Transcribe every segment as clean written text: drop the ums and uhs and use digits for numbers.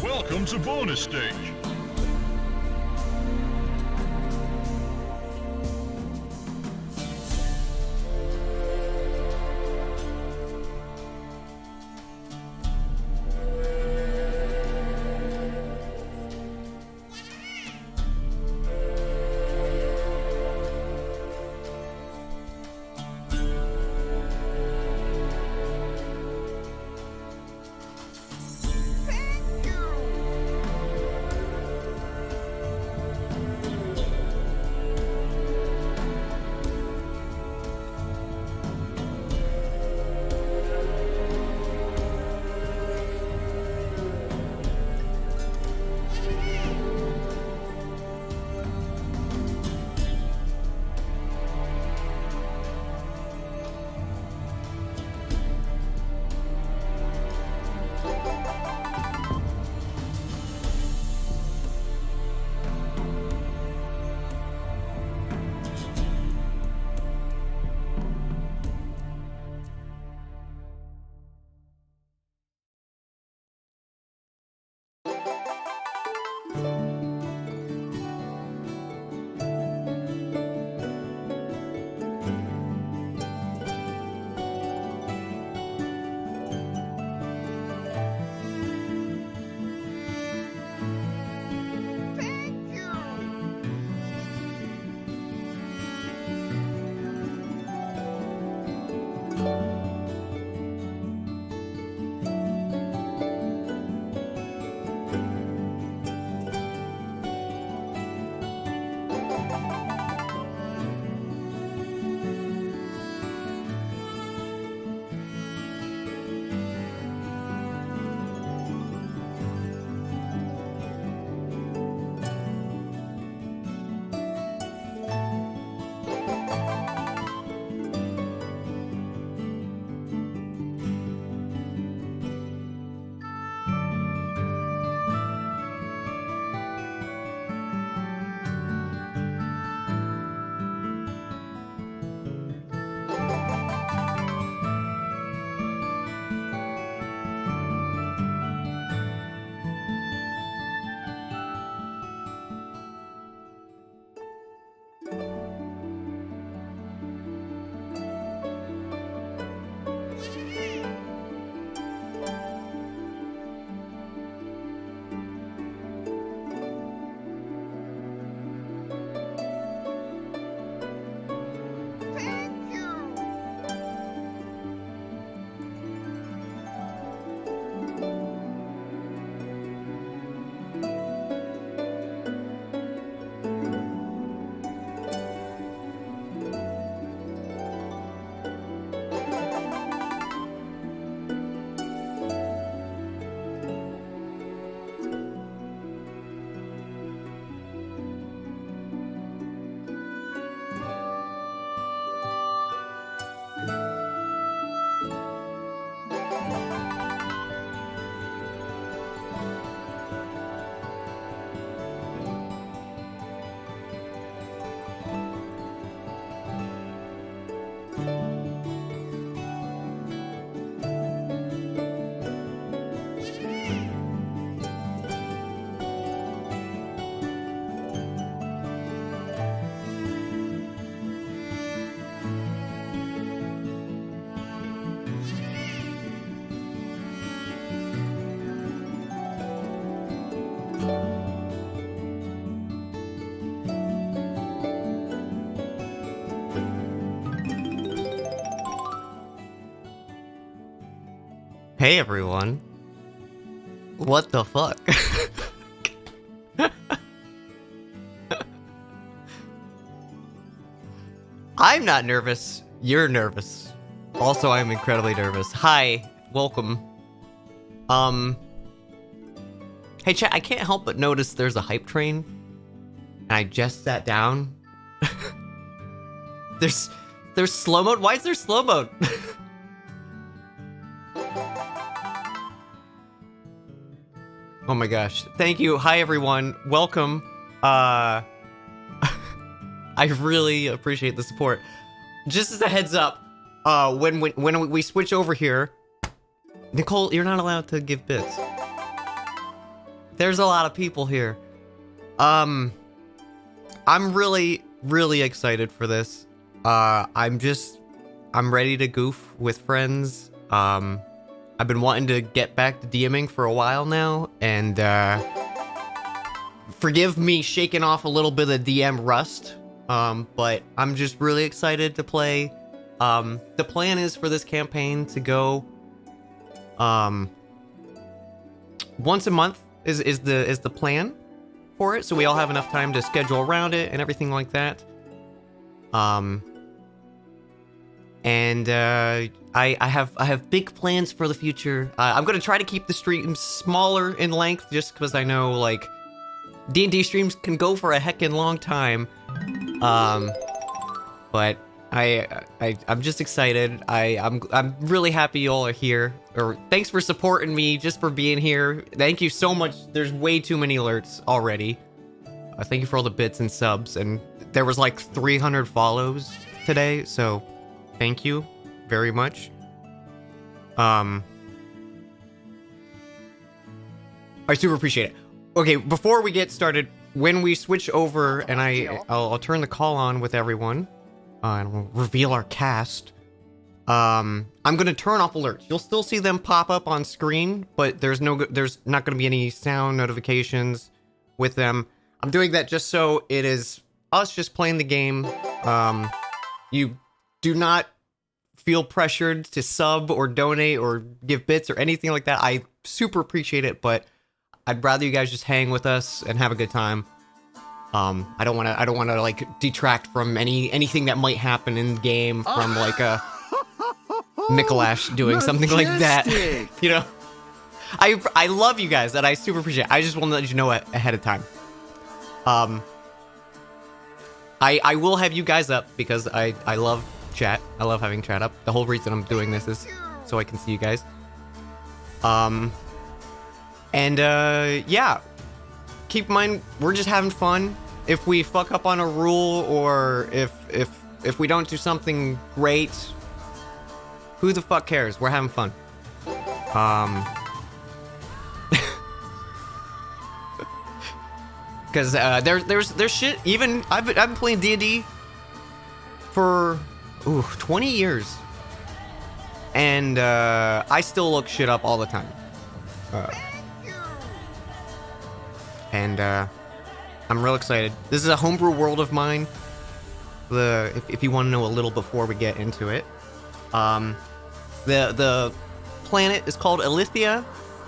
Welcome to bonus stage. Hey everyone. What the fuck? I'm not nervous. You're nervous. Also, I'm incredibly nervous. Hi. welcome. Hey chat, I can't help but notice there's a hype train, and I just sat down. There's slow mode. Why is there slow mode? Oh my gosh! Thank you. Hi everyone. Welcome. I really appreciate the support. Just as a heads up, when we switch over here, Nicole, you're not allowed to give bits. There's a lot of people here. I'm really excited for this. I'm ready to goof with friends. I've been wanting to get back to DMing for a while now, and forgive me shaking off a little bit of DM rust. But I'm just really excited to play. The plan is for this campaign to go once a month is the plan for it, so we all have enough time to schedule around it and everything like that. And I have big plans for the future. I'm gonna try to keep the streams smaller in length, just because I know like D&D streams can go for a heckin' long time. But I'm just excited. I'm really happy you all are here. Or thanks for supporting me, just for being here. Thank you so much. There's way too many alerts already. Thank you for all the bits and subs, and there was like 300 follows today, so thank you very much. I super appreciate it. Okay, before we get started, when we switch over and I'll turn the call on with everyone, and we'll reveal our cast. I'm gonna turn off alerts. You'll still see them pop up on screen, but there's not gonna be any sound notifications with them. I'm doing that just so it is us just playing the game. You do not feel pressured to sub or donate or give bits or anything like that. I super appreciate it, but I'd rather you guys just hang with us and have a good time. I don't want to like detract from anything that might happen in the game from like a Mikolash doing something like that. You know, I love you guys and I super appreciate it. I just want to let you know ahead of time. I will have you guys up because I love chat. I love having chat up. The whole reason I'm doing this is so I can see you guys. Yeah. Keep in mind, we're just having fun. If we fuck up on a rule or if we don't do something great, who the fuck cares? We're having fun. Because there's shit. Even I've been playing D&D for 20 years, and I still look shit up all the time. I'm real excited. This is a homebrew world of mine. If you want to know a little before we get into it, the planet is called Elithia.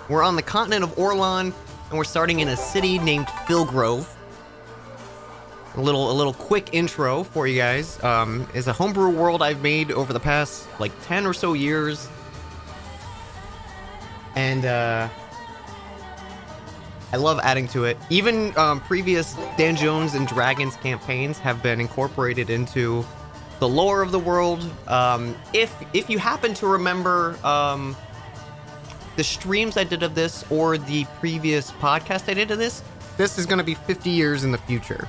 We're on the continent of Orlon, and we're starting in a city named Philgrove. A little quick intro for you guys. Is a homebrew world I've made over the past like 10 or so years, and I love adding to it. Even previous Dungeons and Dragons campaigns have been incorporated into the lore of the world. If you happen to remember the streams I did of this or the previous podcast I did of this is going to be 50 years in the future,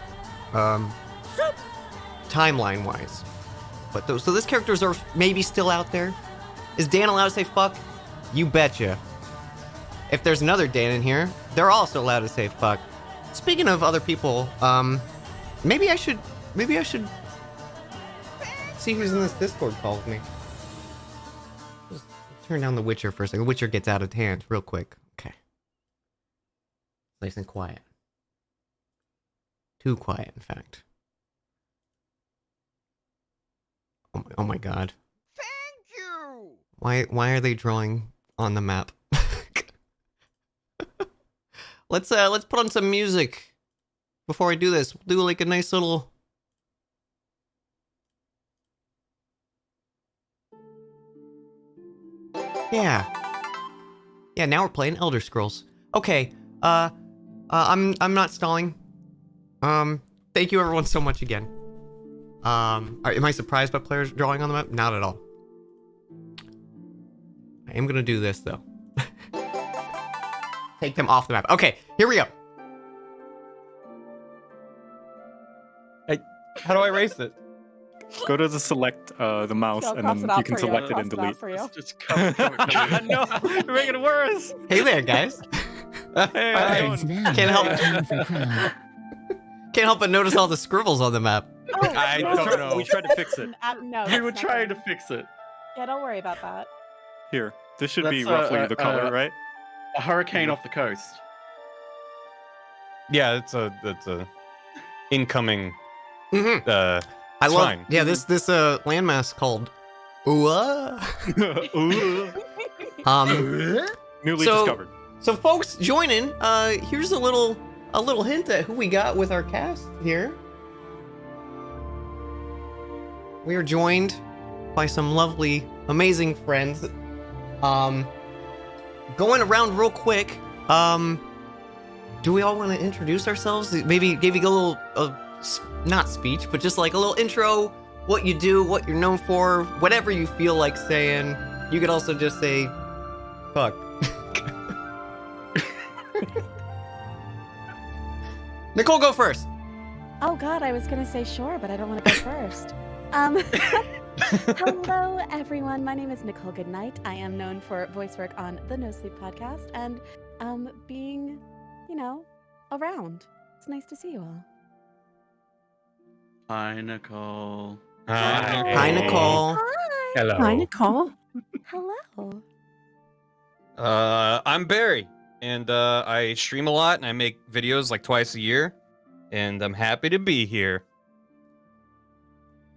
timeline-wise. But so those characters are maybe still out there. Is Dan allowed to say fuck? You betcha. If there's another Dan in here, they're also allowed to say fuck. Speaking of other people, maybe I should see who's in this Discord call with me. Just turn down The Witcher for a second. The Witcher gets out of hand real quick. Okay. Nice and quiet. Too quiet, in fact. Oh my god. Thank you. Why are they drawing on the map? Let's put on some music before I do this. We'll do like a nice little. Yeah. Yeah, now we're playing Elder Scrolls. Okay, I'm not stalling. Thank you everyone so much again. Am I surprised by players drawing on the map? Not at all. I am gonna do this though. Take them off the map. Okay, here we go. How do I erase it? Go to the select the mouse, I'll and cross then it out you can for you. select it I'll and cross it out delete. for you. Just come. No, you're making it worse. Hey there, guys. Hey, how's it going? Can't help but notice all the scribbles on the map. Oh, I no, don't know. We tried to fix it. No, We were that's trying to nothing. fix it. Yeah, don't worry about that. Here, this should be That's, roughly the color, right? A hurricane off the coast. Yeah, it's a incoming. Mm-hmm. Uh, I It's love. fine. Yeah, this landmass called. Ooh. Newly So- discovered. So folks, join in. Here's a little hint at who we got with our cast here. We are joined by some lovely, amazing friends. Going around real quick. Do we all want to introduce ourselves? Maybe give you a little, not speech, but just like a little intro. What you do, what you're known for, whatever you feel like saying. You could also just say, fuck. Nicole, go first. Oh God, I was gonna say sure, but I don't want to go first. Hello everyone. My name is Nicole Goodnight. I am known for voice work on the No Sleep podcast and being, around. It's nice to see you all. Hi, Nicole. Hi, Nicole. Hi. Hello. Hi, Nicole. Hello. I'm Barry, and I stream a lot, and I make videos like twice a year, and I'm happy to be here.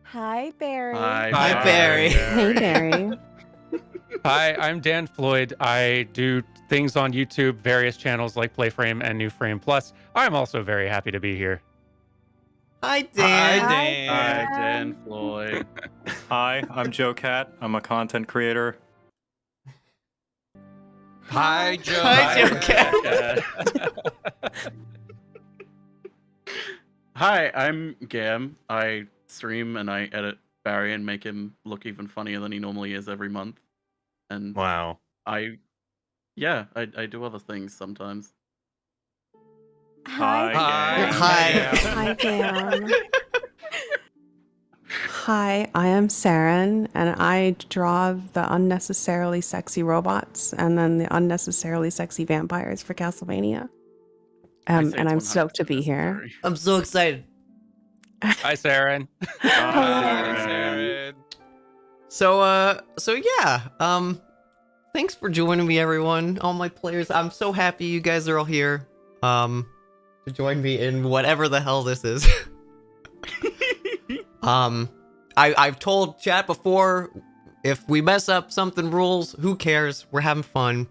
Hi, Barry. Hi, Hi, Barry. Hey, Barry. Hi, I'm Dan Floyd. I do things on YouTube, various channels like Playframe and New Frame Plus. I'm also very happy to be here. Hi, Dan. Hi, Dan. Hi, Dan Floyd. Hi, I'm Joe Cat. I'm a content creator. Hi, Joe. Hi, Joe Cat. Hi, I'm Gam. I stream and I edit Barry and make him look even funnier than he normally is every month. And Wow. I do other things sometimes. Hi. Hi. Hi, Dan. Hi, I am Saren, and I draw the unnecessarily sexy robots and then the unnecessarily sexy vampires for Castlevania. I say And I'm it's stoked to be 100% here. necessary. I'm so excited. Hi, Saren. Hi. So yeah. Thanks for joining me, everyone. All my players. I'm so happy you guys are all here. To join me in whatever the hell this is. I've told chat before, if we mess up something rules, who cares? We're having fun.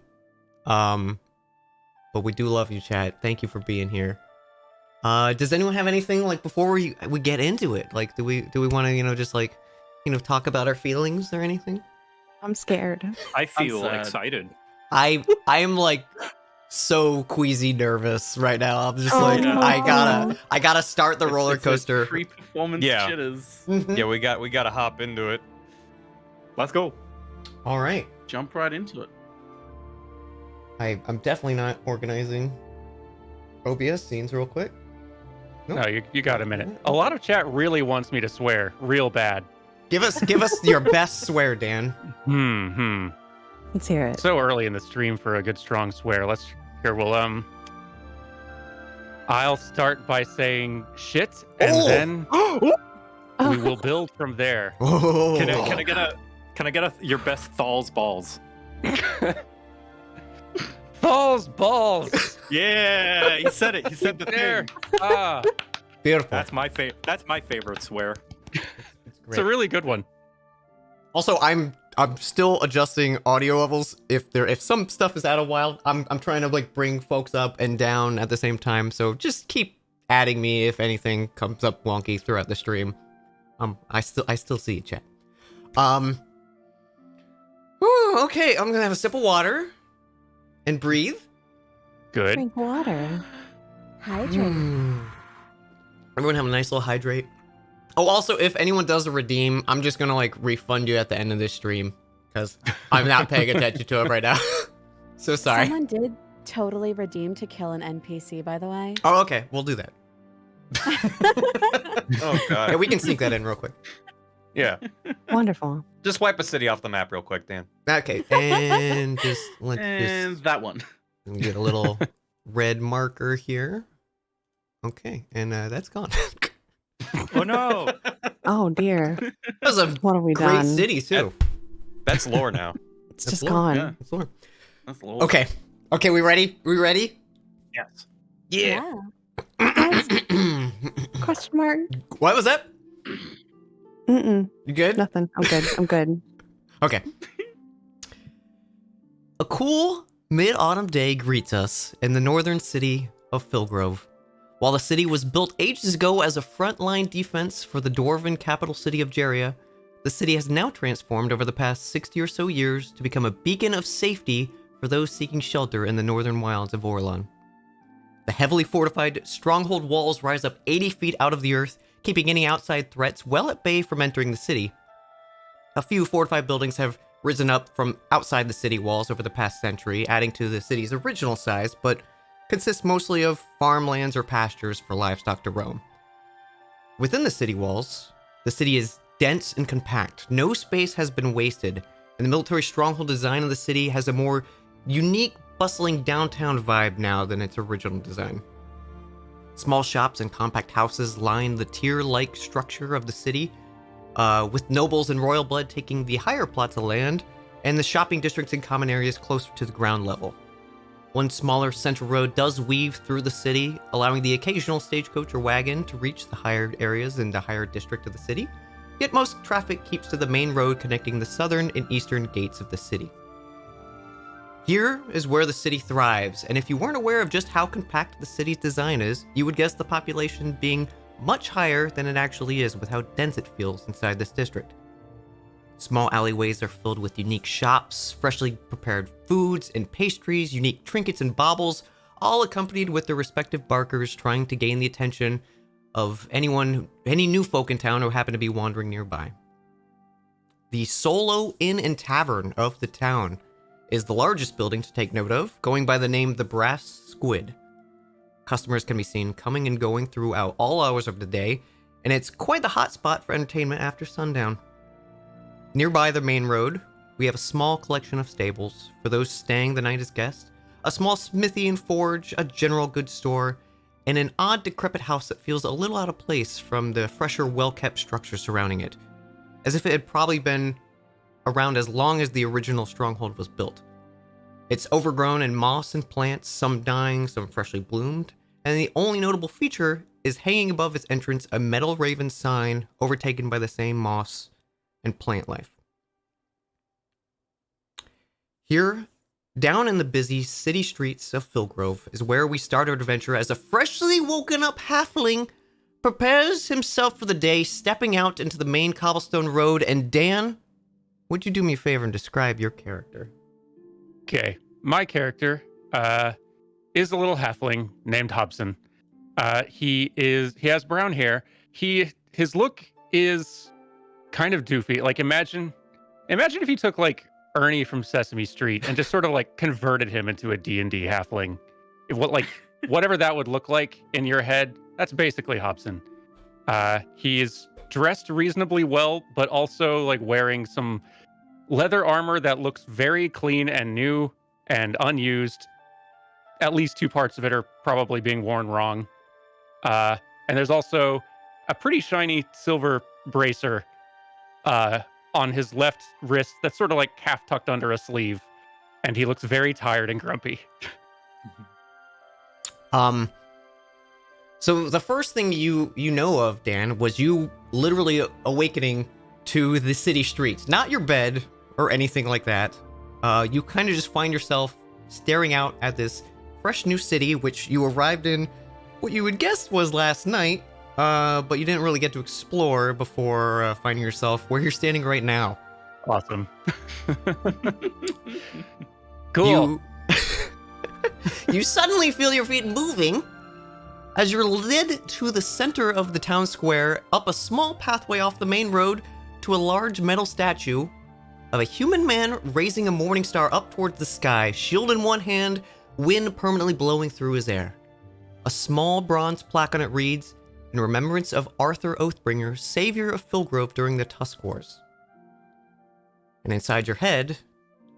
But we do love you, chat. Thank you for being here. Does anyone have anything like before we get into it? Like, do we want to just like talk about our feelings or anything? I'm scared. I feel sad. excited. I am like so queasy nervous right now. I'm just Oh, like no. I gotta start the It's- roller it's a coaster. Pre-performance Yeah. jitters. Mhm. Yeah, we got to hop into it. Let's go. All right. Jump right into it. I'm definitely not organizing OBS scenes real quick. No, you got a minute. A lot of chat really wants me to swear real bad. Give us your best swear, Dan. Let's hear it. So early in the stream for a good strong swear. Well, I'll start by saying shit, and Oh! then Oh. we will build from there. Oh. Can I get your best Thal's balls? Balls. Yeah, he said it. He said the There. thing. Ah, Beautiful. That's my favorite swear. it's a really good one. Also, I'm still adjusting audio levels. If some stuff is out of wild, I'm trying to like bring folks up and down at the same time. So just keep adding me if anything comes up wonky throughout the stream. I still see you, chat. Okay, I'm gonna have a sip of water, and breathe. Good. Drink water. Hydrate. Everyone have a nice little hydrate. Oh, also, if anyone does a redeem, I'm just gonna like refund you at the end of this stream because I'm not paying attention to it right now. So sorry. Someone did totally redeem to kill an NPC, by the way. Oh, okay, we'll do that. Oh god. Yeah, we can sneak that in real quick. Yeah. Wonderful. Just wipe a city off the map real quick, Dan. Okay, and let's And that one. just get a little red marker here. Okay, and that's gone. Oh no! Oh dear. That was a What have we great done? city too. That's lore now. It's That's just lore, gone. yeah. That's lore. That's the Lord. Okay, okay, we ready? We ready? Yes. Yeah. Question mark? What was that? Mm-mm. You good? Nothing. I'm good. I'm good. Okay. A cool mid-autumn day greets us in the northern city of Philgrove. While the city was built ages ago as a frontline defense for the dwarven capital city of Jeria, the city has now transformed over the past 60 or so years to become a beacon of safety for those seeking shelter in the northern wilds of Orlan. The heavily fortified stronghold walls rise up 80 feet out of the earth, keeping any outside threats well at bay from entering the city. A few fortified buildings have risen up from outside the city walls over the past century, adding to the city's original size, but consist mostly of farmlands or pastures for livestock to roam. Within the city walls, the city is dense and compact. No space has been wasted, and the military stronghold design of the city has a more unique, bustling downtown vibe now than its original design. Small shops and compact houses line the tier-like structure of the city, with nobles and royal blood taking the higher plots of land, and the shopping districts and common areas closer to the ground level. One smaller central road does weave through the city, allowing the occasional stagecoach or wagon to reach the higher areas in the higher district of the city, yet most traffic keeps to the main road connecting the southern and eastern gates of the city. Here is where the city thrives, and if you weren't aware of just how compact the city's design is, you would guess the population being much higher than it actually is with how dense it feels inside this district. Small alleyways are filled with unique shops, freshly prepared foods and pastries, unique trinkets and baubles, all accompanied with their respective barkers trying to gain the attention of any new folk in town who happen to be wandering nearby. The Solo Inn and Tavern of the town is the largest building to take note of, going by the name the Brass Squid. Customers can be seen coming and going throughout all hours of the day, and it's quite the hotspot for entertainment after sundown. Nearby the main road, we have a small collection of stables for those staying the night as guests, a small smithy and forge, a general goods store, and an odd decrepit house that feels a little out of place from the fresher, well-kept structure surrounding it, as if it had probably been around as long as the original stronghold was built. It's overgrown in moss and plants, some dying, some freshly bloomed, and the only notable feature is hanging above its entrance a metal raven sign overtaken by the same moss and plant life. Here, down in the busy city streets of Philgrove, is where we start our adventure as a freshly woken up halfling prepares himself for the day, stepping out into the main cobblestone road. And Dan, would you do me a favor and describe your character? Okay, my character is a little halfling named Hobson. He has brown hair. His look is kind of doofy. Like imagine if you took like Ernie from Sesame Street and just sort of like converted him into a D&D halfling. Whatever that would look like in your head, that's basically Hobson. He is dressed reasonably well, but also like wearing some leather armor that looks very clean and new and unused. At least 2 parts of it are probably being worn wrong. And there's also a pretty shiny silver bracer on his left wrist that's sort of like half tucked under a sleeve. And he looks very tired and grumpy. So the first thing you know of, Dan, was you literally awakening to the city streets. Not your bed or anything like that. You kind of just find yourself staring out at this fresh new city, which you arrived in what you would guess was last night, but you didn't really get to explore before finding yourself where you're standing right now. Awesome. Cool. You suddenly feel your feet moving as you're led to the center of the town square, up a small pathway off the main road to a large metal statue of a human man raising a morning star up towards the sky, shield in one hand, wind permanently blowing through his hair. A small bronze plaque on it reads, "In remembrance of Arthur Oathbringer, savior of Filgrove during the Tusk Wars." And inside your head,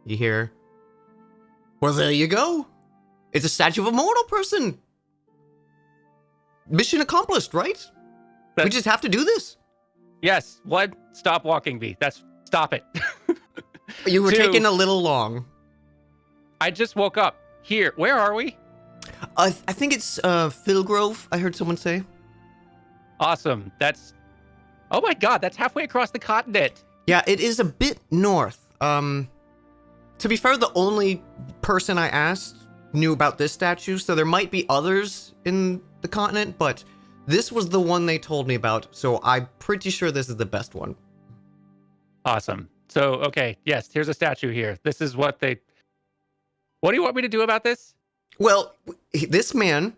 you hear, "Well, there you go. It's a statue of a mortal person. Mission accomplished, right? We just have to do this." Yes. One, stop walking me. Stop it. You were Two, taking a little long. I just woke up. Here. Where are we? I think it's Filgrove, I heard someone say. Awesome. Oh my God, that's halfway across the continent. Yeah, it is a bit north. To be fair, the only person I asked knew about this statue, so there might be others in the continent, but this was the one they told me about, so I'm pretty sure this is the best one. Awesome. So, okay, yes, here's a statue here. This is what do you want me to do about this? Well, this man,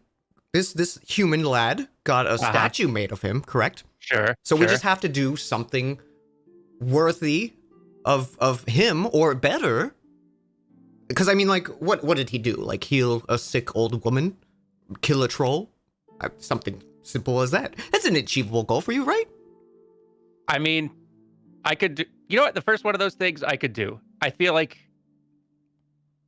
this human lad, got a statue made of him, correct? Sure. So we just have to do something worthy of him, or better. Because, I mean, like, what did he do? Like, heal a sick old woman? Kill a troll? Something simple as that. That's an achievable goal for you, right? I mean, I could do, you know what? The first one of those things I could do. I feel like,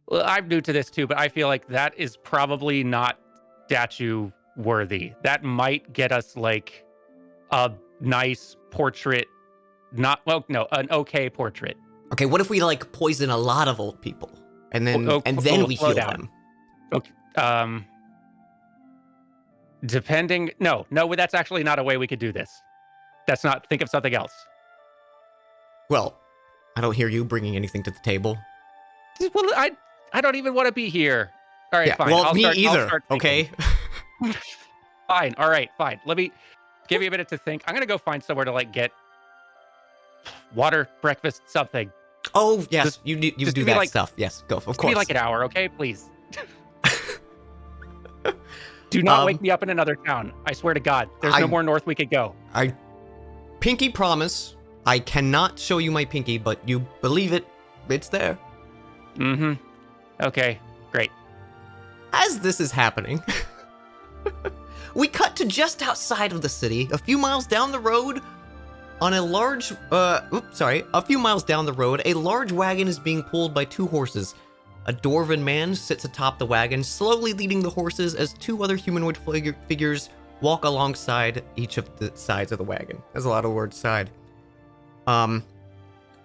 well, I'm new to this too, but I feel like that is probably not statue worthy. That might get us like a nice portrait, an okay portrait. Okay, what if we, like, poison a lot of old people? And then we slow heal down. them. Okay. No, that's actually not a way we could do this. Think of something else. Well, I don't hear you bringing anything to the table. Well, I don't even want to be here. All right, Yeah, fine. well, I'll me start either, thinking. okay? Fine. All right, fine. Let me give you a minute to think. I'm going to go find somewhere to, like, get water, breakfast, something. Oh, yes, Just- you do just give me, that like- stuff. Yes, go, of Give course. me like an hour, okay? Please. Do not wake me up in another town. I swear to God. There's no more north we could go. I pinky promise, I cannot show you my pinky, but you believe it, it's there. Mm-hmm. Okay, great. As this is happening, we cut to just outside of the city, a few miles down the road. A few miles down the road, a large wagon is being pulled by two horses. A dwarven man sits atop the wagon, slowly leading the horses as two other humanoid figures walk alongside each of the sides of the wagon. There's a lot of words, side. The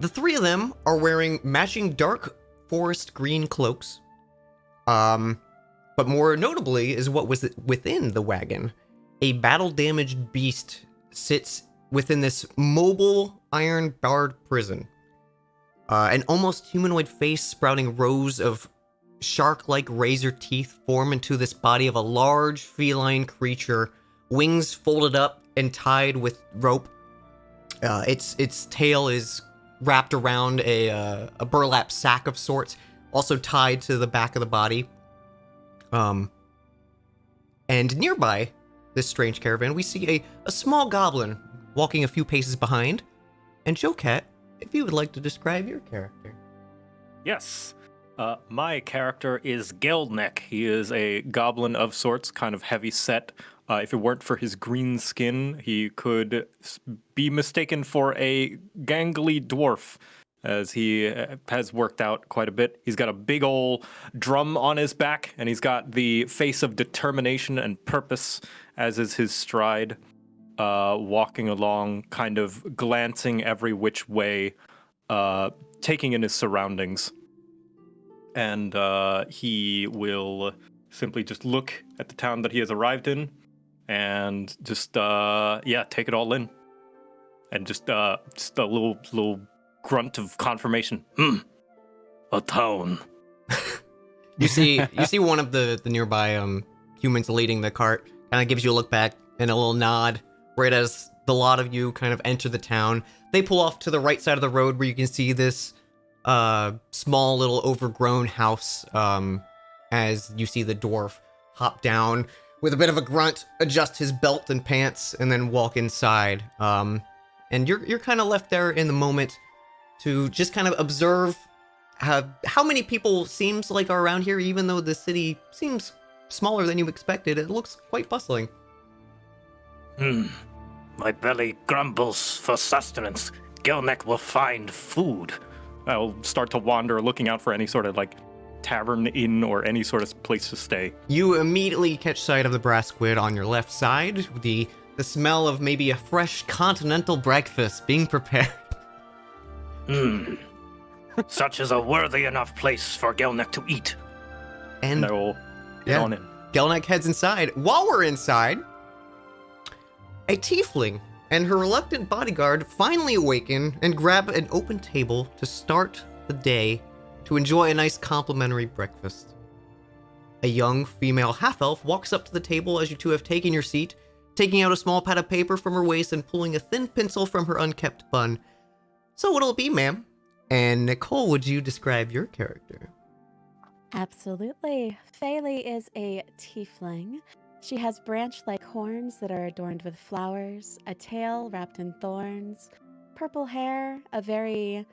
three of them are wearing matching dark forest green cloaks. But more notably is what was within the wagon. A battle-damaged beast sits within this mobile iron-barred prison. An almost humanoid face sprouting rows of shark-like razor teeth form into this body of a large feline creature, wings folded up and tied with rope. Its tail is wrapped around a burlap sack of sorts, also tied to the back of the body. And nearby this strange caravan, we see a small goblin walking a few paces behind. And Joe-Cat, if you would like to describe your character. Yes. My character is Geldnek. He is a goblin of sorts, kind of heavy set. If it weren't for his green skin, he could be mistaken for a gangly dwarf, as he has worked out quite a bit. He's got a big ol' drum on his back, and he's got the face of determination and purpose, as is his stride. Walking along, kind of glancing every which way, taking in his surroundings. And he will simply just look at the town that he has arrived in and just, take it all in. And just a little grunt of confirmation. A town. You see one of the nearby humans leading the cart, kind of gives you a look back and a little nod. Right as the lot of you kind of enter the town, they pull off to the right side of the road where you can see this small little overgrown house as you see the dwarf hop down with a bit of a grunt, adjust his belt and pants, and then walk inside. And you're kind of left there in the moment to just kind of observe how many people seems like are around here, even though the city seems smaller than you expected. It looks quite bustling. My belly grumbles for sustenance. Gelnek will find food. I'll start to wander, looking out for any sort of like tavern, inn, or any sort of place to stay. You immediately catch sight of the brass squid on your left side. The smell of maybe a fresh continental breakfast being prepared. Such is a worthy enough place for Gelnek to eat. And I will get yeah. on in. Gelnek heads inside. While we're inside, a tiefling and her reluctant bodyguard finally awaken and grab an open table to start the day to enjoy a nice complimentary breakfast. A young female half-elf walks up to the table as you two have taken your seat, taking out a small pad of paper from her waist and pulling a thin pencil from her unkempt bun. So what'll it be, ma'am? And Nicole, would you describe your character? Absolutely. Faylee is a tiefling. She has branch-like horns that are adorned with flowers, a tail wrapped in thorns, purple hair, a very,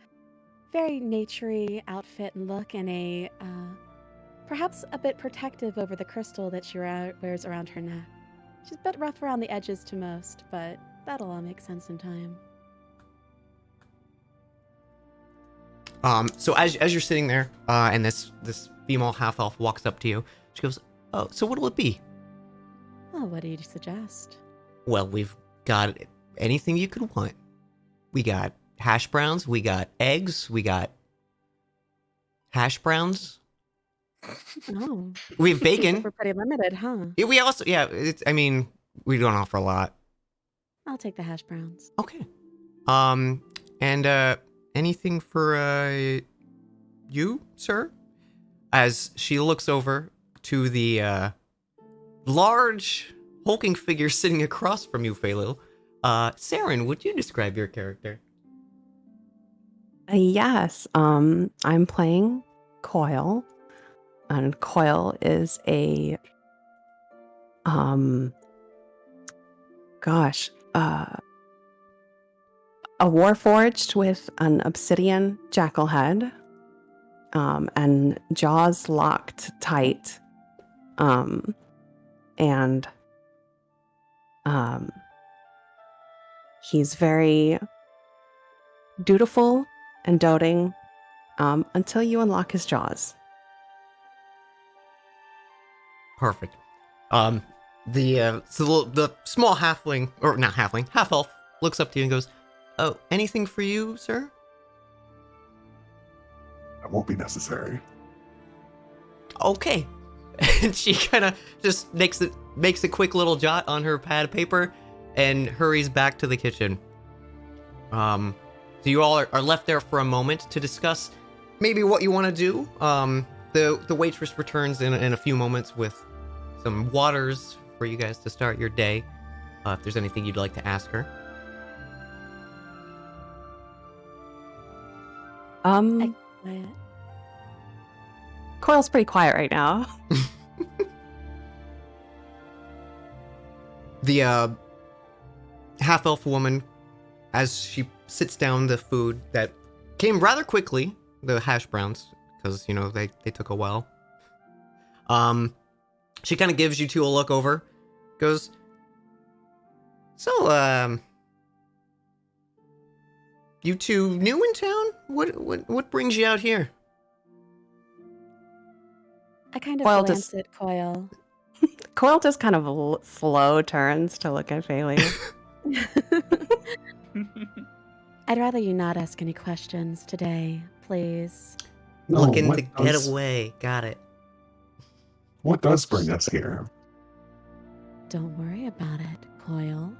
very naturey outfit and look, and a perhaps a bit protective over the crystal that she wears around her neck. She's a bit rough around the edges to most, but that'll all make sense in time. So as you're sitting there, and this female half-elf walks up to you, she goes, "Oh, so what'll it be?" Well, what do you suggest? Well, we've got anything you could want. We got hash browns, we got eggs, we got hash browns. Oh. We have bacon. We're pretty limited, huh? We also, we don't offer a lot. I'll take the hash browns. Okay. And anything for you, sir? As she looks over to the large hulking figure sitting across from you, Faylil. Saren, would you describe your character? Yes. I'm playing Coil, and Coil is a a warforged with an obsidian jackal head, and jaws locked tight, and he's very dutiful and doting, until you unlock his jaws. Perfect. The small halfling, or not halfling, half elf looks up to you and goes, "Oh, anything for you, sir?" That won't be necessary. Okay. And she kind of just makes a quick little jot on her pad of paper and hurries back to the kitchen. So you all are left there for a moment to discuss maybe what you want to do. The waitress returns in a few moments with some waters for you guys to start your day. If there's anything you'd like to ask her. Quiet. Coil's pretty quiet right now. The half-elf woman, as she sits down the food that came rather quickly, the hash browns, because, they took a while. She kind of gives you two a look over, goes, "So, you two new in town? What brings you out here?" I kind of Coil glance just- at Coil. Coil just kind of slow turns to look at Faylee. I'd rather you not ask any questions today, please. No, Looking what to get does- away. Got it. What does bring us here? Don't worry about it, Coil.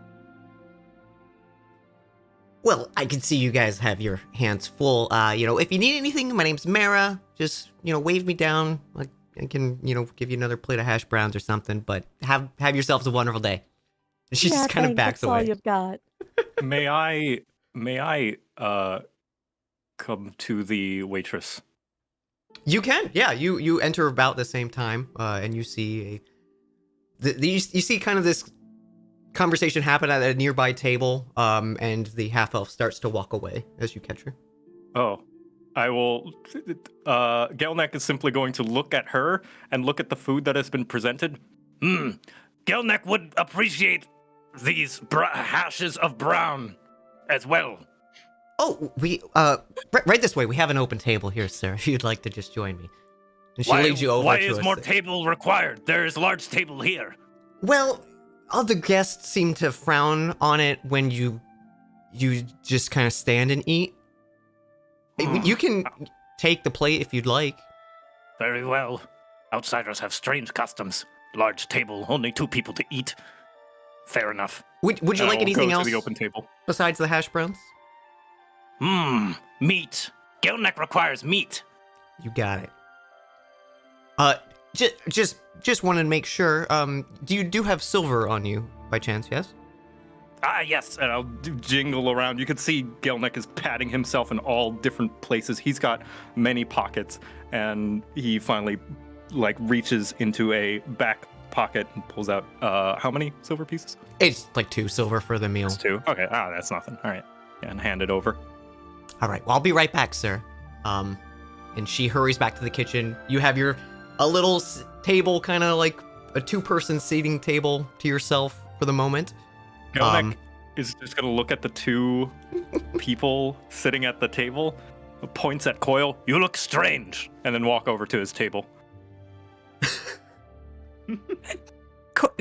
Well, I can see you guys have your hands full. If you need anything, my name's Mara. Just, wave me down. Like, I can, give you another plate of hash browns or something. But have yourselves a wonderful day. And she just kind of backs that's all away. you've got. May I come to the waitress? You can, yeah. You enter about the same time, and you see you see kind of this conversation happen at a nearby table, and the half elf starts to walk away as you catch her. Oh, I will. Gelnek is simply going to look at her and look at the food that has been presented. Gelnek would appreciate these hashes of brown as well. Oh, we right this way. We have an open table here, sir. If you'd like to just join me, and she'll lead you over. Why to is us. more table required? There is large table here. Well, other guests seem to frown on it when you just kind of stand and eat. You can take the plate if you'd like. Very well. Outsiders have strange customs. Large table, only 2 people to eat. Fair enough. Would you like I'll anything go else to the open table. besides the hash browns? Meat. Gelnek requires meat. You got it. Just wanted to make sure. Do you have silver on you by chance? Yes. Ah, yes. And I'll jingle around. You can see Gelnek is patting himself in all different places. He's got many pockets, and he finally reaches into a back pocket and pulls out how many silver pieces? It's like 2 silver for the meal. It's 2. Okay, that's nothing. All right, yeah, and hand it over. All right. Well, I'll be right back, sir. And she hurries back to the kitchen. You have a little table, kind of like a 2-person seating table to yourself for the moment. Gelnek is just gonna look at the 2 people sitting at the table, points at Coil, You look strange. and then walk over to his table.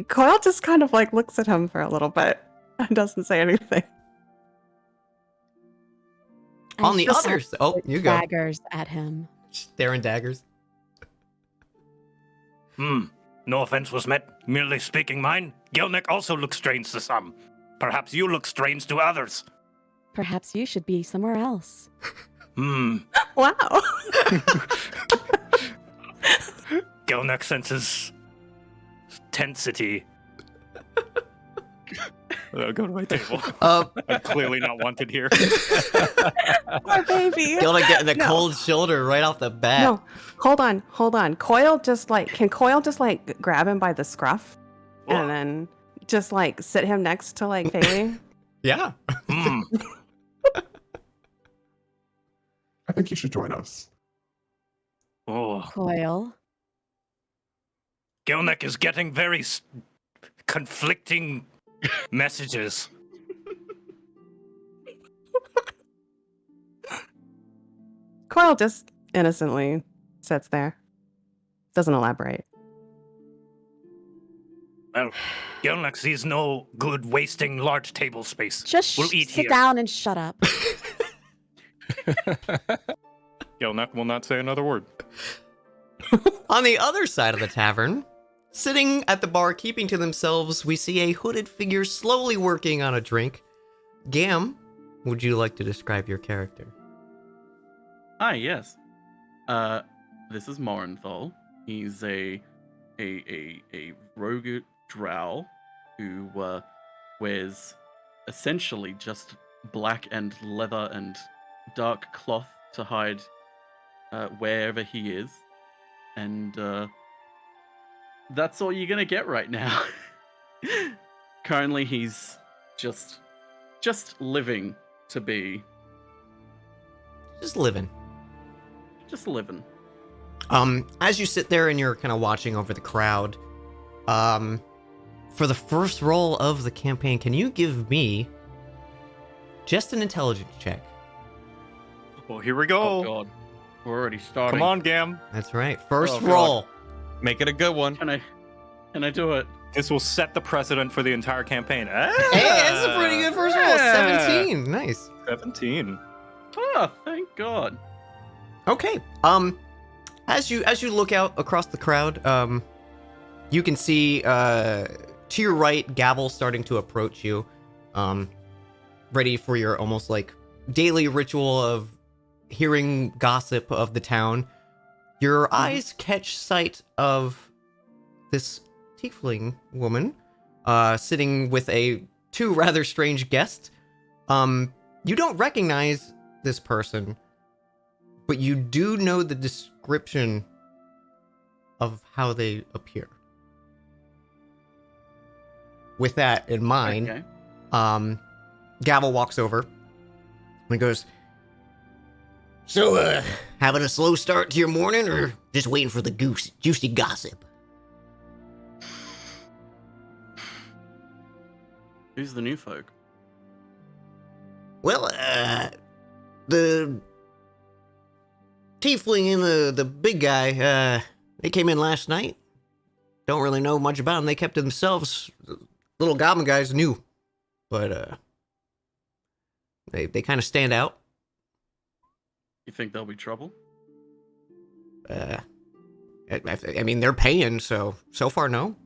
Coil just kind of looks at him for a little bit and doesn't say anything. On the just other have side, oh, you go. daggers at him. Staring daggers. No offense was meant. Merely speaking mine. Gelnek also looks strange to some. Perhaps you look strange to others. Perhaps you should be somewhere else. Wow. Gelnek senses tensity. I'll go to my table. I'm clearly not wanted here. Poor baby. Gonna get the No. cold shoulder right off the bat. No, hold on. Coil just can Coil just grab him by the scruff and then just sit him next to Faylee? Yeah. I think you should join us. Coil. Gelnek is getting very conflicting messages. Coil just innocently sits there, doesn't elaborate. Well, Gelnek sees no good wasting large table space. Just We'll eat sit here. down and shut up. Gelnek will not say another word. On the other side of the tavern, sitting at the bar keeping to themselves, we see a hooded figure slowly working on a drink. Gam, would you like to describe your character? Yes. This is Morinthal. He's a rogue drow who wears essentially just black and leather and dark cloth to hide wherever he is. And that's all you're gonna get right now. Currently, he's just living to be. Just living. Just living. As you sit there and you're kind of watching over the crowd, for the first roll of the campaign, can you give me just an intelligence check? Well, here we go. Oh god, we're already starting. Come on, Gam. That's right. First Oh, God. roll. Make it a good one. Can I do it? This will set the precedent for the entire campaign. Hey, that's a pretty good first roll. Yeah. 17. Nice. 17. Oh, thank God. Okay. As you look out across the crowd, you can see to your right, Gavel starting to approach you, ready for your almost daily ritual of hearing gossip of the town. Your eyes catch sight of this tiefling woman, sitting with two rather strange guests. You don't recognize this person, but you do know the description of how they appear. With that in mind, Okay. Gavel walks over and goes, "So, having a slow start to your morning, or just waiting for the juicy gossip?" Who's the new folk? Well, the tiefling and the big guy, they came in last night. Don't really know much about them. They kept to themselves. Little goblin guys knew, but they kind of stand out. You think there'll be trouble? I mean, they're paying, so far, no.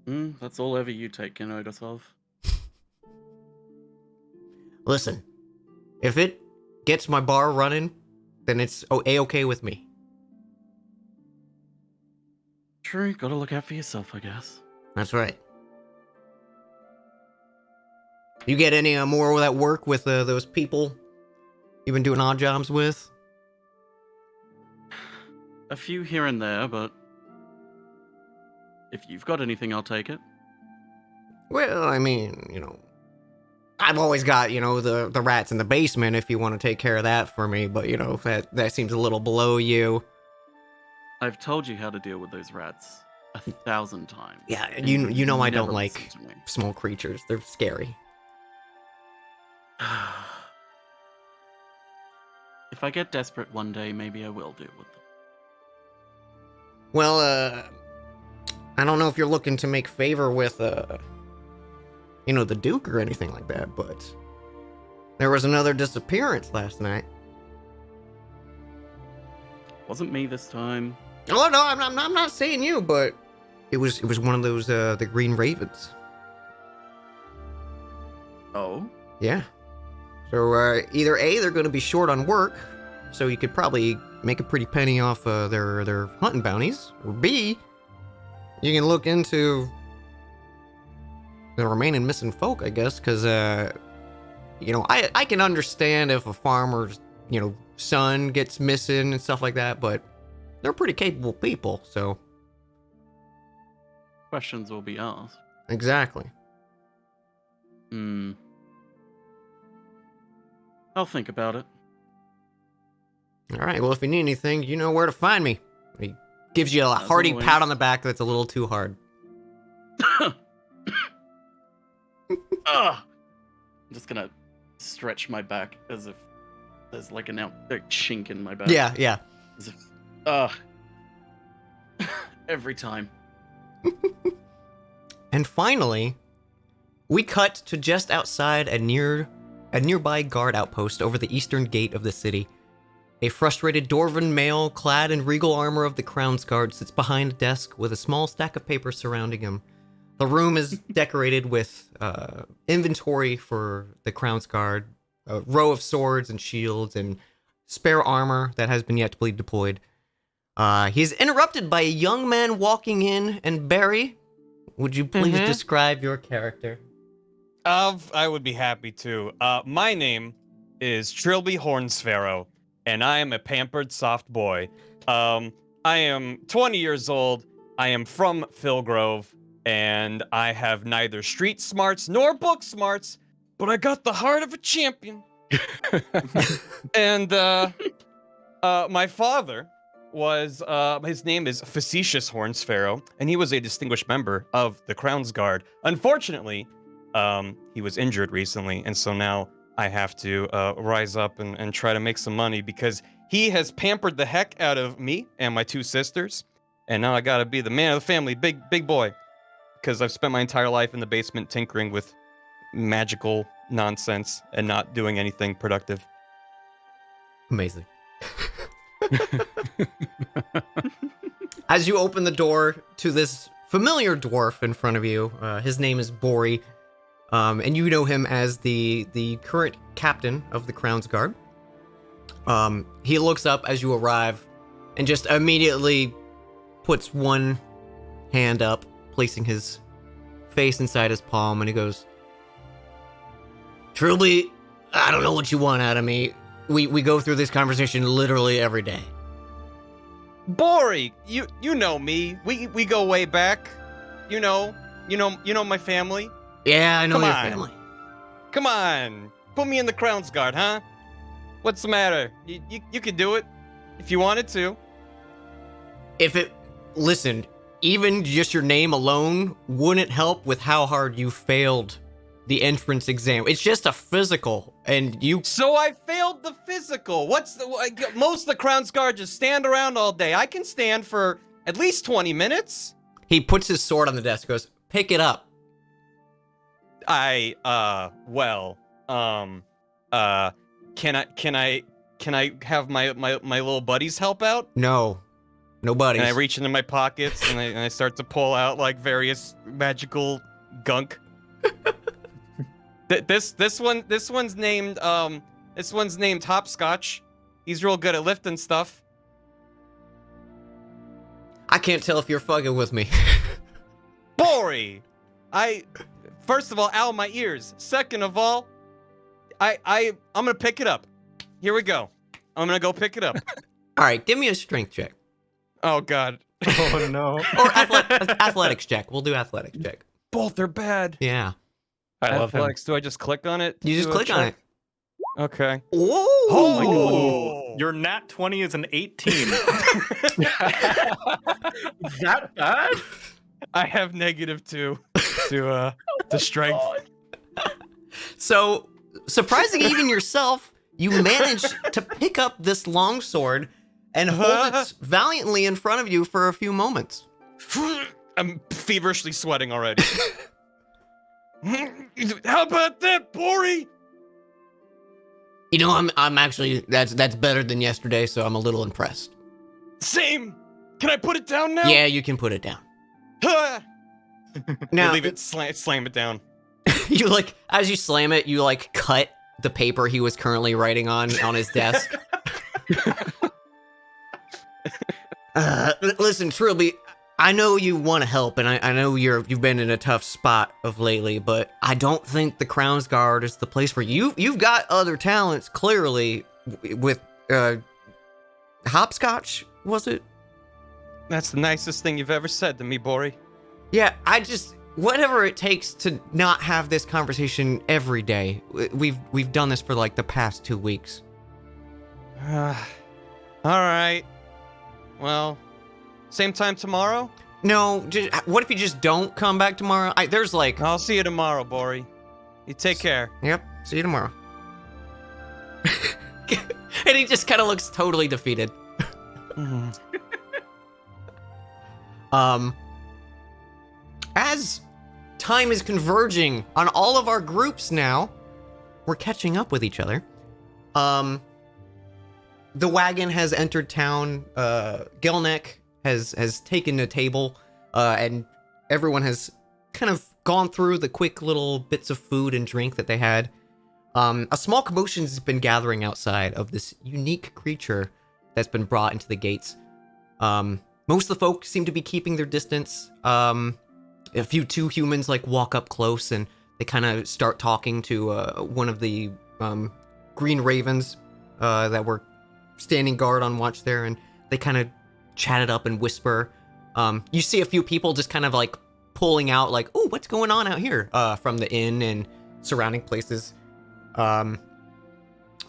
That's all ever you take notice of. Listen, if it gets my bar running, then it's A-okay with me. True, gotta look out for yourself, I guess. That's right. You get any more of that work with those people you've been doing odd jobs with? A few here and there, but if you've got anything, I'll take it. Well, I mean, I've always got, the rats in the basement if you want to take care of that for me, but, that seems a little below you. I've told you how to deal with those rats 1,000 times. Yeah, and you know I never don't like listen to me. small creatures. They're scary. If I get desperate one day, maybe I will deal with them. Well, I don't know if you're looking to make favor with, the Duke or anything like that, but there was another disappearance last night. Wasn't me this time. Oh no, I'm not saying you, but it was one of those the Green Ravens. Oh? Yeah. So either A, they're going to be short on work, so you could probably make a pretty penny off their hunting bounties, or B, you can look into the remaining missing folk, I guess, because I can understand if a farmer's son gets missing and stuff like that, but they're pretty capable people, so. Questions will be asked. Exactly. I'll think about it. Alright, well, if you need anything, you know where to find me. He gives you a As hearty always. pat on the back that's a little too hard. I'm just gonna stretch my back as if there's like a chink in my back. Yeah. As if, every time. And finally, we cut to just outside a nearby guard outpost over the eastern gate of the city. A frustrated dwarven male clad in regal armor of the Crown's Guard sits behind a desk with a small stack of papers surrounding him. The room is decorated with inventory for the Crown's Guard, a row of swords and shields, and spare armor that has been yet to be deployed. He is interrupted by a young man walking in, and Barry, would you please describe your character? I would be happy to. My name is Trilby Hornsparrow, and I am a pampered soft boy. I am 20 years old. I am from Philgrove, and I have neither street smarts nor book smarts, but I got the heart of a champion. And my father was, his name is Facetious Hornsparrow, and he was a distinguished member of the Crown's Guard. Unfortunately, he was injured recently, and so now I have to rise up and try to make some money because he has pampered the heck out of me and my two sisters, and now I gotta be the man of the family, big boy, because I've spent my entire life in the basement tinkering with magical nonsense and not doing anything productive. Amazing. As you open the door to this familiar dwarf in front of you, his name is Bori, and you know him as the current captain of the Crown's Guard. He looks up as you arrive and just immediately puts one hand up, placing his face inside his palm, and he goes, "Trilby, I don't know what you want out of me. we go through this conversation literally every day. Bori, you know me. We go way back. You know my family. Yeah, I know Come your on. family. Come on, put me in the Crown's Guard, huh? What's the matter? You could do it if you wanted to. Listen, even just your name alone wouldn't help with how hard you failed the entrance exam. It's just a physical, and you. So I failed the physical. Most of the Crown's Guard just stand around all day. I can stand for at least 20 minutes. He puts his sword on the desk, goes, pick it up. Can I have my little buddies help out? No. Nobody. And I reach into my pockets and I start to pull out like various magical gunk. This one's named Hopscotch. He's real good at lifting stuff. I can't tell if you're fucking with me. Bori! First of all, ow, my ears. Second of all, I'm gonna pick it up. Here we go. I'm gonna go pick it up. All right, give me a strength check. Oh God. Oh no. Or athletics check. We'll do athletics check. Both are bad. Yeah. I love him. Athletics. Do I just click on it? You just Do a click on it. check? Okay. Whoa! Oh my Oh, your nat 20 is an 18. That bad? I have -2 to strength. So, surprising even yourself, you managed to pick up this longsword and hold it valiantly in front of you for a few moments. I'm feverishly sweating already. How about that, Bori? You know, I'm actually that's better than yesterday, so I'm a little impressed. Same. Can I put it down now? Yeah, you can put it down. Now Now, leave it. Slam it down. you like as you slam it, you like cut the paper he was currently writing on his desk. Listen, Trilby, I know you want to help, and I know you've been in a tough spot of lately, but I don't think the Crown's Guard is the place for you. You've got other talents, clearly, with Hopscotch, was it? That's the nicest thing you've ever said to me, Bori. Yeah, whatever it takes to not have this conversation every day. We've done this for like the past 2 weeks. All right. Well, same time tomorrow? No, what if you just don't come back tomorrow? There's like... I'll see you tomorrow, Bori. You take care. Yep, see you tomorrow. And he just kind of looks totally defeated. As time is converging on all of our groups now, we're catching up with each other. The wagon has entered town. Gelneck has taken a table, and everyone has kind of gone through the quick little bits of food and drink that they had. A small commotion has been gathering outside of this unique creature that's been brought into the gates. Most of the folk seem to be keeping their distance. A few two humans like walk up close and they kind of start talking to one of the green ravens that were standing guard on watch there, and they kind of chat it up and whisper. You see a few people just kind of like pulling out like, oh, what's going on out here from the inn and surrounding places.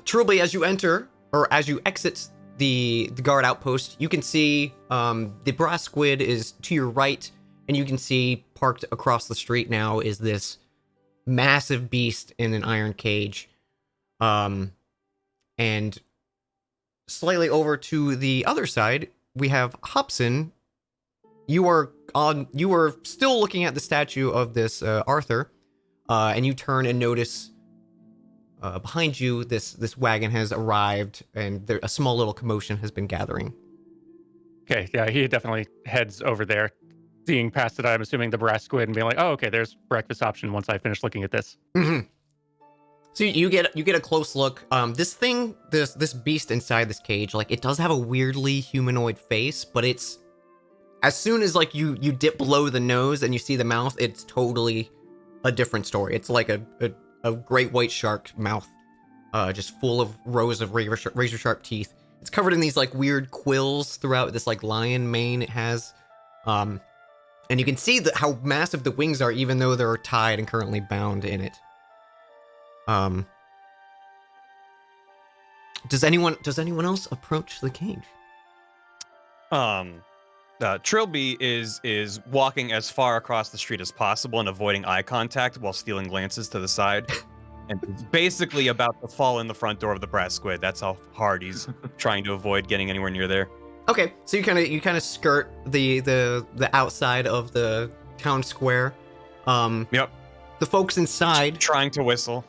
Truly, as you enter or as you exit the guard outpost, you can see the brass squid is to your right, and you can see parked across the street now is this massive beast in an iron cage. And slightly over to the other side, we have Hobson. You are still looking at the statue of this Arthur, and you turn and notice behind you this wagon has arrived, and a small little commotion has been gathering. Okay, yeah, he definitely heads over there, seeing past it. I'm assuming the brass squid and being like, "Oh, okay, there's breakfast option." Once I finish looking at this, so you get a close look. This beast inside this cage, like it does have a weirdly humanoid face, but it's as soon as like you dip below the nose and you see the mouth, it's totally a different story. It's like a great white shark mouth. just full of rows of razor sharp teeth. It's covered in these like weird quills throughout this like lion mane it has. And you can see how massive the wings are, even though they're tied and currently bound in it. Does anyone else approach the cage? Trilby is walking as far across the street as possible and avoiding eye contact while stealing glances to the side. And he's basically about to fall in the front door of the Brass Squid. That's how hard he's trying to avoid getting anywhere near there. Okay, so you kind of skirt the outside of the town square. Yep. The folks inside trying to whistle.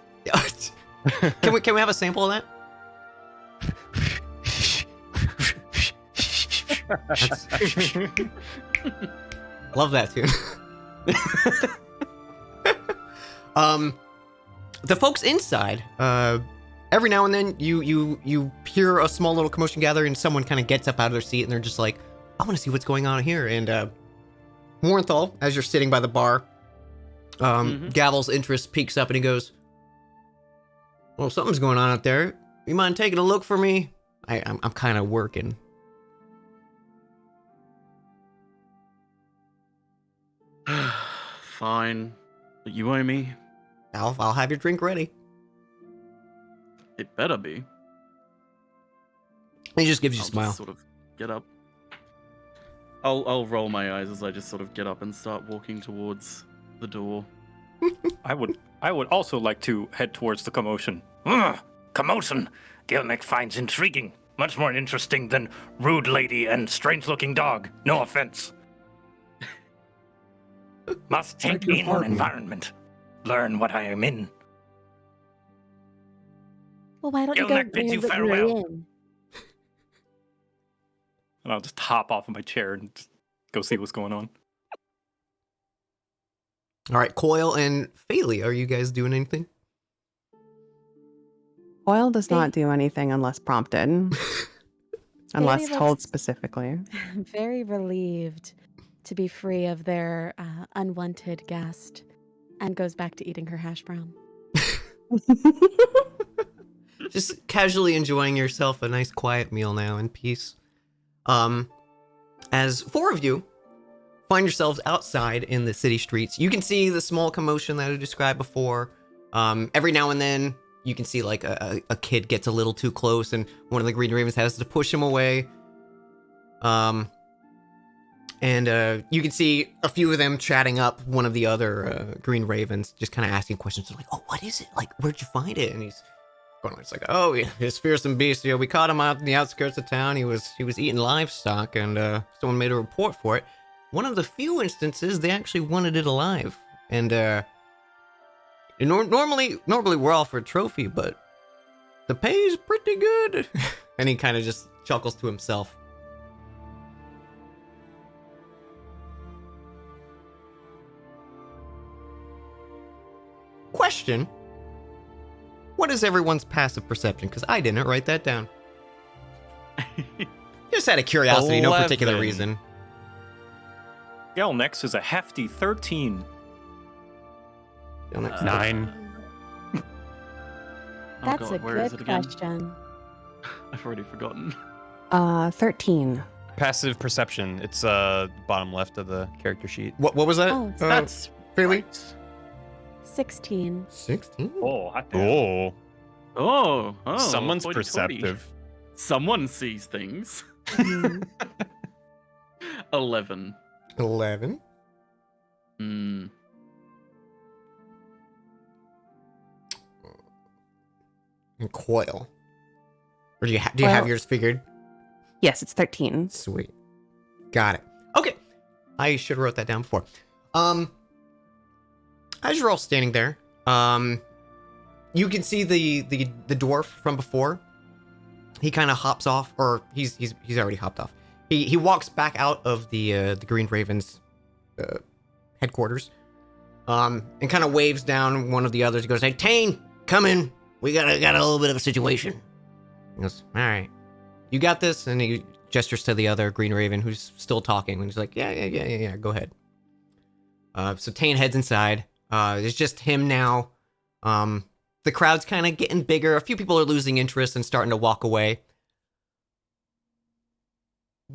Can we have a sample of that? Love that tune. The folks inside, every now and then you hear a small little commotion gather, and someone kind of gets up out of their seat and they're just like, I want to see what's going on here. And Warnthal, as you're sitting by the bar, Gavel's interest peaks up and he goes, well, something's going on out there. You mind taking a look for me? I'm kind of working. Fine. But you owe me. I'll have your drink ready. It better be. He just gives you a I'll smile. just sort of get up. I'll roll my eyes as I just sort of get up and start walking towards the door. I would also like to head towards the commotion. Commotion. Gilnick finds intriguing. Much more interesting than rude lady and strange-looking dog. No offense. Must take Beg your in pardon. environment. Learn what I am in. Well, why don't you go Gilnick bids you what you're farewell. in? And I'll just hop off of my chair and just go see what's going on. All right, Coil and Faley, are you guys doing anything? Oil does not do anything unless prompted, unless Bailey told looks- specifically. Very relieved to be free of their unwanted guest, and goes back to eating her hash brown. Just casually enjoying yourself a nice quiet meal now in peace. As four of you find yourselves outside in the city streets, you can see the small commotion that I described before. Every now and then, you can see like a kid gets a little too close, and one of the Green Ravens has to push him away. And you can see a few of them chatting up one of the other Green Ravens, just kind of asking questions. They're like, "Oh, what is it? Like, where'd you find it?" And he's going, "It's like, oh, yeah, this fearsome beast. You know, we caught him out in the outskirts of town. He was eating livestock, and someone made a report for it. One of the few instances they actually wanted it alive. And normally we're all for a trophy, but the pay's pretty good." And he kind of just chuckles to himself. Question: what is everyone's passive perception? Because I didn't write that down. Just out of curiosity, no particular 11. reason. Gelnex is a hefty 13. Don't know. 9. Oh That's God, a where is good it again? question. I've already forgotten. 13. Passive perception. It's bottom left of the character sheet. What was that? Oh, That's Faley? right. 16. 16. Oh, hot damn. Oh, Oh, someone's hoity-toity. perceptive. Someone sees things. Mhm. 11. 11. Hmm. And Coil. Or do you have Coil- yours figured? Yes, it's 13. Sweet. Got it. Okay. I should have wrote that down before. As you're all standing there, you can see the dwarf from before. He kind of hops off, or he's already hopped off. He walks back out of the Green Ravens headquarters, and kind of waves down one of the others. He goes, "Hey, Tane, come in. We got a little bit of a situation." He goes, "All right, you got this." And he gestures to the other Green Raven who's still talking, and he's like, "Yeah, go ahead." So Tane heads inside. It's just him now. The the crowd's kind of getting bigger. A few people are losing interest and starting to walk away.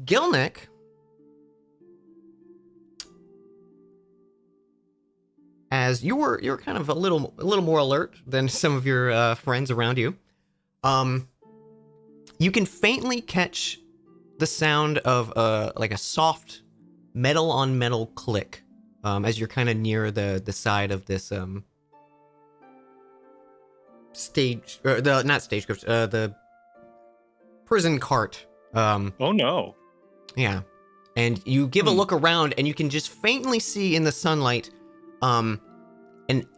Gilnick, as you're kind of a little more alert than some of your friends around you. You can faintly catch the sound of like a soft metal on metal click as you're kind of near the side of this stage, or not stagecoach, the prison cart. Oh no. Yeah. And you give a look around and you can just faintly see in the sunlight an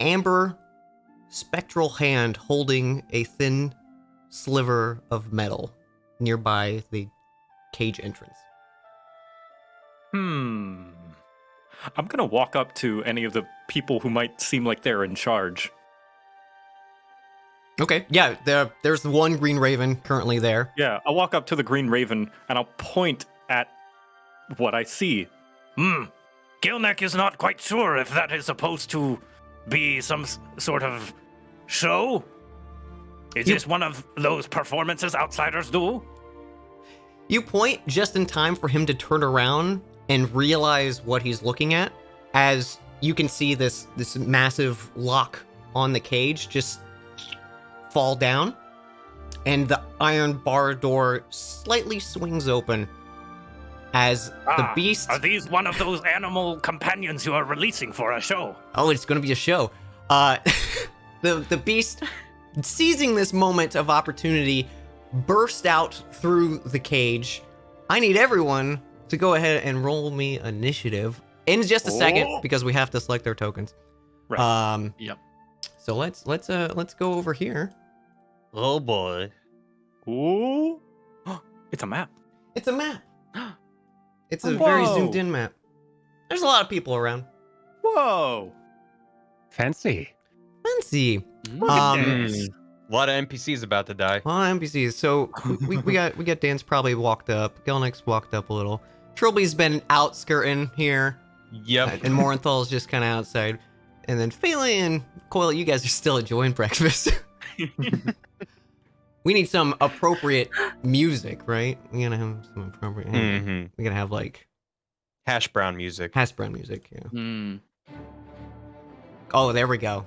amber spectral hand holding a thin sliver of metal nearby the cage entrance. I'm gonna walk up to any of the people who might seem like they're in charge. Okay, yeah, there's the one Green Raven currently there. Yeah, I'll walk up to the Green Raven and I'll point at what I see. Gilneck is not quite sure if that is supposed to be some sort of show. Is this one of those performances outsiders do? You point just in time for him to turn around and realize what he's looking at, as you can see this massive lock on the cage just fall down, and the iron bar door slightly swings open as the beast... Are these one of those animal companions you are releasing for a show? Oh, it's going to be a show. The beast, seizing this moment of opportunity, burst out through the cage. I need everyone to go ahead and roll me initiative in just a second, because we have to select their tokens. Right. Yep. So let's go over here. Oh boy. Ooh. It's a map. It's a map. It's a very Whoa. zoomed in map. There's a lot of people around. Whoa. Fancy. Fancy. Look at this. A lot of NPCs about to die. Well, NPCs. So we got Dan's probably walked up. Gelnick's walked up a little. Trilby's been out skirting here. Yep. And Morenthal's just kind of outside. And then Phelan and Coil, you guys are still enjoying breakfast. We need some appropriate music, right? We gotta have some appropriate. We gotta have like Hash brown music. hash brown music. Yeah. Oh, there we go.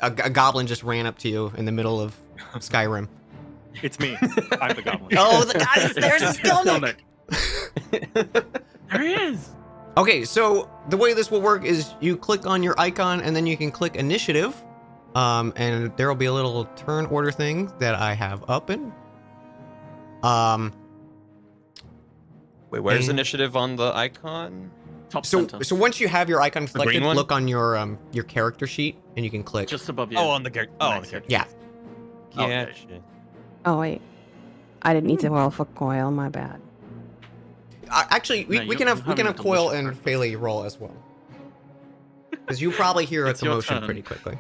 A goblin just ran up to you in the middle of Skyrim. It's me. I'm the goblin. Oh, the guy! There's his Gelnick. There he is. Okay, so the way this will work is you click on your icon and then you can click initiative. And there will be a little turn order thing that I have up in. Wait, where's and- initiative on the icon? Top So center. so once you have your icon selected, green one? look on your character sheet and you can click. Just above you. Oh, on the character. Oh, on the Nice. character. Yeah. Yeah. Okay. Oh, wait. I didn't need to roll for coil, my bad. Actually, we No, can you have haven't Coil done and this Phaley roll as well. Because you probably hear a It's your commotion turn. pretty quickly.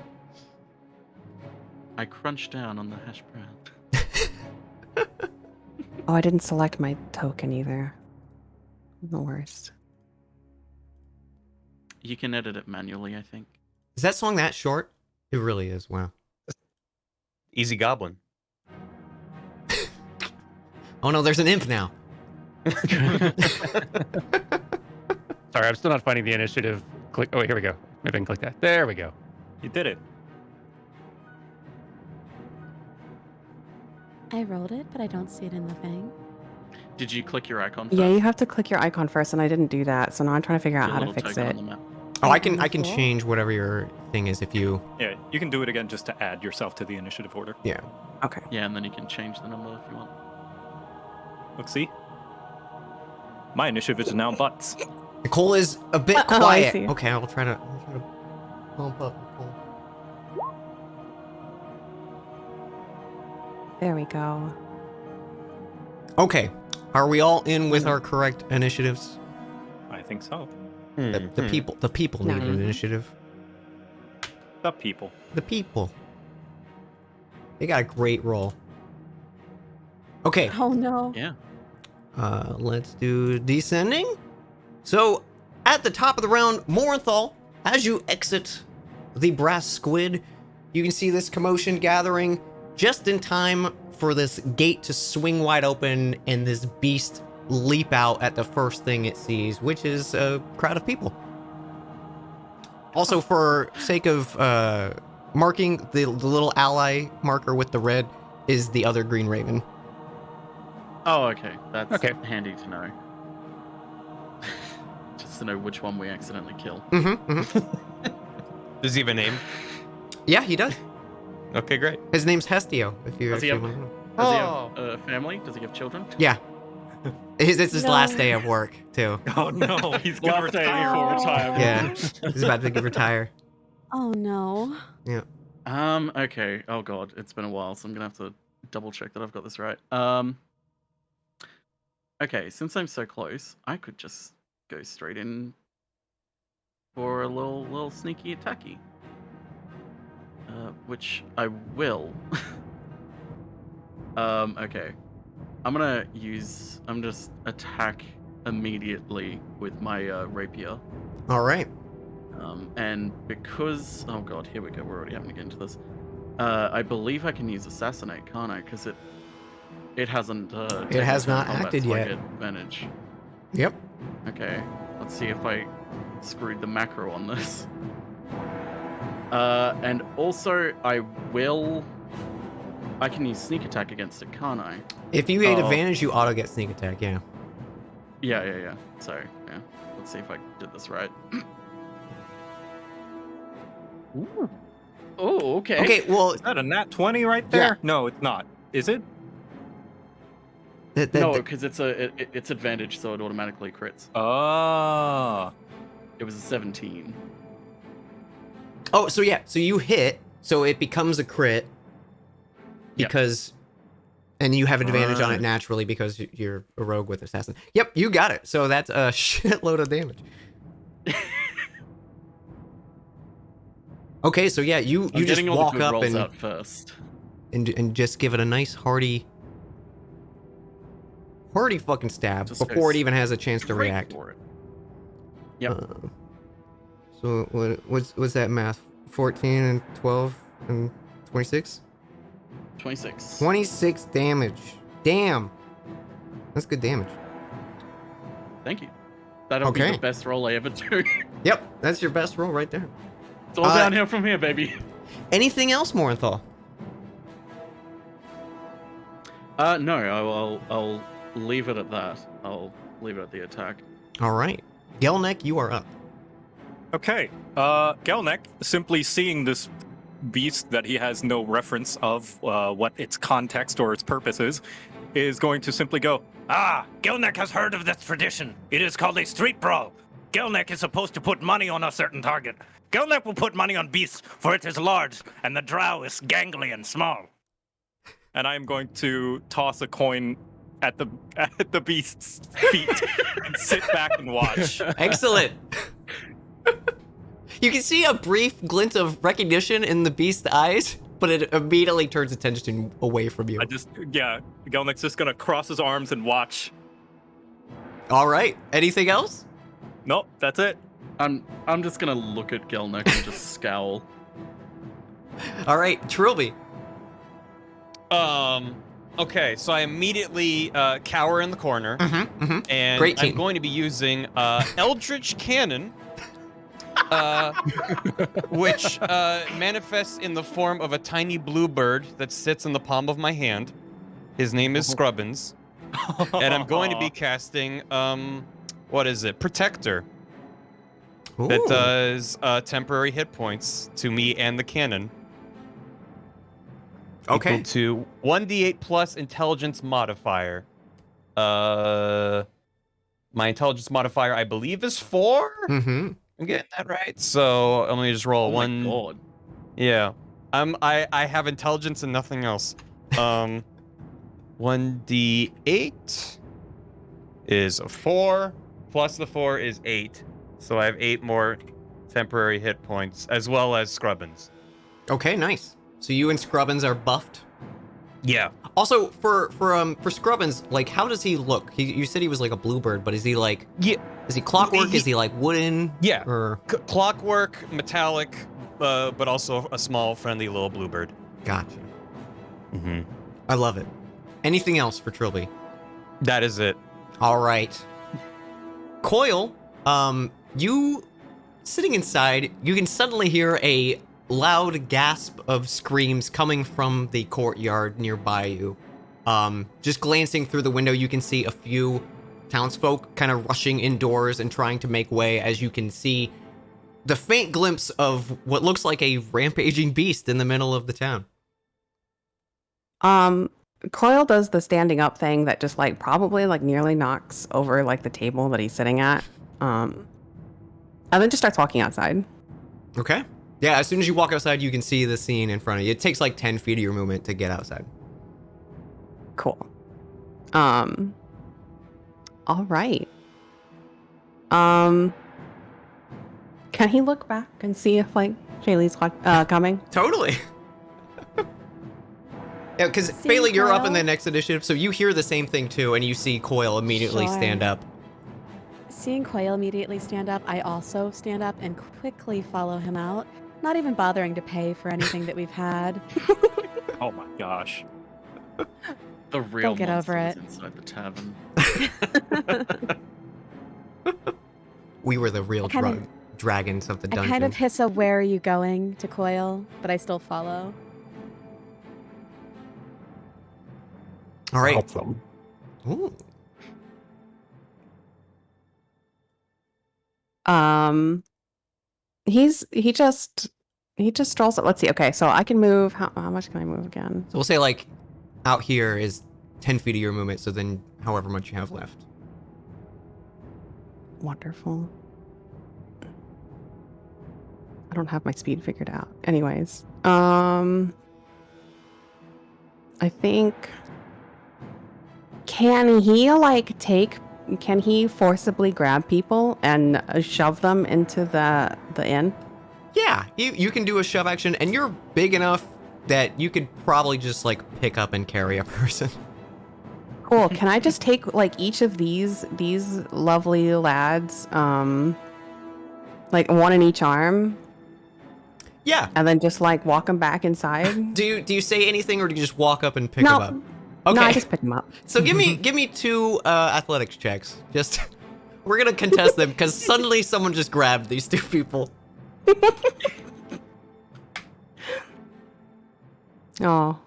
I crunched down on the hash brown. Oh, I didn't select my token either. I'm the worst. You can edit it manually, I think. Is that song that short? It really is. Wow. Easy Goblin. Oh no, there's an imp now. Sorry, I'm still not finding the initiative. Click. Oh, wait, here we go. Maybe I can click that. There we go. You did it. I rolled it, but I don't see it in the thing. Did you click your icon first? Yeah, you have to click your icon first, and I didn't do that, so now I'm trying to figure out Your how to little fix token it. on the map. Oh, I can on the I can floor? change whatever your thing is if you. Yeah, you can do it again just to add yourself to the initiative order. Yeah. Okay. Yeah, and then you can change the number if you want. Let's see. My initiative is now butts. Nicole is a bit Oh, I quiet. see. Okay, I'll try to bump up Nicole. There we go. Okay, are we all in with our correct initiatives? I think so. The people need an Mhm. initiative. The people. The people. They got a great roll. Okay, Oh no. Yeah. let's do descending. So, at the top of the round, Morenthal, as you exit the brass squid, You can see this commotion gathering just in time for this gate to swing wide open and this beast leap out at the first thing it sees, which is a crowd of people. Also, for sake of marking, the little ally marker with the red is the other green raven. Oh, okay. That's Okay. handy to know. Just to know which one we accidentally kill. Does he have a name? Yeah, he does. Okay, great. His name's Hestio, if you Does he actually have- want to know. Does he have a family? Does he have children? Yeah. It's his No. last day of work, too. Oh no, he's gonna Last day retire. before retirement. Yeah. He's about to retire. Oh no. Okay. Oh god, it's been a while, so I'm gonna have to double check that I've got this right. Okay, since I'm so close, I could just go straight in for a little sneaky attacky. Which I will. Okay. I'm just attack immediately with my rapier. All right. And because, oh god, here we go. We're already having to get into this. I believe I can use assassinate, can't I? Because it hasn't. It has not combat, acted so I yet. get advantage. Yep. Okay, let's see if I screwed the macro on this. And also I can use sneak attack against it, can't I? If you gain Oh. advantage, you auto get sneak attack, yeah. Yeah. So yeah, let's see if I did this right. Ooh. Oh, okay. Okay, well, Is that a nat 20 right there? Yeah. No, it's not. Is it? No, because it's advantage, so it automatically crits. Ah. It was a 17. oh, so yeah, so you hit, so it becomes a crit Yeah. because, and you have advantage on it Right. naturally because you're a rogue with assassin. Yep, you got it. So that's a shitload of damage. Okay, so yeah, you I'm just getting all the walk good up rolls and, out first. and just give it a nice hearty fucking stab Just before it goes even has a chance to Straight react. for it. Yep. So what's that math? 14 and 12 and 26? 26. 26 damage. Damn. That's good damage. Thank you. That'll be Okay. the best roll I ever do. Yep, that's your best roll right there. It's all downhill from here, baby. Anything else, Morenthal? No, I'll leave it at that. I'll leave it at the attack. All right. Gelnek, you are up. Okay. Gelnek, simply seeing this beast that he has no reference of what its context or its purpose is going to simply go, Ah, Gelnek has heard of this tradition. It is called a street brawl. Gelnek is supposed to put money on a certain target. Gelnek will put money on beasts, for it is large, and the drow is gangly and small. and I'm going to toss a coin at the beast's feet and sit back and watch. Excellent. You can see a brief glint of recognition in the beast's eyes, but it immediately turns attention away from you. Gelnek's just gonna cross his arms and watch. All right. Anything else? Nope, that's it. I'm just gonna look at Gelnek and just scowl. All right, Trilby. Okay, so I immediately cower in the corner, and Great I'm team. going to be using Eldritch Cannon, which manifests in the form of a tiny blue bird that sits in the palm of my hand. His name is Scrubbins, and I'm going to be casting what is it? Protector. That Ooh. does temporary hit points to me and the cannon. Okay. Equal to 1d8 plus intelligence modifier. My intelligence modifier, I believe, is 4. Mm-hmm. I'm getting that right. So let me just roll Oh one. my god. Yeah. I have intelligence and nothing else. 1d8 is a 4. Plus the 4 is 8. So I have 8 more temporary hit points, as well as Scrubbins. Okay, nice. So you and Scrubbins are buffed. Yeah. Also, for Scrubbins, like, how does he look? You said he was like a bluebird, but is he like? Yeah. Is he clockwork? Is he like wooden? Yeah. Or Clockwork, metallic, but also a small, friendly little bluebird. Gotcha. Mm-hmm. I love it. Anything else for Trilby? That is it. All right. Coil, you sitting inside, you can suddenly hear a loud gasp of screams coming from the courtyard nearby you. Just glancing through the window, you can see a few townsfolk kind of rushing indoors and trying to make way, as you can see the faint glimpse of what looks like a rampaging beast in the middle of the town. Coil does the standing up thing that just like probably like nearly knocks over like the table that he's sitting at. And then just starts walking outside. Okay. Yeah, as soon as you walk outside, you can see the scene in front of you. It takes like 10 feet of your movement to get outside. Cool. All right. Can he look back and see if like Shaylee's coming? Totally. Yeah, because See, Bailey, you're up in the Coil? next initiative, so you hear the same thing too, and you see Coil immediately Sure. stand up. Seeing Coil immediately stand up, I also stand up and quickly follow him out, not even bothering to pay for anything that we've had. Oh my gosh. The real get over monster it. is inside the tavern. We were the real I kinda- dragons of the I dungeon. kind of hiss a "Where are you going?" to Coil, but I still follow. All right. Help them. Ooh. He just strolls up. Let's see. Okay, so I can move. How much can I move again? So we'll say like out here is 10 feet of your movement, so then however much you have left. Wonderful. I don't have my speed figured out. Anyways, I think can he forcibly grab people and shove them into the inn? Yeah, you can do a shove action, and you're big enough that you could probably just like pick up and carry a person. Cool. Can I just take like each of these lovely lads, like one in each arm, Yeah. and then just like walk them back inside? Do you say anything, or do you just walk up and pick No. them up? Okay. No, I just pick them up. So give me two athletics checks. Just we're gonna contest them because suddenly someone just grabbed these two people. Oh.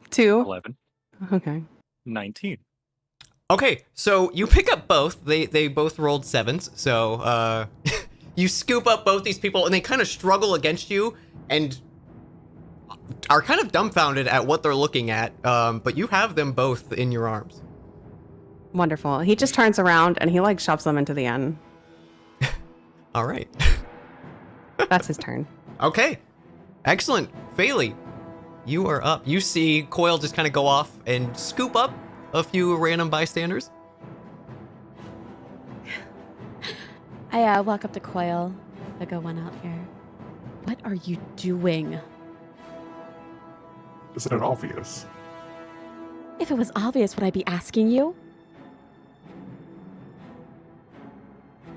2. 11, Okay. 19. Okay, so you pick up both. They both rolled 7s. So you scoop up both these people, and they kind of struggle against you and are kind of dumbfounded at what they're looking at. But you have them both in your arms. Wonderful. He just turns around and he like shoves them into the inn. All right. That's his turn. Okay. Excellent. Failey, you are up. You see Coil just kind of go off and scoop up a few random bystanders. I walk up to Coil. I go one out here. What are you doing? Isn't it obvious? If it was obvious, would I be asking you?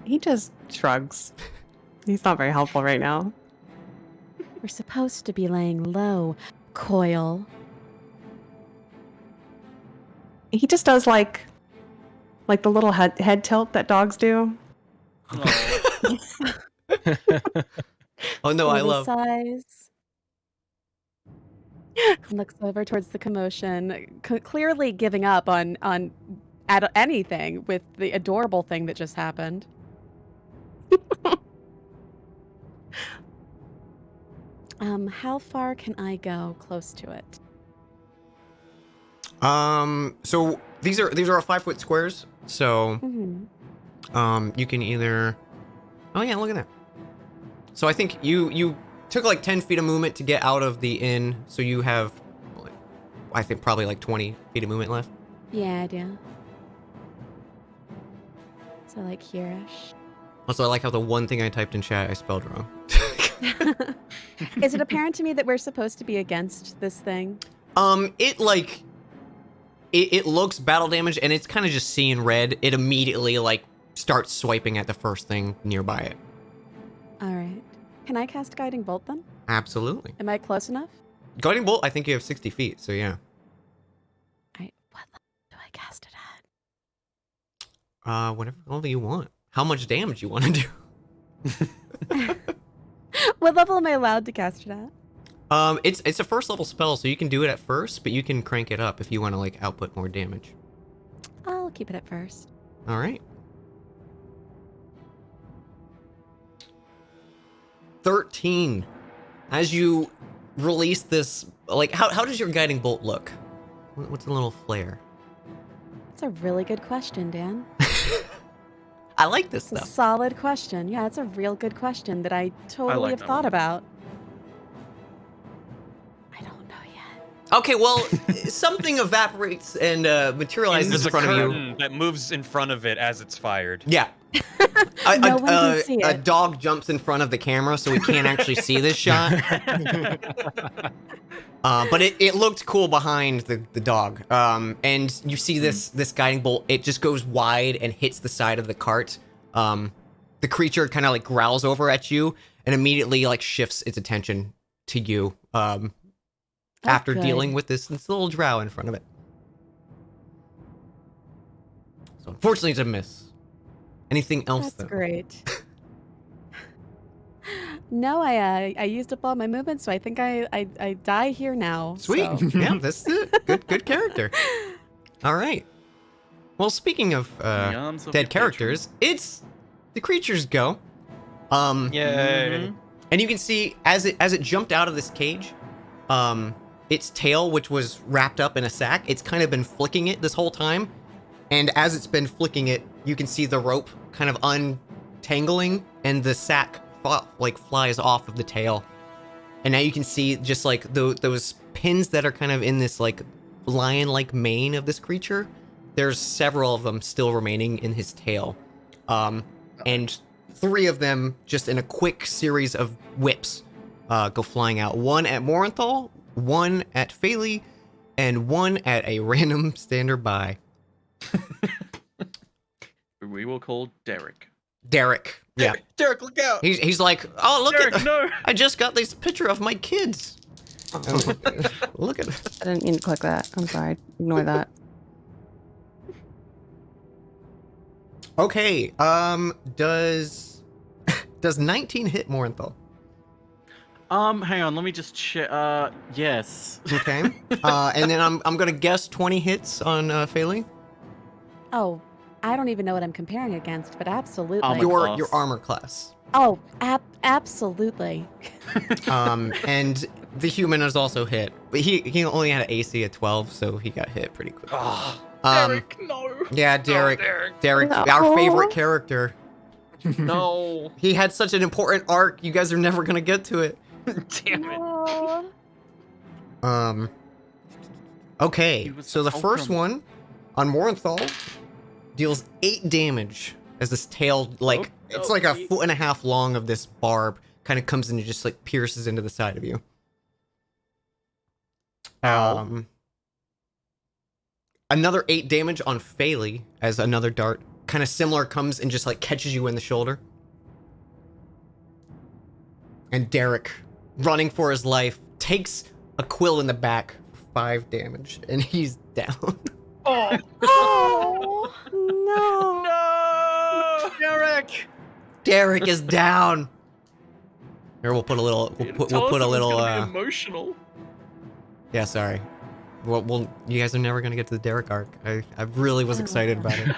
He just shrugs. He's not very helpful right now. We're supposed to be laying low, Coil. He just does like the little head tilt that dogs do. Oh no, I Baby love. sighs. Looks over towards the commotion, clearly giving up on anything with the adorable thing that just happened. How far can I go close to it? So these are 5 foot squares. So Mm-hmm. you can either. Oh yeah, look at that. So I think you took like 10 feet of movement to get out of the inn. So you have, I think probably like 20 feet of movement left. Yeah, I do. So like here-ish. Also, I like how the one thing I typed in chat I spelled wrong. Is it apparent to me that we're supposed to be against this thing? It like it looks battle damage, and it's kind of just seeing red. It immediately like starts swiping at the first thing nearby it. All right. Can I cast Guiding Bolt then? Absolutely. Am I close enough? Guiding Bolt, I think you have 60 feet, so yeah. What level do I cast it at? Whatever level you want. How much damage you want to do. What level am I allowed to cast it at? It's a first level spell, so you can do it at first, but you can crank it up if you want to like output more damage. I'll keep it at first. All right. 13. As you release this, like, how does your guiding bolt look? What's a little flare? That's a really good question, Dan. I like this It's a stuff. solid question. Yeah, it's a real good question that I totally like have that thought one. about. I don't know yet. Okay, well, something evaporates and materializes There's in a front of you. curtain that moves in front of it as it's fired. Yeah. No one can see A it. dog jumps in front of the camera, so we can't actually see this shot. But it looked cool behind the dog. And you see this guiding bolt. It just goes wide and hits the side of the cart. The creature kind of like growls over at you and immediately like shifts its attention to you. After good. dealing with this little drow in front of it. So unfortunately, it's a miss. Anything else? That's though? great. No, I used up all my movement, so I think I die here now. Sweet. so. Yeah, that's it. Good character. All right. Well, speaking of The arms of dead your patron. characters, it's the creatures go. Yay. And you can see as it jumped out of this cage, its tail, which was wrapped up in a sack, it's kind of been flicking it this whole time. And as it's been flicking it, you can see the rope kind of untangling, and the sack flies off of the tail. And now you can see just like those pins that are kind of in this like lion-like mane of this creature. There's several of them still remaining in his tail. And 3 of them, just in a quick series of whips, go flying out. 1 at Morinthal, 1 at Phaley, and 1 at a random stander-by. We will call Derek. Derek. Yeah. Derek, look out! He's like, oh, look Derek, at no! I just got this picture of my kids. Look at I didn't mean to click that. I'm sorry. Ignore that. Okay, does 19 hit Morinthal? Hang on, let me just check. Yes. Okay. And then I'm gonna guess 20 hits on Phaley. Oh, I don't even know what I'm comparing against, but absolutely. Armor class. Your armor class. Oh, absolutely. And the human is also hit, but he only had an AC of 12, so he got hit pretty quick. Oh, Derek, no! Yeah, Derek. Derek. No. Our favorite character. No! He had such an important arc. You guys are never gonna get to it. Damn it. Oh. Okay, He was so the first fulcrum. one on Morinthal deals 8 damage as this tail, like, it's like a 1.5 foot long of this barb kind of comes in and just like pierces into the side of you. Another 8 damage on Phaley as another dart, kind of similar, comes and just like catches you in the shoulder. And Derek, running for his life, takes a quill in the back for 5 damage, and he's down. Oh! Oh no. No! Derek! Derek is down. Here, we'll put a little. We'll put a little. Emotional. Yeah, sorry. Well, you guys are never gonna get to the Derek arc. I really was excited about it.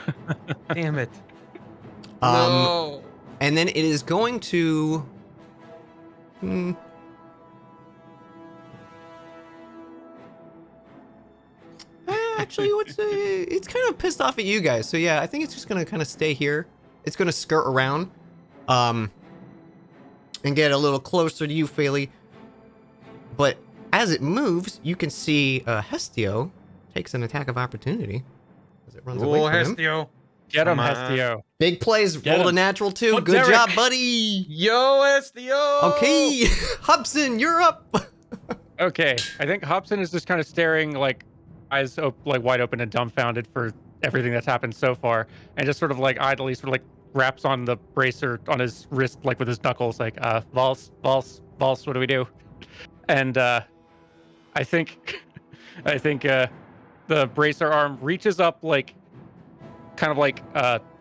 Damn it. And then it is going to. Actually, it's kind of pissed off at you guys. So yeah, I think it's just gonna kind of stay here. It's gonna skirt around, and get a little closer to you, Phaley. But as it moves, you can see Hestio takes an attack of opportunity as it runs away Oh, from him. Hestio. Get him, Come on. Hestio. Big plays, Get rolled a him. natural 2. Oh, Good Derek. job, buddy. Yo, Hestio! Okay, Hobson, you're up. Okay, I think Hobson is just kind of staring, like wide open and dumbfounded for everything that's happened so far, and just sort of like idly sort of like raps on the bracer on his wrist, like with his knuckles, like, Valse, what do we do? And I think the bracer arm reaches up, like, kind of like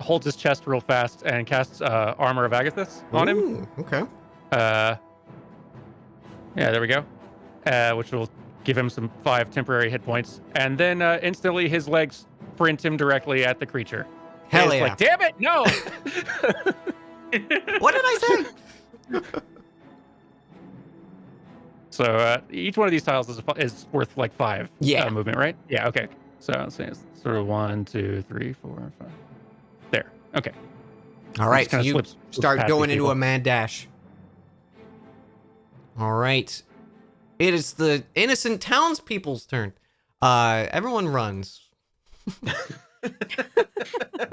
holds his chest real fast and casts Armor of Agathis on him. Ooh, okay. Yeah, there we go. Which will give him some 5 temporary hit points, and then instantly his legs sprint him directly at the creature. Hell It's yeah. like, damn it, no! What did I say? So each one of these tiles is worth like 5 movement, right? Yeah, okay. So let's say it's sort of 1, 2, 3, 4, 5. There. Okay. All right, so kinda you slips start past going these into people. a mad dash. All right. It is the innocent townspeople's turn. Everyone runs.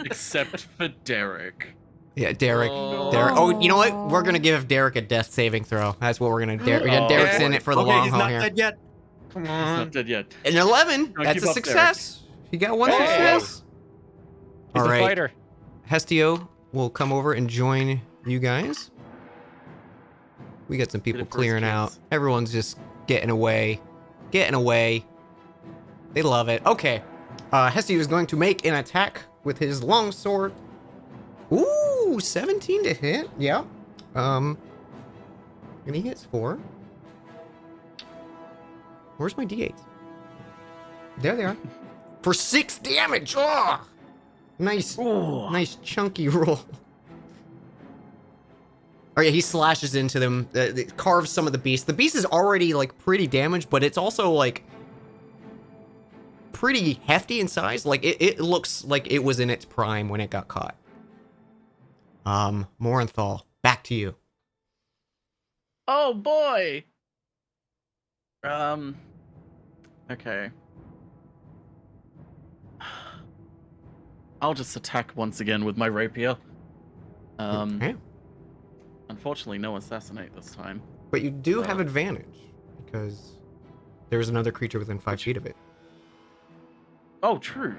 Except for Derek. Yeah, Derek. Oh. Derek. Oh, you know what? We're gonna give Derek a death saving throw. That's what we're gonna do. Derek's in it for the long haul here. yet. Come He's on. not dead yet. An 11. Don't That's give a up, success. You got one Hey. success. He's All a right. fighter. Hestio will come over and join you guys. We got some people it for his clearing out. kids. Everyone's just getting away. Getting away. They love it. Okay. Hestio is going to make an attack with his longsword. Ooh, 17 to hit. Yeah. And he hits 4. Where's my d8s? There they are. For 6 damage. Oh! Nice. Nice chunky roll. Oh yeah, he slashes into them, carves some of the beast. The beast is already like pretty damaged, but it's also like pretty hefty in size. Like it looks like it was in its prime when it got caught. Morenthal, back to you. Oh boy. Okay. I'll just attack once again with my rapier. Okay. Unfortunately, no assassinate this time. But you do have advantage because there's another creature within 5 feet of it. Oh, true.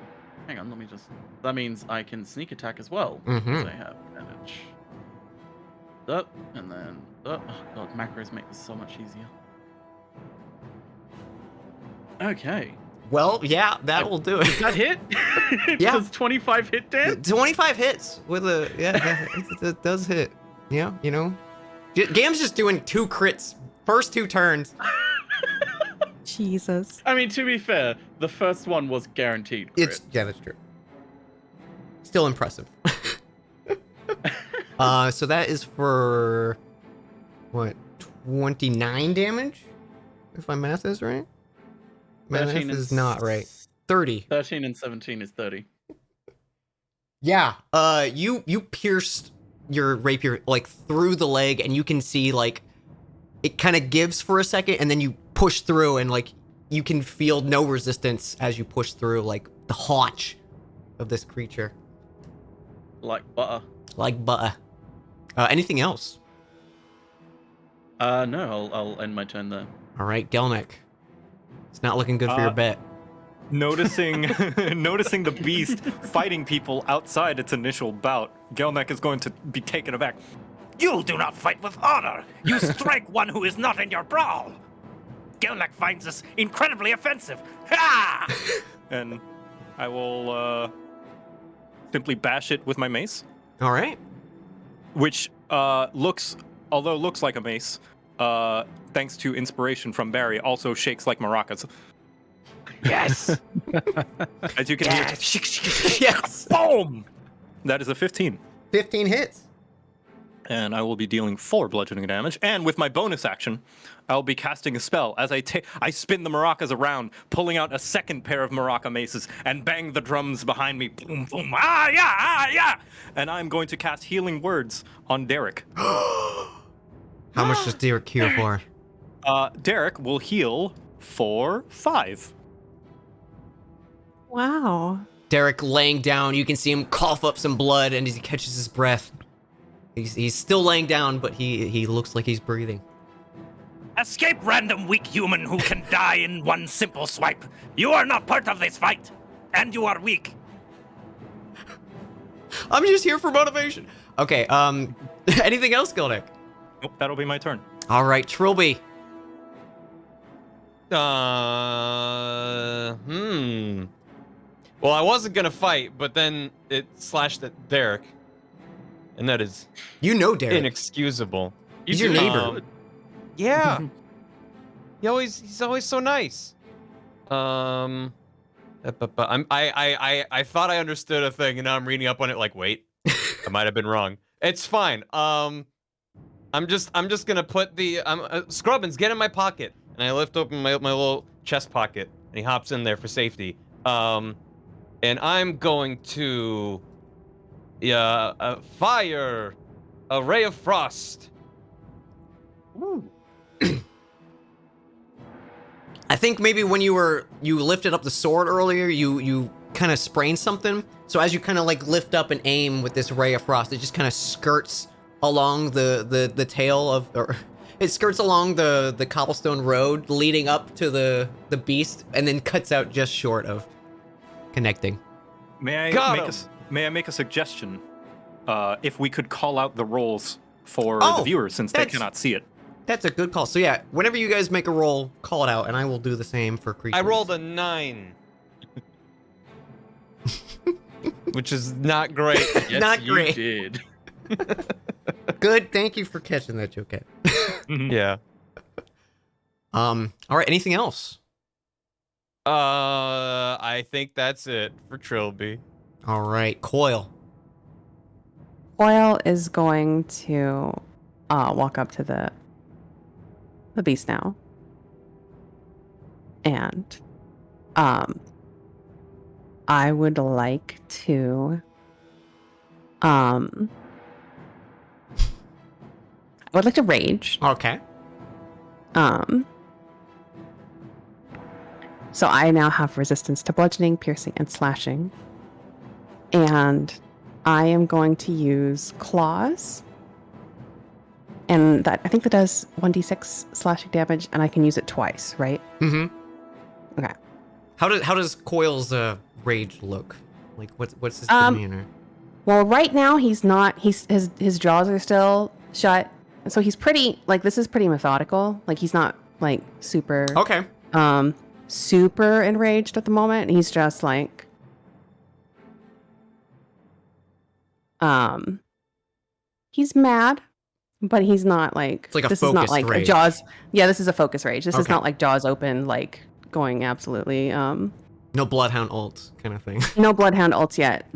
Hang on, let me just. That means I can sneak attack as well. Mhm. Because I have advantage. Up, and then. Oh, god, macros make this so much easier. Okay. Well, yeah, that will do Does it. that hit? Yeah. Does 25 hit, Dan? 25 hits with a it does hit. Yeah, you know. Gam's just doing 2 crits first 2 turns. Jesus. I mean, to be fair, the first one was guaranteed crit. That's true. Still impressive. So that is for what, 29 damage? If my math is right? My math is not right. 30. 13 and 17 is 30. Yeah. You pierced your rapier like through the leg, and you can see like it kind of gives for a second, and then you push through, and like you can feel no resistance as you push through like the haunch of this creature. Like butter. Like butter. Anything else? No, I'll end my turn there. All right, Gelnick. It's not looking good for your bet. Noticing the beast fighting people outside its initial bout, Gelnek is going to be taken aback. You do not fight with honor. You strike one who is not in your brawl. Gelnek finds this incredibly offensive. Ha! And I will simply bash it with my mace, All right. which looks like a mace, thanks to inspiration from Barry, also shakes like maracas. Yes. As you can hear, Yes. boom! That is a 15. 15 hits. And I will be dealing 4 bludgeoning damage. And with my bonus action, I'll be casting a spell as I spin the maracas around, pulling out a second pair of maraca maces, and bang the drums behind me. Boom, boom, ah, yeah, ah, yeah! And I'm going to cast Healing Words on Derek. How much does Derek cure for? Derek will heal for 5. Wow. Derek laying down, you can see him cough up some blood, and as he catches his breath, he's still laying down, but he looks like he's breathing. Escape, random weak human who can die in one simple swipe. You are not part of this fight, and you are weak. I'm just here for motivation. Okay, anything else, Gildick? Nope, that'll be my turn. All right, Trilby. Well, I wasn't gonna fight, but then it slashed at Derek, and that is You know Derek. inexcusable. He's your neighbor. Yeah. He's always so nice. But I thought I understood a thing, and now I'm reading up on it. Like, wait, I might have been wrong. It's fine. I'm just gonna put the Scrubbins, get in my pocket, and I lift open my little chest pocket, and he hops in there for safety. And I'm going to fire a ray of frost. Ooh. I think maybe when you lifted up the sword earlier, you kind of sprained something. So as you kind of like lift up and aim with this ray of frost, it just kind of skirts along the tail of, or it skirts along the cobblestone road leading up to the beast, and then cuts out just short of connecting. May I make a suggestion? If we could call out the rolls for the viewers, since they cannot see it. That's a good call. So yeah, whenever you guys make a roll, call it out, and I will do the same for creatures. I rolled a 9. Which is not great. Yes, Not great. You did. Good. Thank you for catching that, Joket. Yeah. All right. Anything else? I think that's it for Trilby. All right. Coil. Coil is going to walk up to the beast now. And I would like to rage. Okay. So I now have resistance to bludgeoning, piercing, and slashing. And I am going to use claws. And I think that does 1d6 slashing damage, and I can use it twice, right? Mm-hmm. Okay. How does Coil's rage look? Like what's his demeanor? Well, right now he's not. His jaws are still shut, so he's pretty. Like, this is pretty methodical. Like, he's not like super. Okay. Super enraged at the moment. He's just like. He's mad, but he's not like. It's like a this is not focused like rage. Jaws. Yeah, this is a focus rage. This is Okay. not like Jaws open, like going absolutely. No Bloodhound ult kind of thing. No Bloodhound ults yet.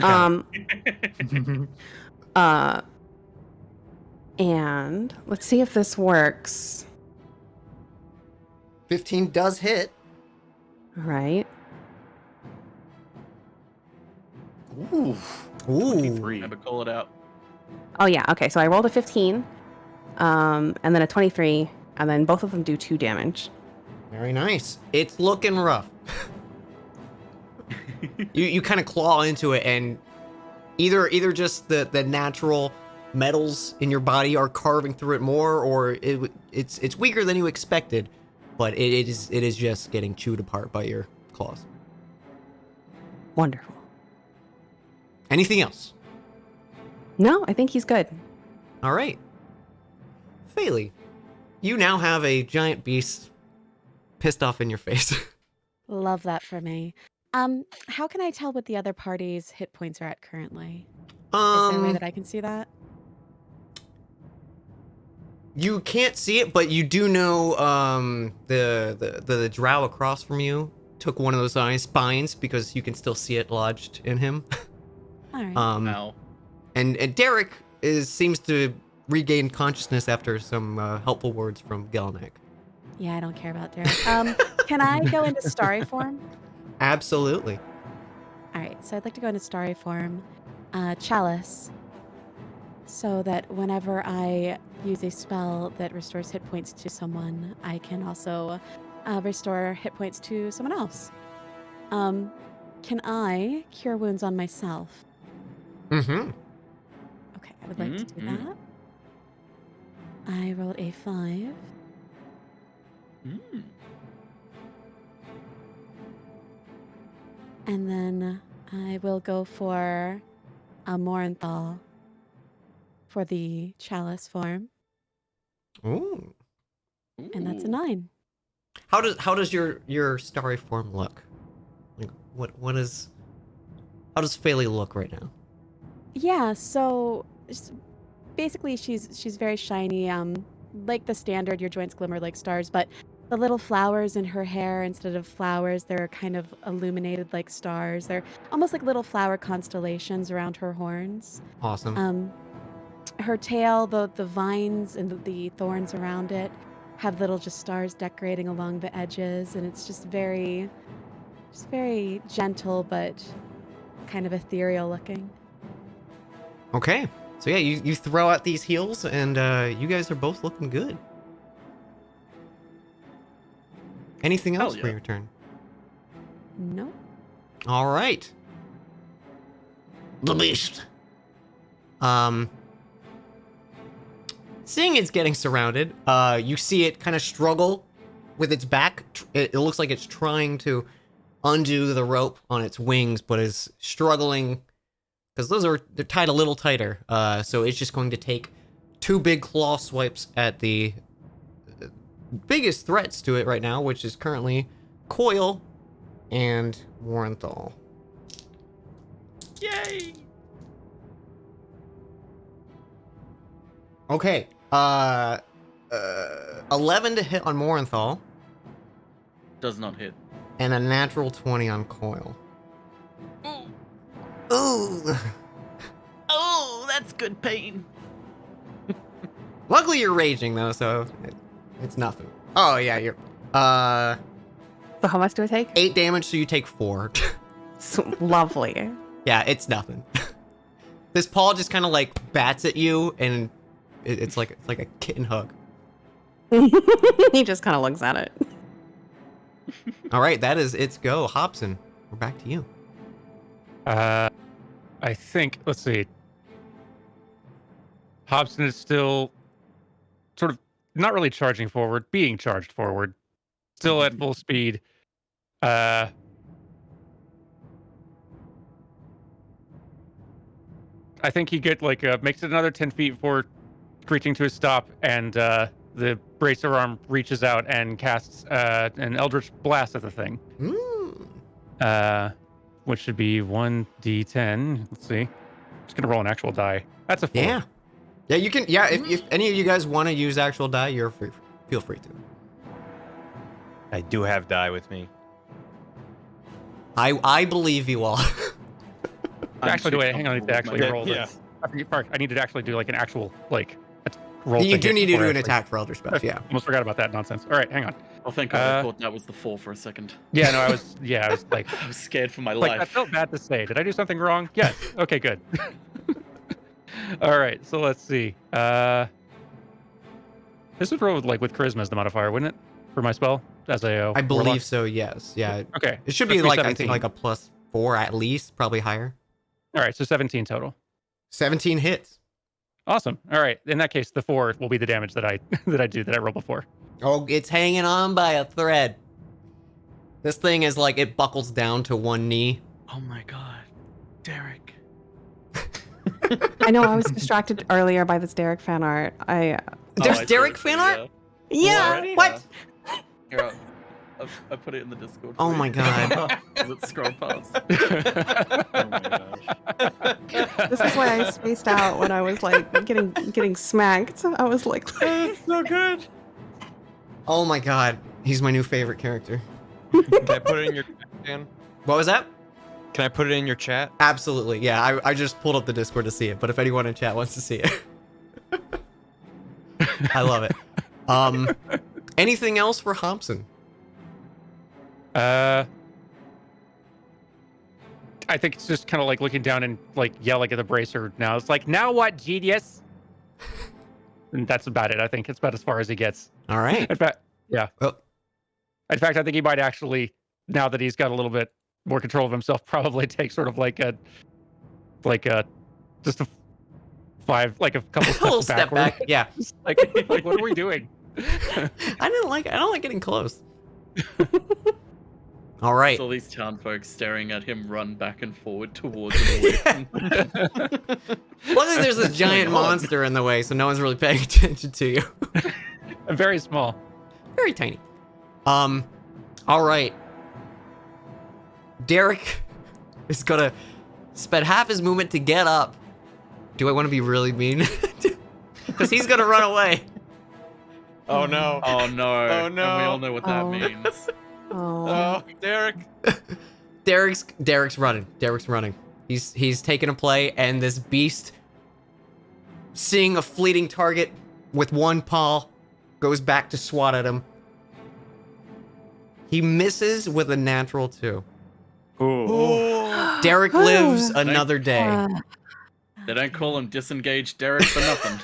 And let's see if this works. 15 does hit. All right. Ooh. Ooh. 23. Never call it out. Oh yeah. Okay. So I rolled a 15, and then a 23, and then both of them do 2 damage. Very nice. It's looking rough. you kind of claw into it, and either just the natural metals in your body are carving through it more, or it's weaker than you expected, but it is just getting chewed apart by your claws. Wonderful. Anything else? No, I think he's good. All right. Faylee, you now have a giant beast pissed off in your face. Love that for me. How can I tell what the other party's hit points are at currently? Is there a way that I can see that? You can't see it, but you do know the drow across from you took one of those spines because you can still see it lodged in him. All right. Wow. And Derek seems to regain consciousness after some helpful words from Gelnick. Yeah, I don't care about Derek. Can I go into starry form? Absolutely. All right, so I'd like to go into starry form, chalice, so that whenever I use a spell that restores hit points to someone, I can also restore hit points to someone else. Can I cure wounds on myself? Mm-hmm. Okay, I would like to do that. I rolled a 5. And then I will go for a Morinthal for the chalice form, Ooh. and that's a Ooh. 9. How does your starry form look? Like how does Phaley look right now? Yeah, so basically she's very shiny, like the standard your joints glimmer like stars, but the little flowers in her hair, instead of flowers, they're kind of illuminated like stars. They're almost like little flower constellations around her horns. Awesome. Her tail, the vines and the thorns around it have little just stars decorating along the edges, and it's just very gentle but kind of ethereal looking. Okay. So yeah, you throw out these heals, and you guys are both looking good. Anything Hell else for yeah. your turn? No. All right. The beast. Seeing it's getting surrounded, you see it kind of struggle with its back. It looks like it's trying to undo the rope on its wings, but is struggling because they're tied a little tighter. So it's just going to take 2 big claw swipes at the biggest threats to it right now, which is currently Coil and Warrenthal. Yay! Okay. 11 to hit on Morenthal, Does not hit. and a natural 20 on Coil. Ooh. Oh, that's good pain. Luckily you're raging though, so it's nothing. Oh yeah, you're So how much do I take? 8 damage, so you take 4. Lovely. Yeah, it's nothing. This paw just kind of like bats at you, and it's like a kitten hug. He just kind of looks at it. All right, that is its go. Hobson, we're back to you. I think, let's see. Hobson is still sort of not really charging forward, being charged forward. Still at full speed. I think he makes it another 10 feet before screeching to a stop, and the bracer arm reaches out and casts an Eldritch Blast at the thing. Which should be 1d10. Let's see. Just gonna roll an actual die. That's a 4. Yeah. Yeah, you can. Yeah, if any of you guys want to use actual die, you're free. Feel free to. I do have die with me. I believe you all. Actually, wait, hang on. I need to actually Yeah, roll yeah. this. I need to actually do like an actual roll. You to do hit need to before do I an actually- attack for Elder Spells, yeah. Almost forgot about that nonsense. All right, hang on. Oh, thank God. I thought that was the 4 for a second. Yeah, no, I was like, I was scared for my like life. that felt bad to say. Did I do something wrong? Yes. Okay, good. All right, so let's see. This would roll with charisma as the modifier, wouldn't it? For my spell as a I believe warlock? so, yes. Yeah. Okay. It should so be it's like, I 17. think, like a +4 at least, probably higher. All right, so 17 total. 17 hits. Awesome. All right. In that case, the 4 will be the damage that I that I rolled before. Oh, it's hanging on by a thread. This thing is like, it buckles down to one knee. Oh my God. Derek. I know I was distracted earlier by this Derek fan art. There's I Derek see, fan art? Yeah. Already? What? Here, I put it in the Discord. Oh for you. my God. Let's scroll past. Oh my gosh. This is why I spaced out when I was like getting smacked. I was like, That's so good. Oh my God. He's my new favorite character. Can I put it in your chat, Dan? What was that? Can I put it in your chat? Absolutely. Yeah, I just pulled up the Discord to see it, but if anyone in chat wants to see it. I love it. Anything else for Hobson? I think it's just kind of like looking down and like yelling at the bracer now. It's like, now what, genius? And that's about it. I think it's about as far as he gets. All right. In fact, yeah. Well, In fact, I think he might actually, now that he's got a little bit more control of himself, probably take sort of like a just a couple a steps little step backward. back. Yeah. Just like what are we doing? I don't like getting close. All right. All these town folks staring at him run back and forward towards and away from Luckily, there's this giant monster in the way, so no one's really paying attention to you. Very small. Very tiny. All right. Derek is gonna spend half his movement to get up. Do I want to be really mean? Because he's gonna run away. Oh no. Oh no. Oh, And no. we all know what that Oh. means. Oh. Derek. Derek's running. Derek's running. He's taking a play, and this beast, seeing a fleeting target with one paw, goes back to swat at him. He misses with a natural 2. Ooh. Derek lives another day. They don't call him disengaged Derek for nothing.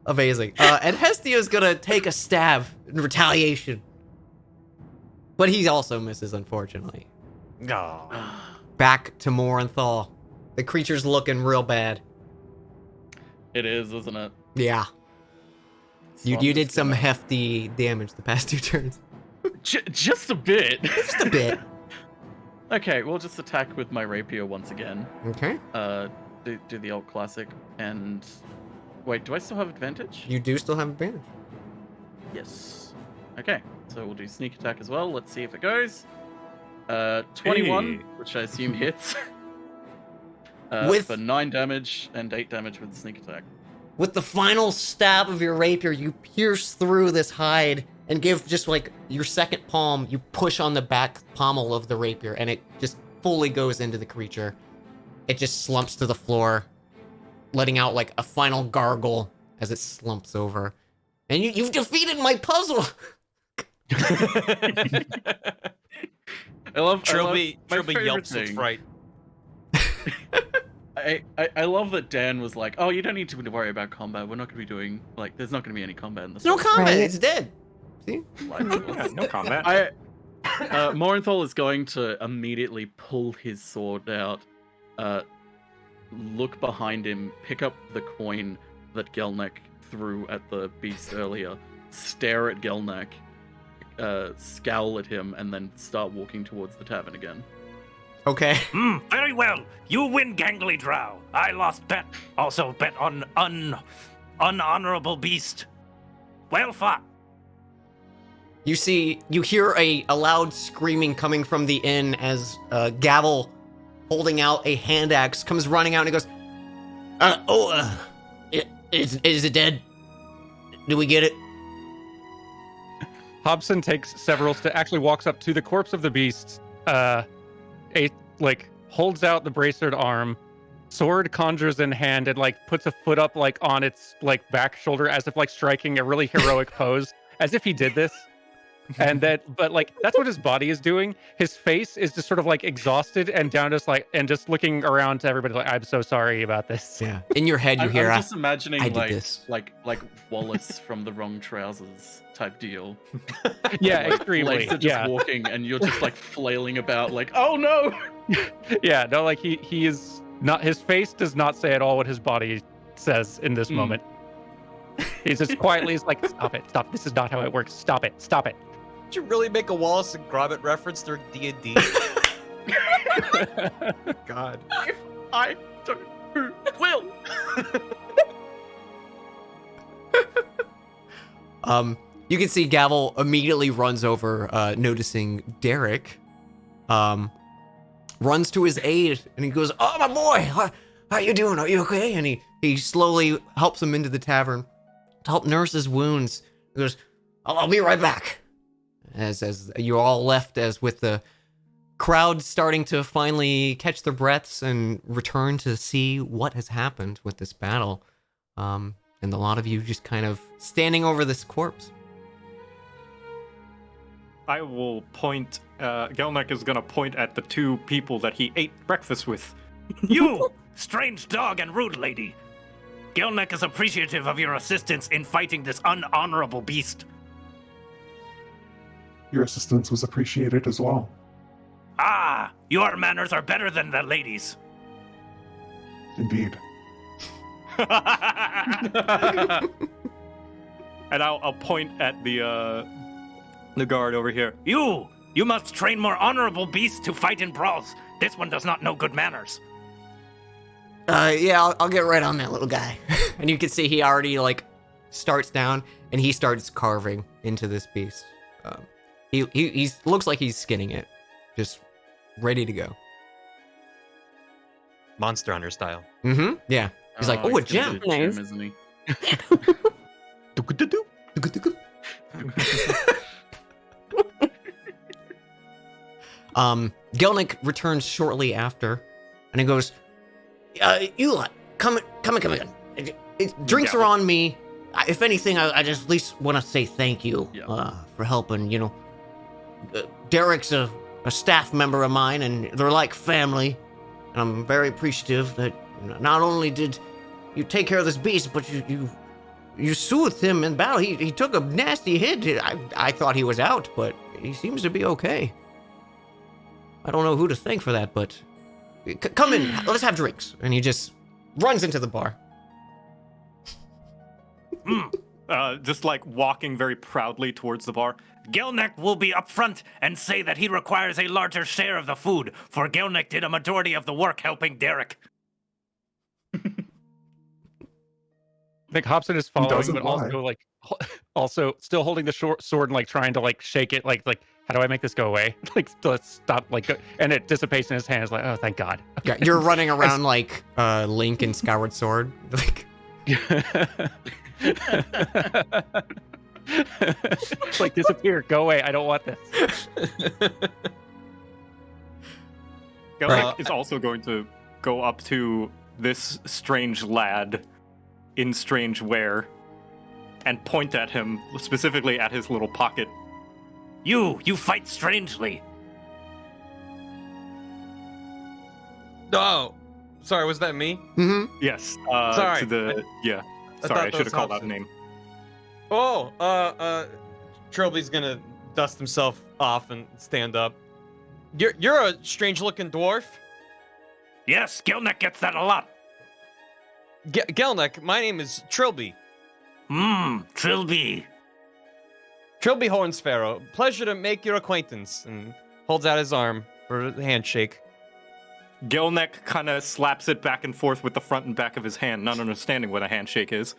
Amazing. And Hestia's gonna take a stab in retaliation. But he also misses, unfortunately. Oh. Back to Morinthal. The creature's looking real bad. It is, isn't it? Yeah. So I'm You did just some gonna- hefty damage the past 2 turns. Just a bit. Just a bit. Okay, we'll just attack with my rapier once again. Okay. Do the old classic and wait. Do I still have advantage? You do still have advantage. Yes. Okay, so we'll do sneak attack as well. Let's see if it goes. 21, Hey. which I assume hits. With- for 9 damage and 8 damage with sneak attack. With the final stab of your rapier, you pierce through this hide and give just like your second palm, you push on the back pommel of the rapier, and it just fully goes into the creature. It just slumps to the floor, letting out like a final gargle as it slumps over. And you've defeated my puzzle! I love Trilby my Trilby favorite yelps with thing. fright. I love that Dan was like, oh, you don't need to worry about combat. We're not going to be doing, like, there's not going to be any combat in this. No combat, Right. it's dead. See? Yeah, no combat. Morinthal is going to immediately pull his sword out, look behind him, pick up the coin that Gelnek threw at the beast earlier, stare at Gelnek, scowl at him, and then start walking towards the tavern again. Okay. Very well. You win, Gangly Drow. I lost bet. Also bet on unhonorable beast. Well fought. You hear a loud screaming coming from the inn as Gavel, holding out a hand axe, comes running out and he goes, is it dead? Do we get it? Hobson takes several steps, actually walks up to the corpse of the beast, holds out the bracered arm, sword conjures in hand, and puts a foot up on its back shoulder as if striking a really heroic pose, as if he did this. And that's what his body is doing. His face is just sort of exhausted and down, just looking around to everybody I'm so sorry about this. Yeah. In your head, you hear, I'm just imagining I did this. like Wallace from the Wrong Trousers type deal. Yeah, Like, extremely. legs are just Yeah. walking, and you're just flailing about, oh no! Yeah, no, he is not, his face does not say at all what his body says in this moment. He's just quietly stop it, stop, this is not how it works, stop it. Did you really make a Wallace and Gromit reference during D&D? God. If I don't, who will? You can see Gavel immediately runs over, noticing Derek, runs to his aid, and he goes, "Oh, my boy, how you doing? Are you okay?" And he slowly helps him into the tavern to help nurse his wounds. He goes, I'll be right back. As you're all left, as with the crowd starting to finally catch their breaths and return to see what has happened with this battle. And a lot of you just kind of standing over this corpse. I will point. Gelnek is gonna point at the 2 people that he ate breakfast with. You, strange dog and rude lady. Gelnek is appreciative of your assistance in fighting this unhonorable beast. Your assistance was appreciated as well. Ah, your manners are better than the ladies. Indeed. And I'll point at the guard over here. You must train more honorable beasts to fight in brawls. This one does not know good manners. Yeah, I'll get right on that little guy. And you can see he already like starts down and he starts carving into this beast. He looks like he's skinning it, just ready to go. Monster Hunter style. Mm-hmm. Yeah. He's like, oh, a he's gem. gonna do Nice. isn't he? Gelnick returns shortly after, and he goes, "You lot, come in. Drinks are on me. If anything, I just at least want to say thank you for helping. You know, Derek's a staff member of mine, and they're like family. And I'm very appreciative that not only did you take care of this beast, but you soothed him in battle. He took a nasty hit. I thought he was out, but he seems to be okay. I don't know who to thank for that, but come in. Let's have drinks." And he just runs into the bar. Just like walking very proudly towards the bar. Gelnek will be upfront and say that he requires a larger share of the food, for Gelnek did a majority of the work helping Derek. I think Hobson is following, doesn't but lie. also like also still holding the sword and like trying to like shake it, like how do I make this go away? Like let's stop, like, and it dissipates in his hand. It's like, oh, thank God. Yeah, you're running around like Link in Skyward Sword. Like, Like, disappear, go away. I don't want this. Gelnick is also going to go up to this strange lad in strange wear and point at him, specifically at his little pocket. You fight strangely. Oh, sorry, was that me? mm-hmm. Yes. Sorry. To the yeah. I Sorry, I thought that should have was called out Hobson. name. Oh, Trilby's gonna dust himself off and stand up. You're a strange-looking dwarf. Yes, Gelnek gets that a lot. Gelnek, my name is Trilby. Trilby. Trilby Hornsparrow. Pleasure to make your acquaintance. And holds out his arm for a handshake. Gelnek kind of slaps it back and forth with the front and back of his hand, not understanding what a handshake is.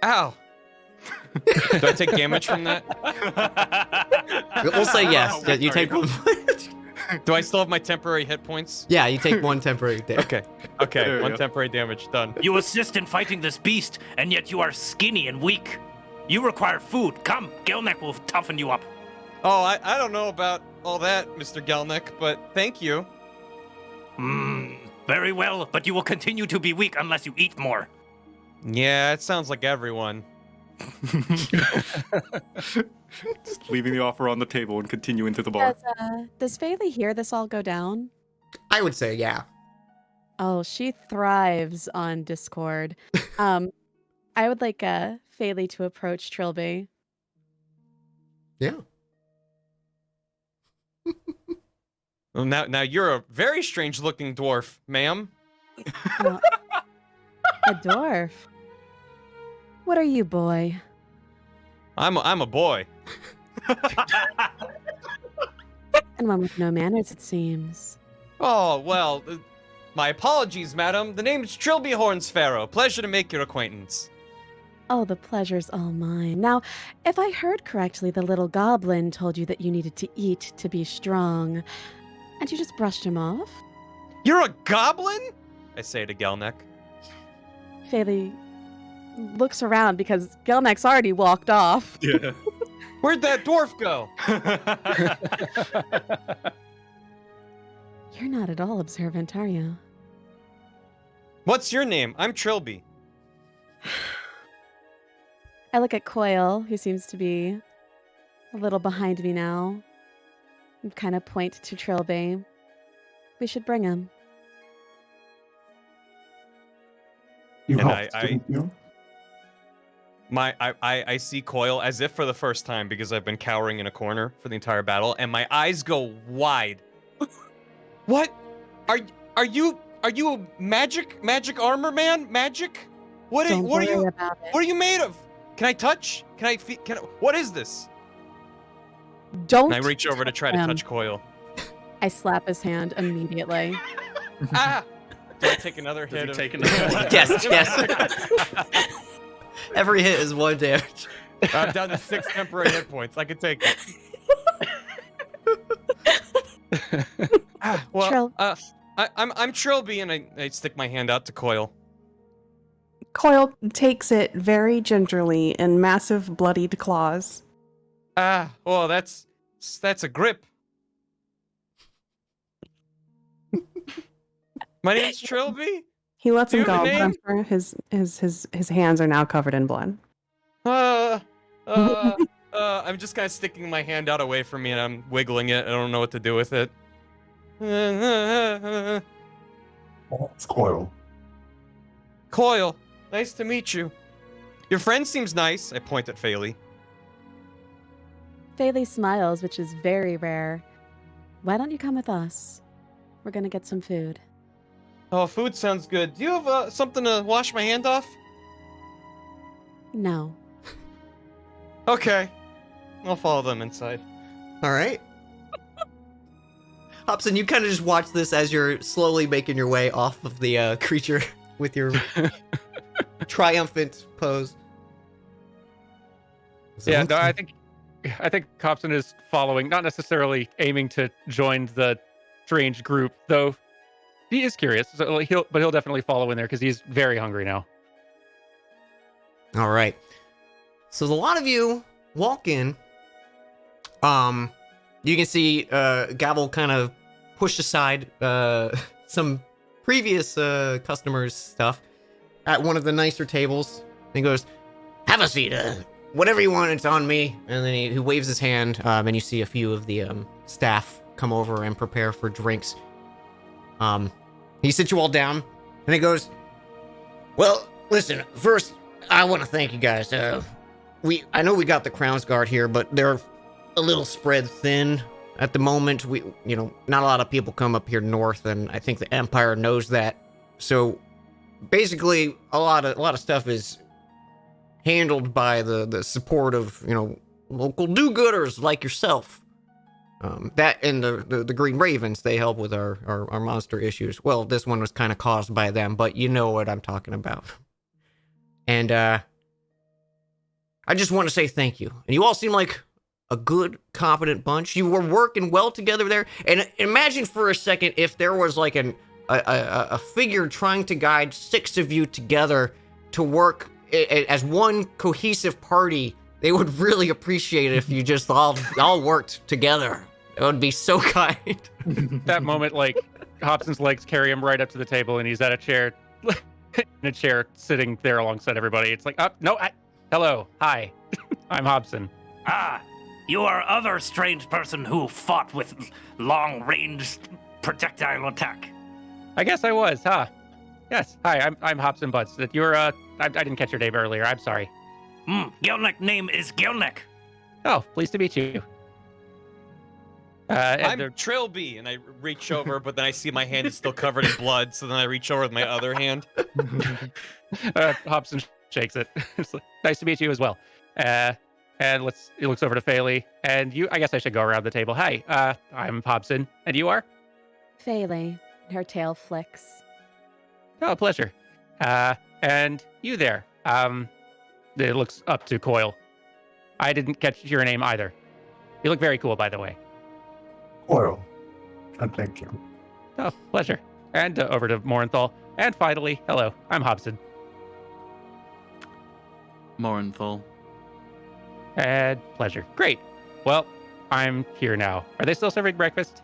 Ow. Do I take damage from that? We'll say yes. Oh, Yeah, you take one. Do I still have my temporary hit points? Yeah, you take one temporary damage. Okay, There you one go. temporary damage, done. You assist in fighting this beast, and yet you are skinny and weak. You require food. Come, Gelnek will toughen you up. Oh, I don't know about all that, Mr. Gelnek, but thank you. Very well, but you will continue to be weak unless you eat more. Yeah, it sounds like everyone. Just leaving the offer on the table and continue into the bar. Does Faylee hear this all go down? I would say, yeah. Oh, she thrives on Discord. I would like Faylee to approach Trilby. Yeah. Well, now you're a very strange-looking dwarf, ma'am. Well, a dwarf. What are you, boy? I'm a boy. And one with no manners, it seems. Oh, well, my apologies, madam. The name's Trilby Hornsparrow. Pleasure to make your acquaintance. Oh, the pleasure's all mine. Now, if I heard correctly, the little goblin told you that you needed to eat to be strong, and you just brushed him off? You're a goblin? I say to Gelnek. Faylee looks around because Gelnek's already walked off. Yeah. Where'd that dwarf go? You're not at all observant, are you? What's your name? I'm Trilby. I look at Coil, who seems to be a little behind me now, and kind of point to Trilby. We should bring him. You And helped, didn't you? I see Coil as if for the first time because I've been cowering in a corner for the entire battle, and my eyes go wide. What? Are you a magic armor man? Magic? What Don't are worry you? about it. What are you made of? Can I touch? Can I? What is this? Don't. And I reach over to try to touch Coil. I slap his hand immediately. Ah! Do I take another Does hit? he take another Yes. Every hit is 1 damage. I'm down to 6 temporary hit points. I can take it. Well, Trill. I'm Trilby, and I stick my hand out to Coil. Coil takes it very gingerly in massive bloodied claws. Well, that's a grip. My name's Trilby. He lets Do him you have go. a name? After his hands are now covered in blood. I'm just kind of sticking my hand out away from me, and I'm wiggling it. I don't know what to do with it. Oh, it's Coil. Coil, nice to meet you. Your friend seems nice. I point at Phaley. Phaley smiles, which is very rare. Why don't you come with us? We're gonna get some food. Oh, food sounds good. Do you have something to wash my hand off? No. Okay. I'll follow them inside. All right. Hobson, you kind of just watch this as you're slowly making your way off of the creature with your triumphant pose. So Yeah, no, I think Hobson is following, not necessarily aiming to join the strange group, though he is curious. So he'll definitely follow in there because he's very hungry now. All right. So a lot of you walk in. You can see Gavel kind of push aside some previous customers' stuff at one of the nicer tables. And he goes, "Have a seat. Whatever you want, it's on me." And then he waves his hand, and you see a few of the staff come over and prepare for drinks. He sits you all down, and he goes, "Well, listen. First, I want to thank you guys. I know we got the Crown's Guard here, but they're a little spread thin at the moment. Not a lot of people come up here north, and I think the Empire knows that. So, basically, a lot of stuff is handled by the support of local do-gooders like yourself. That and the Green Ravens, they help with our monster issues. Well, this one was kind of caused by them, but you know what I'm talking about. And I just want to say thank you. And you all seem like a good, competent bunch. You were working well together there. And imagine for a second if there was like a figure trying to guide 6 of you together to work as one cohesive party. They would really appreciate it if you just all worked together. It would be so kind. That moment, like, Hobson's legs carry him right up to the table, and he's at a chair, sitting there alongside everybody. It's like, hello, hi, I'm Hobson. Ah, you are other strange person who fought with long-range projectile attack. I guess I was, huh? Yes, hi, I'm Hobson Butts. That you're, I didn't catch your name earlier. I'm sorry. Gelnek name is Gelnek. Oh, pleased to meet you. I'm Trilby, and I reach over, but then I see my hand is still covered in blood, so then I reach over with my other hand. Hobson shakes it. It's like, nice to meet you as well. And he looks over to Phaley, and you. I guess I should go around the table. Hi, I'm Hobson, and you are? Phaley. Her tail flicks. Oh, pleasure. And you there? It looks up to Coil. I didn't catch your name either. You look very cool, by the way. Coil. And thank you. Oh, pleasure. And over to Morenthal. And finally, hello, I'm Hobson. Morenthal. And pleasure. Great. Well, I'm here now. Are they still serving breakfast?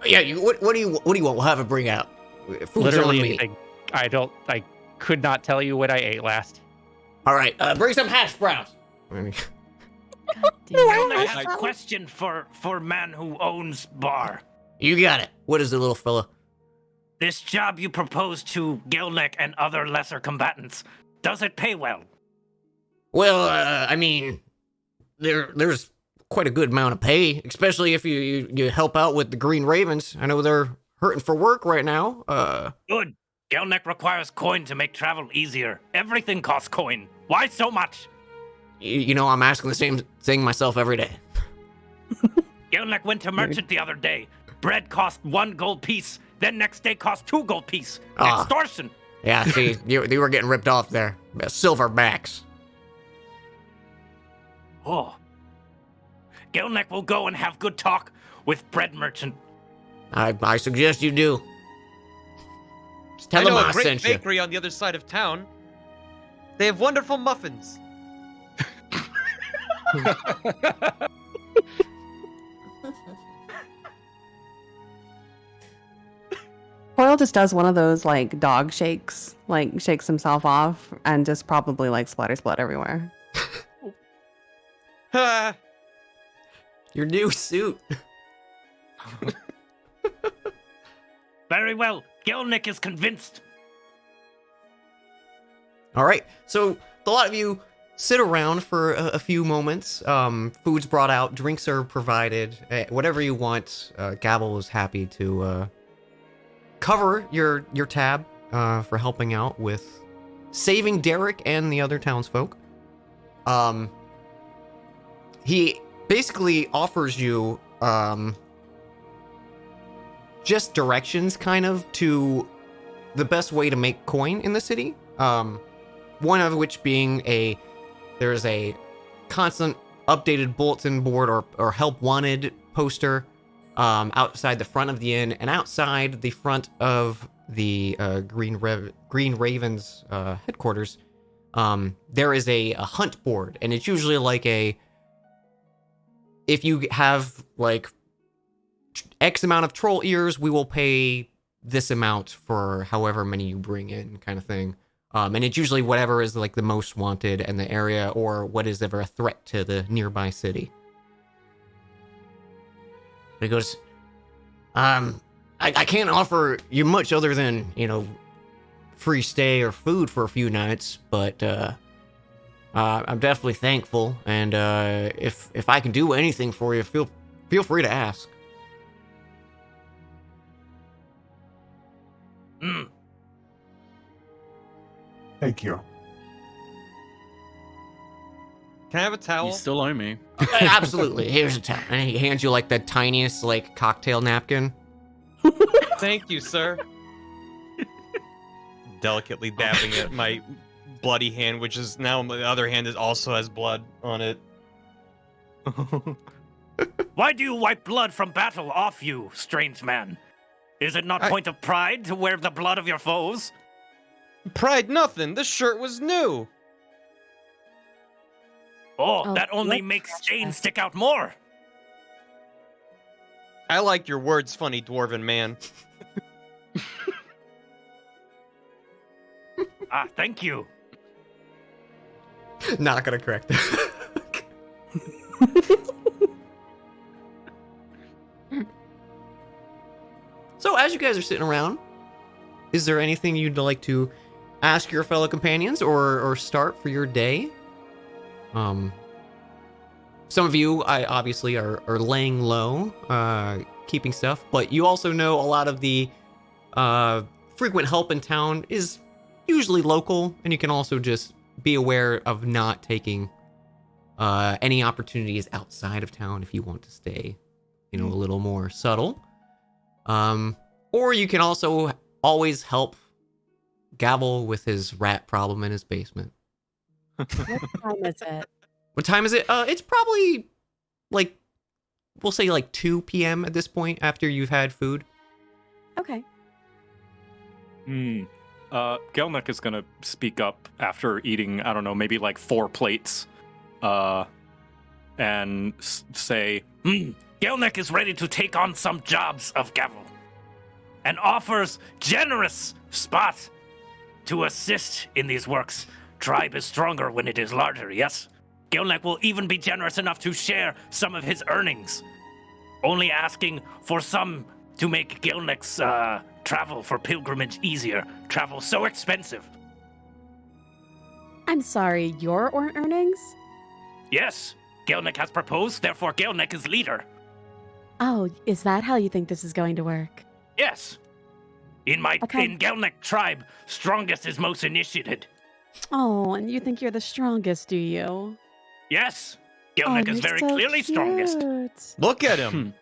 Yeah. What do you want? We'll have it bring out. Food's Literally on me. anything. I could not tell you what I ate last. All right. Bring some hash browns. I have a question for man who owns bar. You got it. What is it, little fella? This job you propose to Gelnek and other lesser combatants, does it pay well? Well, I mean, there's quite a good amount of pay, especially if you help out with the Green Ravens. I know they're hurting for work right now. Good. Gelnek requires coin to make travel easier. Everything costs coin. Why so much? you know, I'm asking the same thing myself every day. Gelnick went to merchant the other day. Bread cost 1 gold piece. Then next day cost 2 gold piece. Ah. Extortion. Yeah, see, you were getting ripped off there. Silverbacks. Oh. Gelnick will go and have good talk with bread merchant. I suggest you do. Just tell I them know I a great sent you. bakery on the other side of town. They have wonderful muffins. Coil just does one of those like dog shakes, like shakes himself off, and just probably like splatters blood everywhere. Your new suit. Very well. Gelnick is convinced. All right, so a lot of you sit around for a few moments. Food's brought out, drinks are provided, whatever you want. Gabble is happy to cover your tab for helping out with saving Derek and the other townsfolk. He basically offers you just directions, kind of, to the best way to make coin in the city. One of which being there's a constant updated bulletin board or help wanted poster outside the front of the inn, and outside the front of the Green Ravens headquarters, there is a hunt board, and it's usually like if you have like X amount of troll ears, we will pay this amount for however many you bring in, kind of thing. And it's usually whatever is like the most wanted in the area, or what is ever a threat to the nearby city. He goes, I can't offer you much other than, you know, free stay or food for a few nights, but I'm definitely thankful, and if I can do anything for you, feel free to ask. Thank you. Can I have a towel? You still owe me. Absolutely. Here's a towel. And he hands you like the tiniest like cocktail napkin. Thank you, sir. Delicately dabbing at my bloody hand, which is now the other hand also has blood on it. Why do you wipe blood from battle off you, strange man? Is it not point of pride to wear the blood of your foes? Pride nothing. This shirt was new. Oh, that only makes stains stick out more. I like your words, funny dwarven man. Thank you. Not gonna correct that. So, as you guys are sitting around, is there anything you'd like to ask your fellow companions or start for your day? Some of you, obviously, are laying low, keeping stuff, but you also know a lot of the frequent help in town is usually local, and you can also just be aware of not taking any opportunities outside of town if you want to stay, you know, a little more subtle. Or you can also always help Gabble with his rat problem in his basement. What time is it? What time is it? It's probably like, we'll say like 2 p.m. at this point after you've had food. Okay. Gelnick is gonna speak up after eating, I don't know, maybe like 4 plates, and say, Gelnick is ready to take on some jobs of Gavel, and offers generous spot to assist in these works. Tribe is stronger when it is larger, yes? Gelnick will even be generous enough to share some of his earnings. Only asking for some to make Gelnick's travel for pilgrimage easier. Travel so expensive. I'm sorry, your earnings? Yes, Gelnick has proposed, therefore Gelnick is leader. Oh, is that how you think this is going to work? Yes. In Gelnick tribe, strongest is most initiated. Oh, and you think you're the strongest, do you? Yes, Oh, Gelnick is you're very so clearly strongest. cute. Look at him.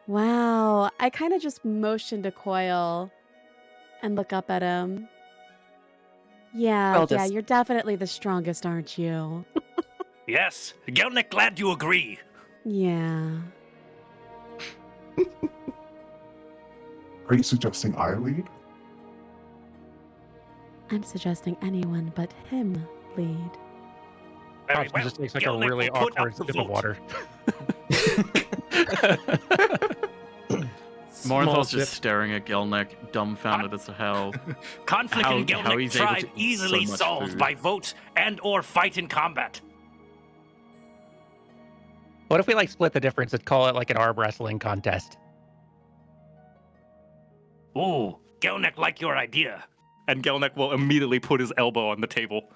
Wow. I kind of just motion to Coil and look up at him. Yeah, Coil yeah, just- you're definitely the strongest, aren't you? Yes, Gelnick, glad you agree. Yeah. Are you suggesting I lead? I'm suggesting anyone but him lead. Very Hobson well. just takes like a Gelnick really will put up awkward the sip of vote. water. Morenthal's sip. just staring at Gelnick, dumbfounded as to how. Conflict How- in how Gelnick he's able tribe to eat easily so much solved food. by vote and or fight in combat. What if we like split the difference and call it like an arm wrestling contest? Ooh, Gelnick like your idea. And Gelnick will immediately put his elbow on the table.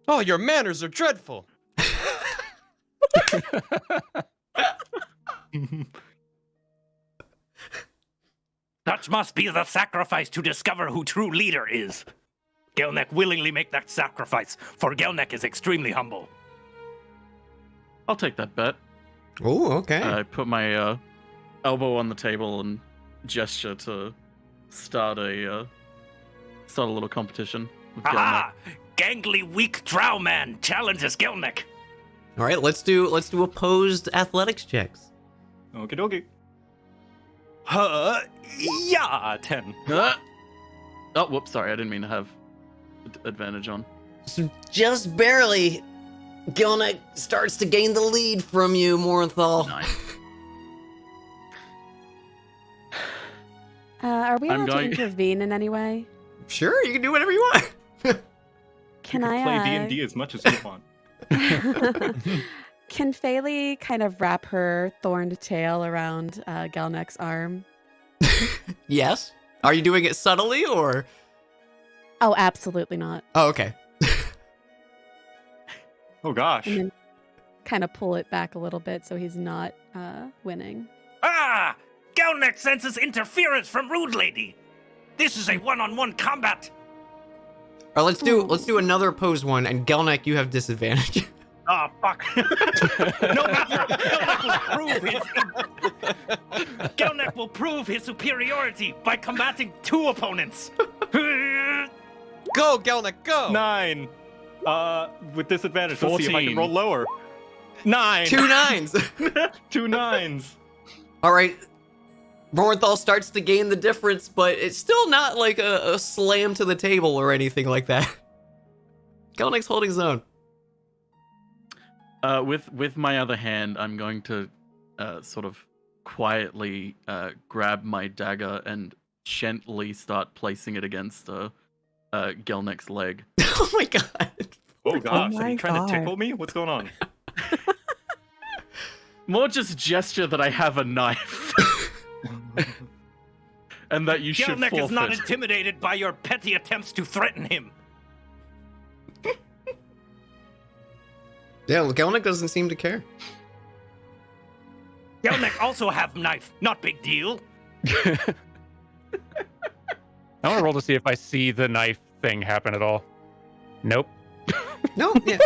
Oh, your manners are dreadful. Such must be the sacrifice to discover who true leader is. Gelnick willingly make that sacrifice, for Gelnick is extremely humble. I'll take that bet. Oh, okay. I put my elbow on the table and gesture to start a little competition with Gelnick. Aha! Gangly weak drow man challenges Gelnick. All right, let's do opposed athletics checks. Okie dokie. Yeah, 10. Oh, whoops! Sorry, I didn't mean to have advantage on. So just barely, Gilnick starts to gain the lead from you, Morenthal. Nice. Are we I'm allowed going- to intervene in any way? Sure, you can do whatever you want. Can You I play D&D as much as you want. Can Faylee kind of wrap her thorned tail around Gelnick's arm? Yes. Are you doing it subtly or? Oh, absolutely not. Oh, okay. Oh gosh. And then kind of pull it back a little bit so he's not winning. Ah! Gelnick senses interference from Rude Lady. This is a one-on-one combat. All right, let's do another opposed one, and Gelnick, you have disadvantage. Ah, fuck. No matter. Gelnick will prove his superiority by combating two opponents. Go, Gelnick, go! 9. With disadvantage. Let's see if I can 14. roll lower. 9. 2 9s. 2 9s. All right. Morenthal starts to gain the difference, but it's still not like a slam to the table or anything like that. Gelnick's holding his own. With my other hand, I'm going to sort of quietly grab my dagger and gently start placing it against Gelnick's leg. Oh my god. Oh gosh, are my you trying to God. tickle me? What's going on? More just gesture that I have a knife. And that you should Gelnick is not forfeit. intimidated by your petty attempts to threaten him. Yeah, Gelnick doesn't seem to care. Gelnick also have knife. Not big deal. I want to roll to see if I see the knife thing happen at all. Nope. No, yeah.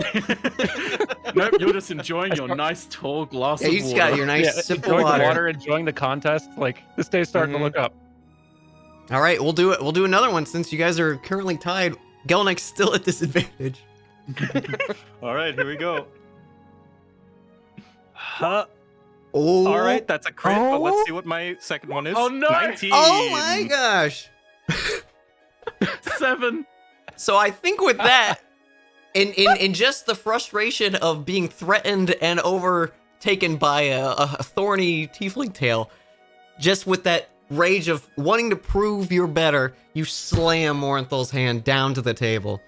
Nope, you're just enjoying your nice tall glass Yeah, of you just water. got your nice Yeah, sip of enjoying water. the water, enjoying the contest. Like this day's starting Mhm. to look up. All right, we'll do it. We'll do another one since you guys are currently tied. Gelnick's still at disadvantage. All right, here we go. Huh. Oh. All right, that's a crit, but Oh. let's see what my second one is. Oh, no. 19. Oh my gosh. 7. So I think with that, in just the frustration of being threatened and overtaken by a thorny tiefling tail, just with that rage of wanting to prove you're better, you slam Morenthal's hand down to the table.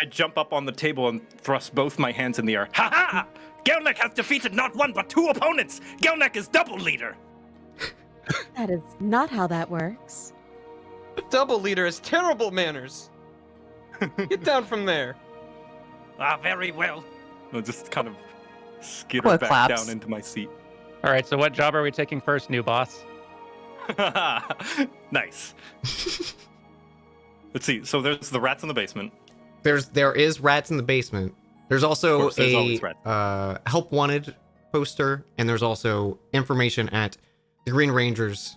I jump up on the table and thrust both my hands in the air. Ha ha! Gelnick has defeated not one but two opponents. Gelnick is double leader. That is not how that works. Double leader has terrible manners. Get down from there. Ah, very well. I'll just kind of skitter Quick back claps. down into my seat. All right, so what job are we taking first, new boss? Nice. Let's see. So there's the rats in the basement. There is rats in the basement. There's also course, there's a always red. help wanted poster, and there's also information at the Green Rangers.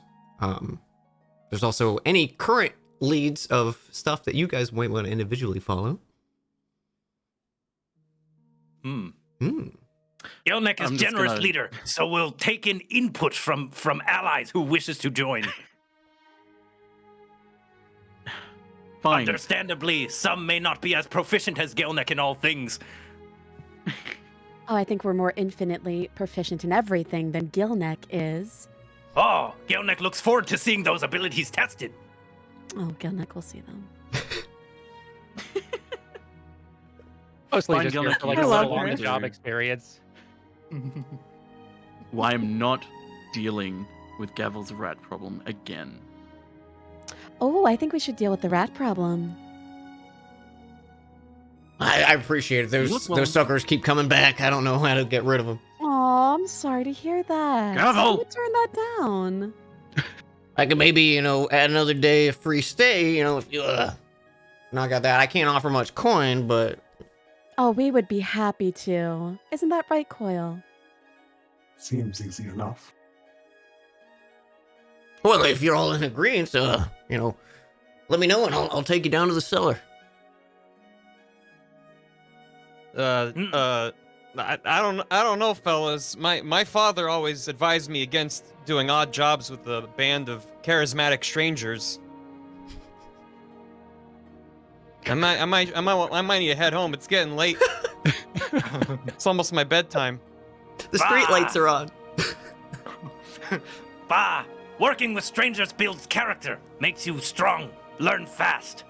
There's also any current leads of stuff that you guys might want to individually follow. Gelnek is I'm just generous gonna- leader, so we'll take in input from allies who wishes to join. Fine. Understandably, some may not be as proficient as Gelnek in all things. Oh, I think we're more infinitely proficient in everything than Gilnek is. Oh, Gelnek looks forward to seeing those abilities tested. Oh, Gilnek will see them. Mostly Fine, just here Gillick, for like I a love little on the her. job experience. Why I'm not dealing with Gavel's rat problem again. Oh, I think we should deal with the rat problem. I appreciate it. You look Those well. suckers keep coming back. I don't know how to get rid of them. Oh, I'm sorry to hear that. Gavel! Who would turn that down? I could maybe, add another day of free stay, if you knock out that. I can't offer much coin, but Oh, we would be happy to. Isn't that right, Coil? Seems easy enough. well, if you're all in agreement, let me know and I'll take you down to the cellar. I don't know, fellas. My father always advised me against doing odd jobs with a band of charismatic strangers. I might need to head home. It's getting late. It's almost my bedtime. The street lights are on. Bah! Working with strangers builds character, makes you strong, learn fast.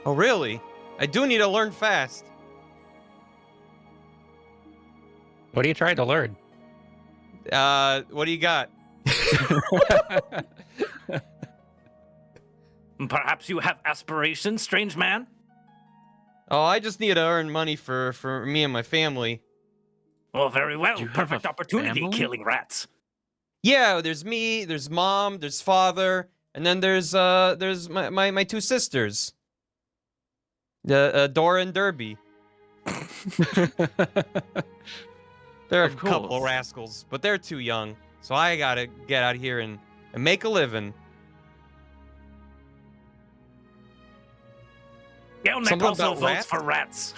Oh, really? I do need to learn fast. What are you trying to learn? What do you got? Perhaps you have aspirations, strange man? Oh, I just need to earn money for me and my family. Well, very well. You have Perfect a opportunity family? killing rats. Yeah, there's me, there's mom, there's father, and then there's my two sisters. Dora and Derby. They're Of a couple course. rascals, but they're too young. So I gotta get out here and make a living. Gelnek Something also about votes rats? for rats.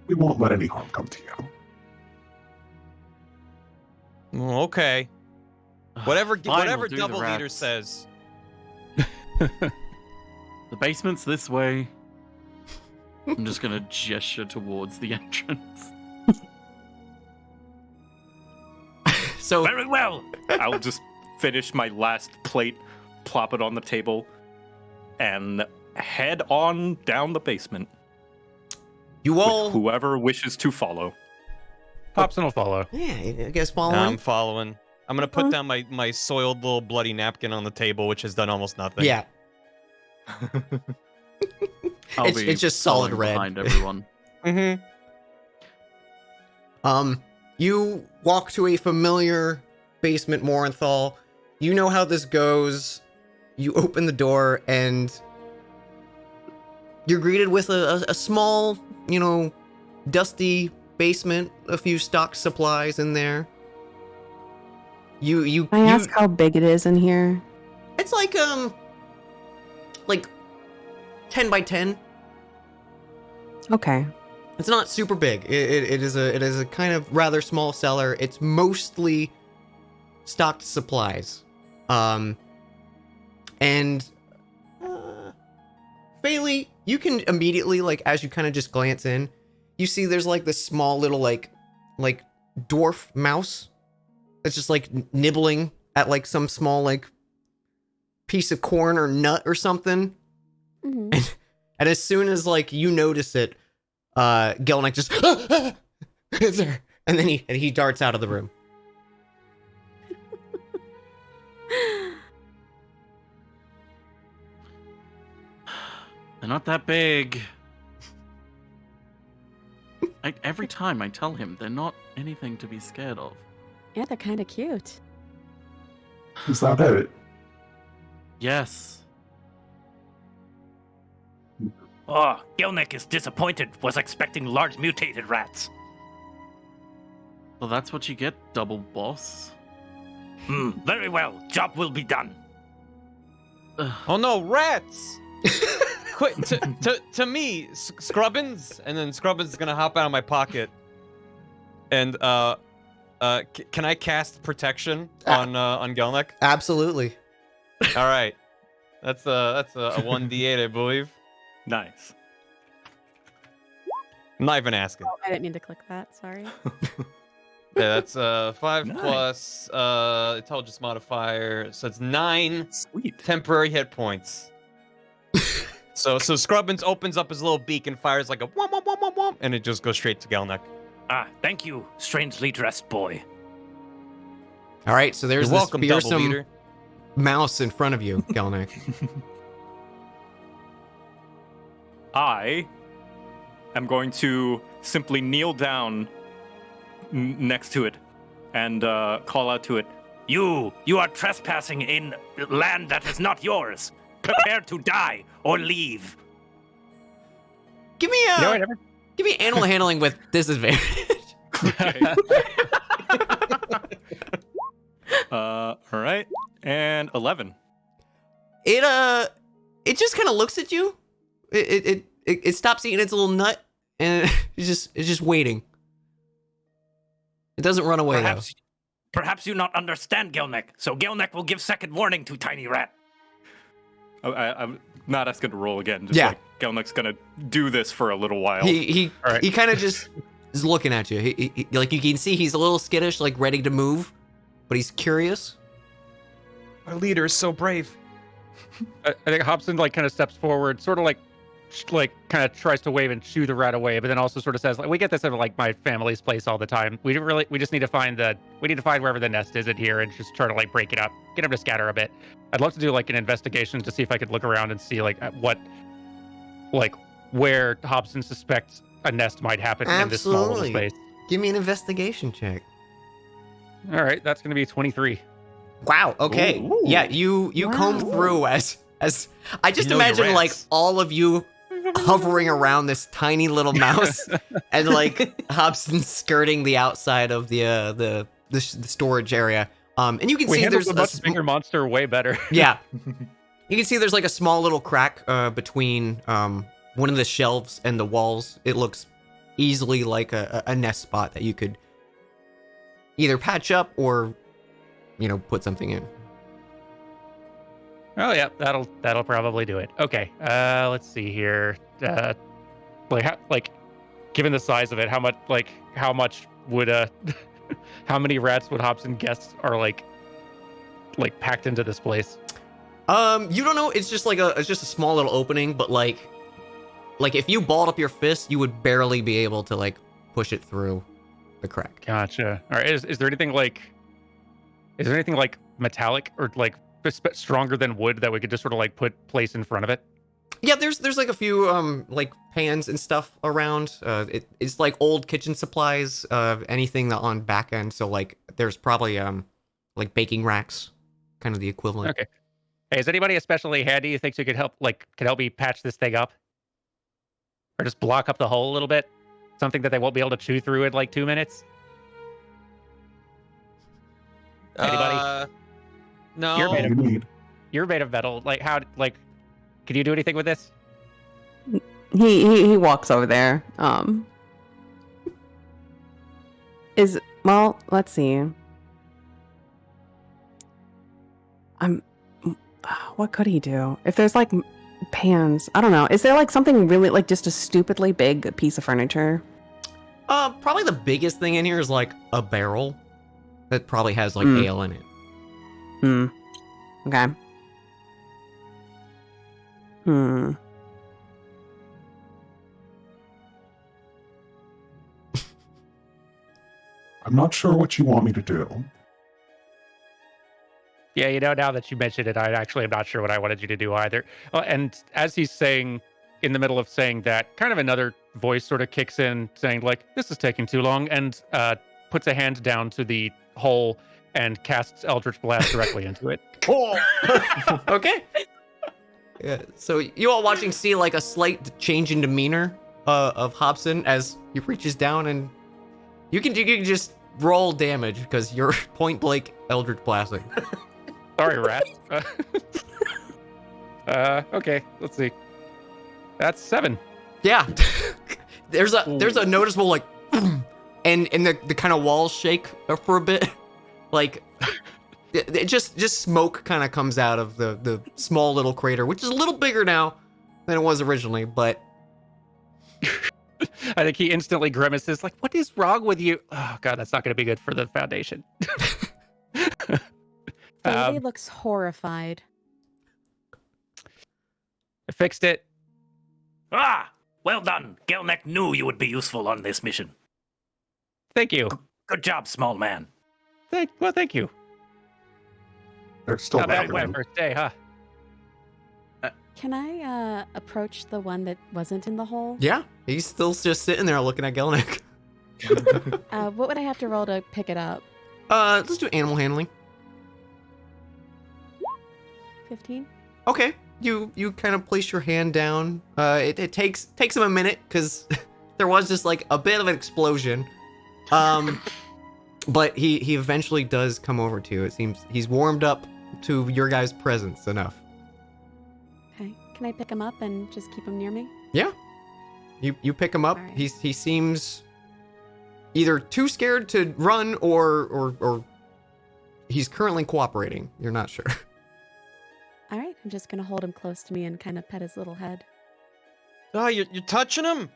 We won't let any harm come to you. Okay. Whatever Fine, whatever we'll do the Double Leader rats. says. The basement's this way. I'm just gonna gesture towards the entrance. So Very well. I'll just finish my last plate, plop it on the table, and head on down the basement you all, with whoever wishes to follow. Hobson will follow. yeah, I guess following. I'm following. I'm gonna put down my soiled little bloody napkin on the table, which has done almost nothing. Yeah, I'll It's- be it's just solid following red. behind everyone. Mm-hmm. You walk to a familiar basement, Morenthal. You know how this goes. You open the door and you're greeted with a small, dusty basement, a few stock supplies in there. You Can I ask how big it is in here? it's like 10 by 10. Okay. It's not super big. It is a kind of rather small cellar. It's mostly stocked supplies. And Bailey, you can immediately, as you kind of just glance in, you see there's this small little like dwarf mouse that's just nibbling at some small piece of corn or nut or something. Mhm. And as soon as you notice it, Gelnek just it's there, and then he darts out of the room. They're not that big. Every time I tell him they're not anything to be scared of. Yeah, they're kind of cute. Is that it? Yes. Oh, Gelnick is disappointed. Was expecting large mutated rats. Well, that's what you get, double boss. Very well. Job will be done. Oh no, rats! Quit to me, Scrubbins, and then Scrubbins is gonna hop out of my pocket. And can I cast protection on Gelnick? Absolutely. All right, that's a 1d8, I believe. Nice. I'm not even asking. I didn't mean to click that. Sorry. Yeah, that's 5 Nice. plus intelligence modifier, so it's 9 Sweet. temporary hit points. So Scrubbins opens up his little beak and fires like a womp womp womp womp womp, and it just goes straight to Gelnick. Thank you, strangely dressed boy. All right, so there's You're this welcome, double fearsome leader. mouse in front of you, Gelnick. I am going to simply kneel down next to it and call out to it. You are trespassing in land that is not yours. Prepare to die or leave. Give me give me animal handling with disadvantage. All right, and 11. It just kind of looks at you. It stops eating its little nut and it's just waiting. It doesn't run away Perhaps you not understand Gelnick, so Gelnick will give second warning to Tiny Rat. I'm not asking to roll again. Just Yeah. like Gelnick's gonna do this for a little while. though. He All right. kind of just is looking at you. He like you can see he's a little skittish, like ready to move, but he's curious. Our leader is so brave. I think Hobson like kind of steps forward, sort of like kind of tries to wave and shoo the rat away, but then also sort of says like, we get this at like my family's place all the time. We just need to find wherever the nest is in here and just try to like break it up, get him to scatter a bit. I'd love to do like an investigation to see if I could look around and see like where Hobson suspects a nest might happen in this small little Absolutely. space. Give me an investigation check. All right, that's gonna be 23. Wow. Okay. Ooh. Yeah. You comb through as I just You know your imagine like rats. all of you hovering around this tiny little mouse and like Hobson skirting the outside of the storage area. And you can We see handled there's the much bigger monster way better. yeah. You can see there's like a small little crack between one of the shelves and the walls. It looks easily like a nest spot that you could either patch up or, put something in. Oh yeah, that'll probably do it. Okay, let's see here. Given the size of it, how much would how many rats would Hobson guess are like packed into this place? You don't know. It's just a small little opening, but like if you balled up your fist, you would barely be able to like push it through the crack. Gotcha. All right, is there anything like metallic or like stronger than wood that we could just sort of like place in front of it? Yeah, there's like a few like pans and stuff around. It's like old kitchen supplies, anything that on back end. So like there's probably like baking racks, kind of the equivalent. Okay. Hey, is anybody especially handy you think could help me patch this thing up? Or just block up the hole a little bit? Something that they won't be able to chew through in like 2 minutes? Anybody? No. You're made You need. You're made of metal. Like how can you do anything with this? He walks over there. Let's see. What could he do? If there's like pans, I don't know. Is there like something really like just a stupidly big piece of furniture? Probably the biggest thing in here is like a barrel that probably has like ale in it. Okay. I'm not sure what you want me to do. Yeah, now that you mentioned it, I actually am not sure what I wanted you to do either. And as he's saying, in the middle of saying that, kind of another voice sort of kicks in, saying like, "This is taking too long," and puts a hand down to the hole and casts Eldritch Blast directly into it. Okay. Yeah. So you all watching see like a slight change in demeanor of Hobson as he reaches down, and you can just roll damage because you're point blank Eldritch blasting. Sorry, rat. Okay, let's see. That's 7. Yeah. there's a noticeable like and the kind of walls shake for a bit. Like it just smoke kind of comes out of the small little crater, which is a little bigger now than it was originally, but I think he instantly grimaces, like, what is wrong with you? Oh, God, that's not going to be good for the foundation. Bailey looks horrified. I fixed it. Ah, well done. Gelnek knew you would be useful on this mission. Thank you. Good job, small man. Thank you. They're still Not bad back my first day, huh? Can I approach the one that wasn't in the hole? yeah, he's still just sitting there looking at Gelnick. What would I have to roll to pick it up? Let's do animal handling. 15? Okay, you kind of place your hand down. It takes him a minute because there was just like a bit of an explosion. But he eventually does come over to you. It seems he's warmed up to your guys' presence enough. Okay. Can I pick him up and just keep him near me? Yeah, you pick him up. All right. He seems either too scared to run or he's currently cooperating. You're not sure. All right. I'm just going to hold him close to me and kind of pet his little head. Oh, you're touching him?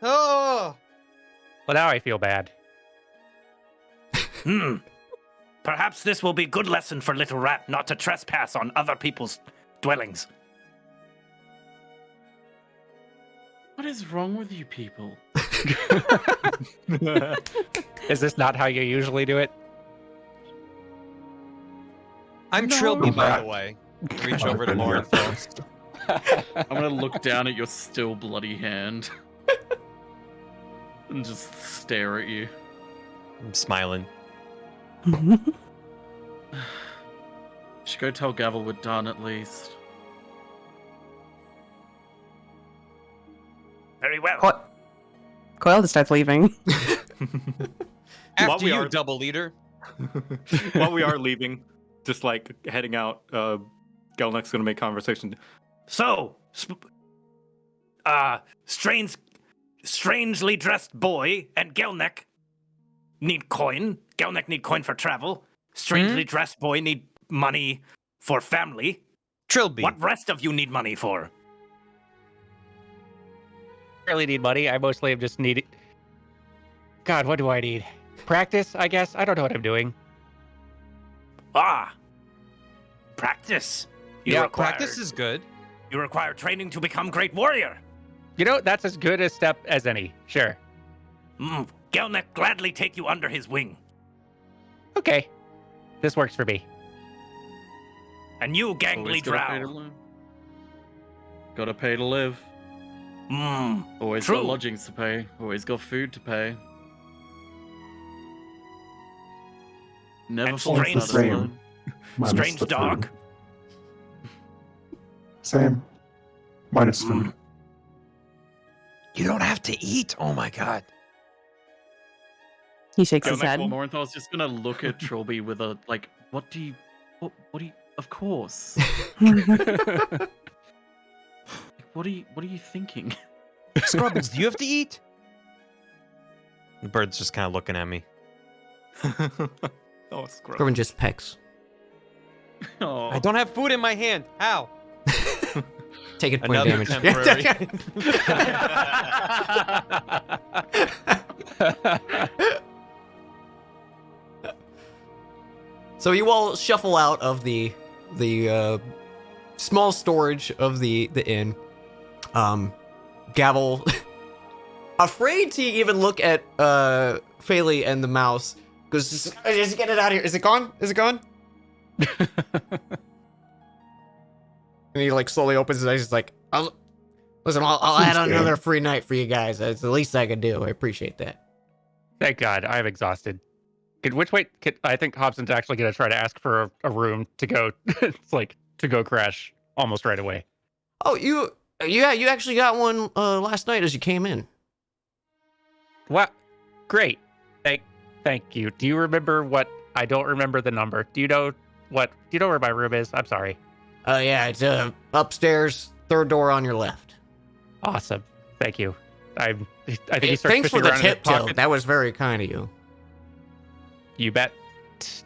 Oh! Well, now I feel bad. Perhaps this will be good lesson for little rat not to trespass on other people's dwellings. What is wrong with you people? Is this not how you usually do it? I'm Trilby, by the way. Reach over to Morinthal. I'm gonna look down at your still bloody hand and just stare at you. I'm smiling. Should go tell Gavel we're done at least. Very well. Coil just starts leaving. After we you, are- double leader. While we are leaving, just like heading out, Gelnek's gonna make conversation. So, strangely dressed boy and Gelnek need coin. Gelnek need coin for travel. Strangely dressed boy need money for family. Trilby. What rest of you need money for? I really need money. I mostly am just needing. God, what do I need? Practice, I guess. I don't know what I'm doing. Practice. Practice is good. You require training to become great warrior. You know, that's as good a step as any. Sure. Gelnek gladly take you under his wing. Okay. This works for me. And you, gangly Always gotta pay to drow. live. Gotta pay to live. Always True. got lodgings to pay. Always got food to pay. Never And fall strange- satisfied. Minus Strange the dog. food. Same. Minus food. You don't have to eat. Oh my god. He shakes his Gelnek head. will- Morenthal's just gonna look at Trilby with a like, what do you, of course. Like, what are you thinking? Scrubbins, do you have to eat? The bird's just kind of looking at me. Oh, scrub. Corbin just pecks. Oh, I don't have food in my hand. How? Take it point Another damage. So you all shuffle out of the small storage of the inn. Gavel, afraid to even look at Faley and the mouse, goes, just get it out of here. Is it gone? Is it gone? And he like slowly opens his eyes. He's like, I'll add on another free night for you guys. That's the least I can do. I appreciate that. Thank God, I'm exhausted. I think Hobson's actually going to try to ask for a room to go. It's like to go crash almost right away. Oh, you actually got one last night as you came in. What? Great. Thank you. Do you remember what? I don't remember the number. Do you know what? Do you know where my room is? I'm sorry. Yeah, it's upstairs, third door on your left. Awesome. Thank you. I think he starts Thanks for fishing the around in his tip, Till. pocket. That was very kind of you. You bet.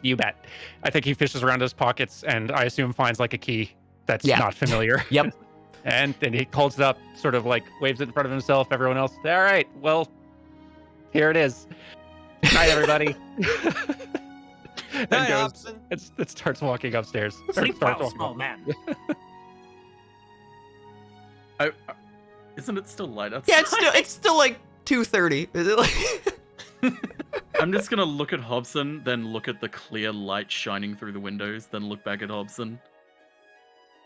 You bet. I think he fishes around his pockets and I assume finds like a key that's Yeah. not familiar. Yep. And then he holds it up, sort of like waves it in front of himself. Everyone else, all right, well, here it is. Night, everybody. And Hi, goes- Hobson. it starts walking upstairs. Sleep Starts well, walking small up. man. Isn't it still light outside? Yeah, it's still like 2:30. Is it like? I'm just gonna look at Hobson, then look at the clear light shining through the windows, then look back at Hobson.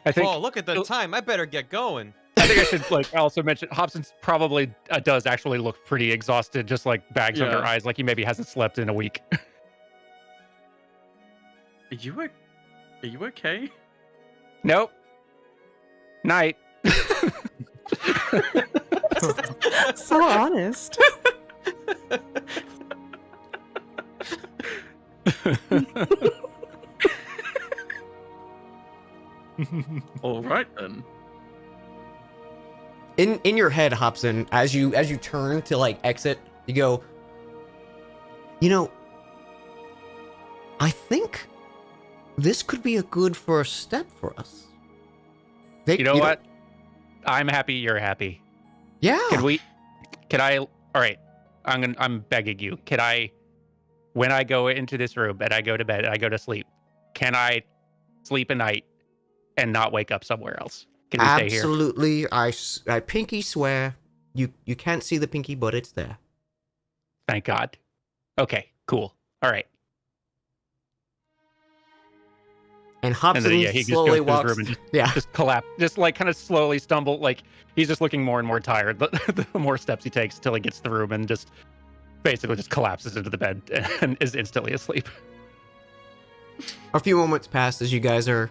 I think. Oh, look at the time. I better get going. I think I should like also mention Hobson's probably does actually look pretty exhausted, just like bags under Yeah. eyes, like he maybe hasn't slept in a week. Are you okay? Nope. Night. So honest. All right then. In your head, Hobson, as you turn to like exit, you go, you know, I think this could be a good first step for us. You know what? I'm happy you're happy. Yeah. Can I all right. I'm begging you. Can I when I go into this room and I go to bed and I go to sleep, can I sleep a night and not wake up somewhere else? Can we stay here? Absolutely. I pinky swear. You can't see the pinky, but it's there. Thank God. Okay, cool. All right. And Hobson And then, he just goes slowly to his walks. room and just, Yeah. just collapse, just like kind of slowly stumble, like he's just looking more and more tired. The more steps he takes till he gets to the room and just basically just collapses into the bed and is instantly asleep. A few moments pass as you guys are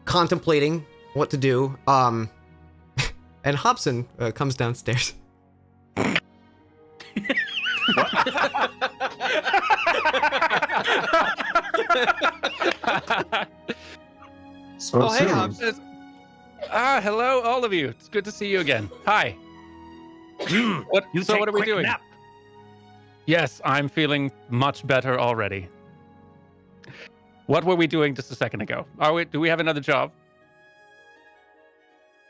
contemplating what to do. And Hobson comes downstairs. So Oh, hey, soon. Hobson. Hello, all of you. It's good to see you again. Hi. What? You So take what are we quick doing? Nap. Yes, I'm feeling much better already. What were we doing just a second ago? Do we have another job?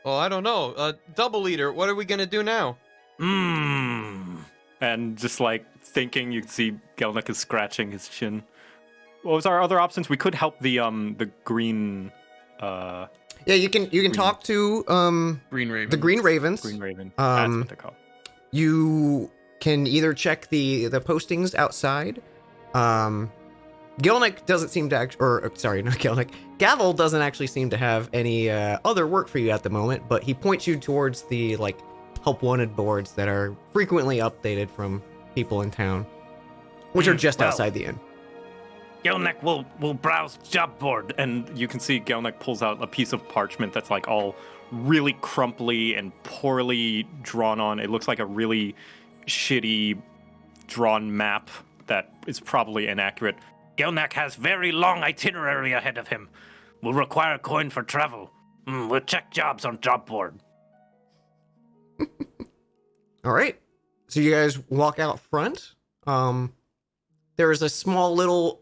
Well, I don't know. Double leader, what are we gonna do now? And just like thinking, you can see Gelnick is scratching his chin. What was our other options? We could help the green Yeah, you can talk to Green Raven. the Green Ravens. Green Raven. That's Um, what they're called. You can either check the postings outside. Gelnick doesn't seem to sorry, not Gelnick. Gavel doesn't actually seem to have any other work for you at the moment, but he points you towards the like help wanted boards that are frequently updated from people in town, which are just well. outside the inn. Gelnick will browse job board. And you can see Gelnick pulls out a piece of parchment that's like all really crumply and poorly drawn on. It looks like a really shitty drawn map that is probably inaccurate. Gelnick has very long itinerary ahead of him. Will require coin for travel. We'll check jobs on job board. All right. So you guys walk out front. There is a small little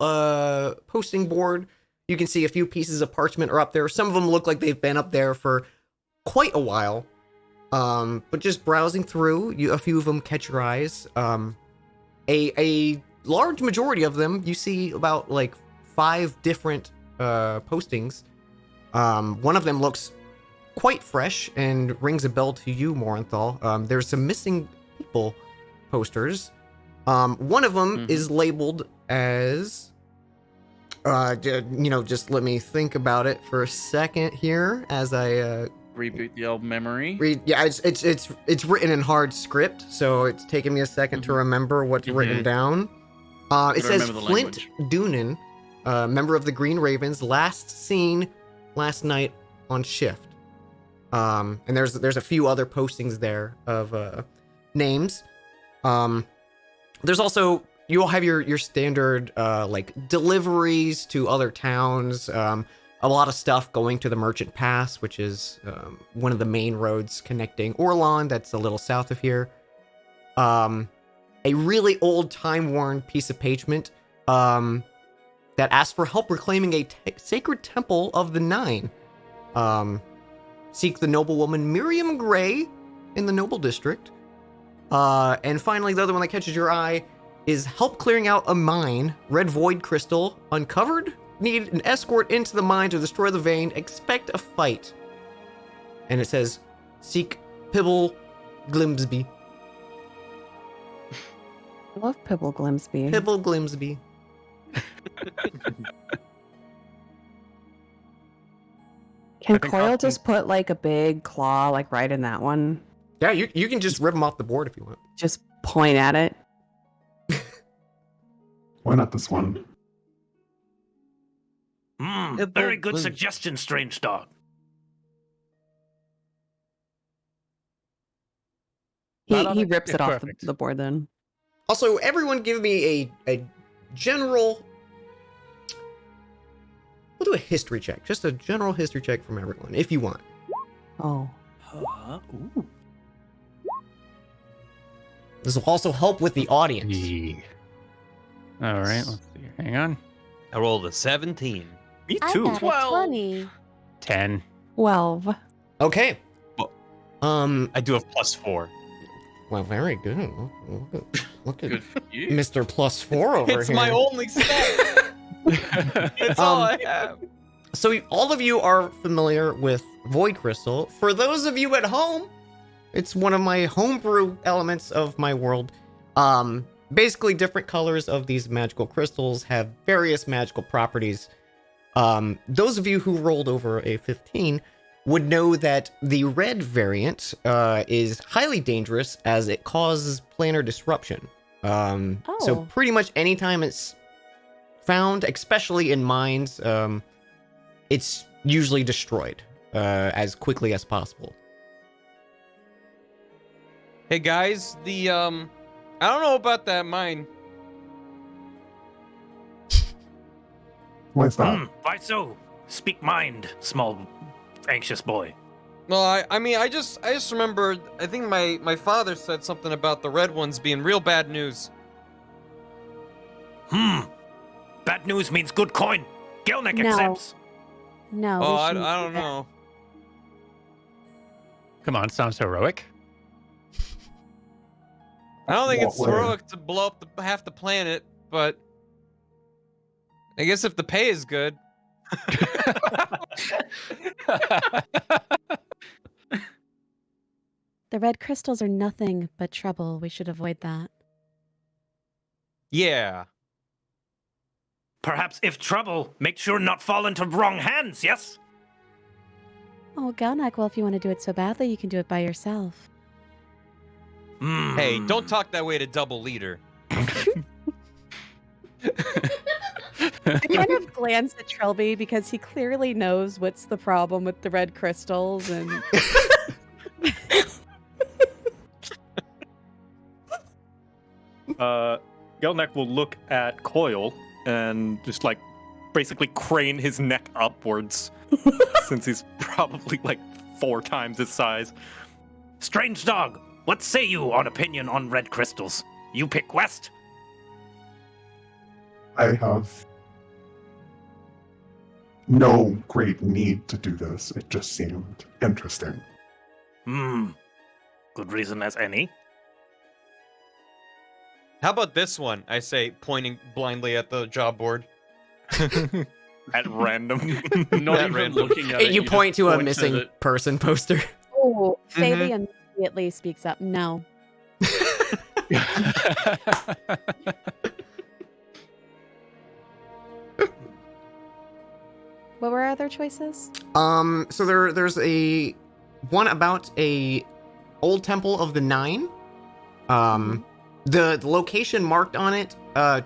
posting board. You can see a few pieces of parchment are up there. Some of them look like they've been up there for quite a while. But just browsing through, a few of them catch your eyes. A large majority of them, you see about like 5 different postings. One of them looks quite fresh and rings a bell to you, Morenthal. There's some missing people posters. One of them is labeled as, just let me think about it for a second here as I Reboot the old memory. read. Yeah, it's written in hard script, so it's taking me a second to remember what's written down. It says remember the Flint language. Doonan, member of the Green Ravens, last seen last night on shift. And there's a few other postings there of names. There's also, you'll have your standard like deliveries to other towns. A lot of stuff going to the Merchant Pass, which is one of the main roads connecting Orlon. That's a little south of here. A really old, time-worn piece of parchment that asks for help reclaiming a sacred temple of the Nine. Seek the noblewoman Miriam Gray in the Noble District. And finally, the other one that catches your eye is help clearing out a mine. Red Void Crystal uncovered. Need an escort into the mine to destroy the vein. Expect a fight. And it says, seek Pibble Glimsby. I love Pibble Glimsby. Pibble Glimsby. Can think Coil Hopkins- just put like a big claw like right in that one? Yeah, you can just rip them off the board if you want. Just point at it. Why not this one? Very good suggestion, Strange Dog. He rips Yeah, it off perfect. the board then. Also, everyone give me a general... We'll do a history check. Just a general history check from everyone, if you want. Oh. Ooh. This will also help with the audience. Yeah. All right, let's see. Hang on. I rolled a 17. Me I too. got a 20. 10. 12. Okay. Well, Um. I do have +4. Well, very good. Look at Good for you. Mr. +4 over It's here. my only stat. That's all I have. So all of you are familiar with Void Crystal. For those of you at home, it's one of my homebrew elements of my world. Basically, different colors of these magical crystals have various magical properties. Those of you who rolled over a 15 would know that the red variant is highly dangerous as it causes planar disruption. So Oh. pretty much anytime it's found, especially in mines, it's usually destroyed as quickly as possible. Hey guys, the I don't know about that mine. Why is that? Why so? Speak mind, small anxious boy. Well, I mean, I just remembered. I think my father said something about the red ones being real bad news. Bad news means good coin. Gelnick No. accepts. No. we Oh, I shouldn't don't do that. know. Come on, sounds heroic. I don't think What it's way? heroic to blow up half the planet, but I guess if the pay is good. The red crystals are nothing but trouble. We should avoid that. Yeah. Perhaps if trouble, make sure not fall into wrong hands, yes? Oh, Galnak, well, if you want to do it so badly, you can do it by yourself. Hey, don't talk that way to double leader. I kind of glance at Trilby because he clearly knows what's the problem with the red crystals and Gelnek will look at Coil and just like basically crane his neck upwards since he's probably like 4 times his size. Strange Dog, what say you on opinion on red crystals? You pick west? I have no great need to do this. It just seemed interesting. Good reason as any. How about this one? I say, pointing blindly at the job board. At random. Not That even random. looking at it. You point to a just missing it. person poster. oh, Faye immediately speaks up. No. What were our other choices? So there's a one about a old temple of the Nine. The location marked on it,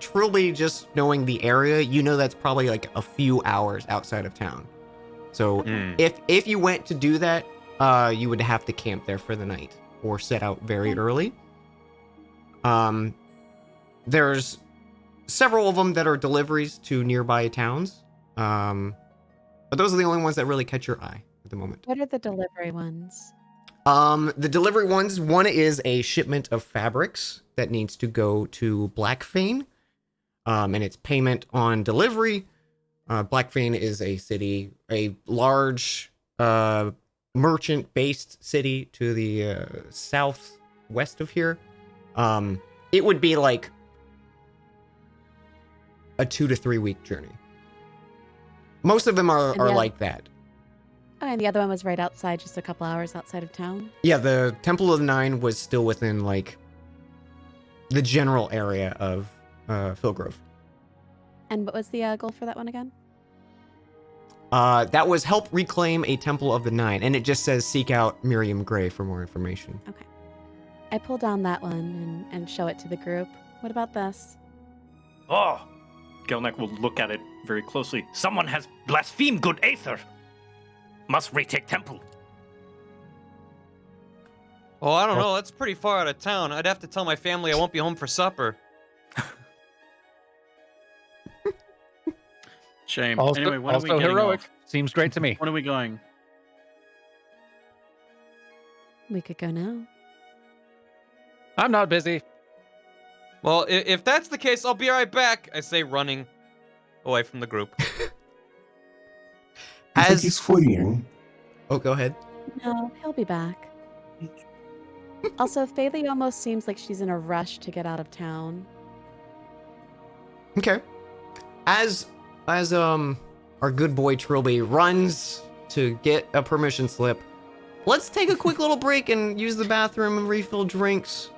truly just knowing the area, you know that's probably like a few hours outside of town. So if you went to do that, you would have to camp there for the night or set out very early. There's several of them that are deliveries to nearby towns. But those are the only ones that really catch your eye at the moment. What are the delivery ones? The delivery ones, one is a shipment of fabrics that needs to go to Blackfane. And it's payment on delivery. Blackfane is a city, a large merchant-based city to the southwest of here. It would be like a 2 to 3 week journey. Most of them are like that. Oh, and the other one was right outside, just a couple hours outside of town. Yeah, the Temple of the Nine was still within like the general area of Philgrove. And what was the goal for that one again? That was help reclaim a Temple of the Nine, and it just says seek out Miriam Gray for more information. Okay. I pull down that one and show it to the group. What about this? Oh, Gelnek will look at it very closely. someone has blasphemed good Aether. Must retake temple. Oh, I don't know. That's pretty far out of town. I'd have to tell my family I won't be home for supper. Shame. Also, Anyway, when are we also getting heroic. off? Seems great to me. When are we going? We could go now. I'm not busy. Well, if that's the case, I'll be right back. I say, running away from the group. I think he's fleeing. Oh, go ahead. No, he'll be back. Also, Thalie almost seems like she's in a rush to get out of town. Okay. As our good boy Trilby runs to get a permission slip, let's take a quick little break and use the bathroom and refill drinks.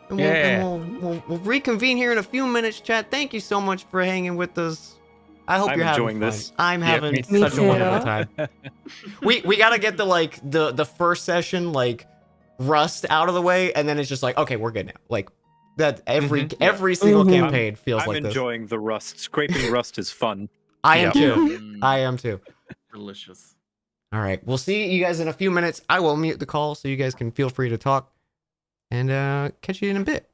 And we'll reconvene here in a few minutes, chat. Thank you so much for hanging with us. I hope I'm you're enjoying having fun. this. I'm Yeah, having me such a too. wonderful time. We gotta get the first session like rust out of the way, and then it's just like, okay, we're good now. Like that every single Mhm. campaign feels I'm like this. enjoying the rust. Scraping rust is fun. I am Yeah. too. Mm, I am too. delicious. All right, we'll see you guys in a few minutes. I will mute the call so you guys can feel free to talk, and catch you in a bit.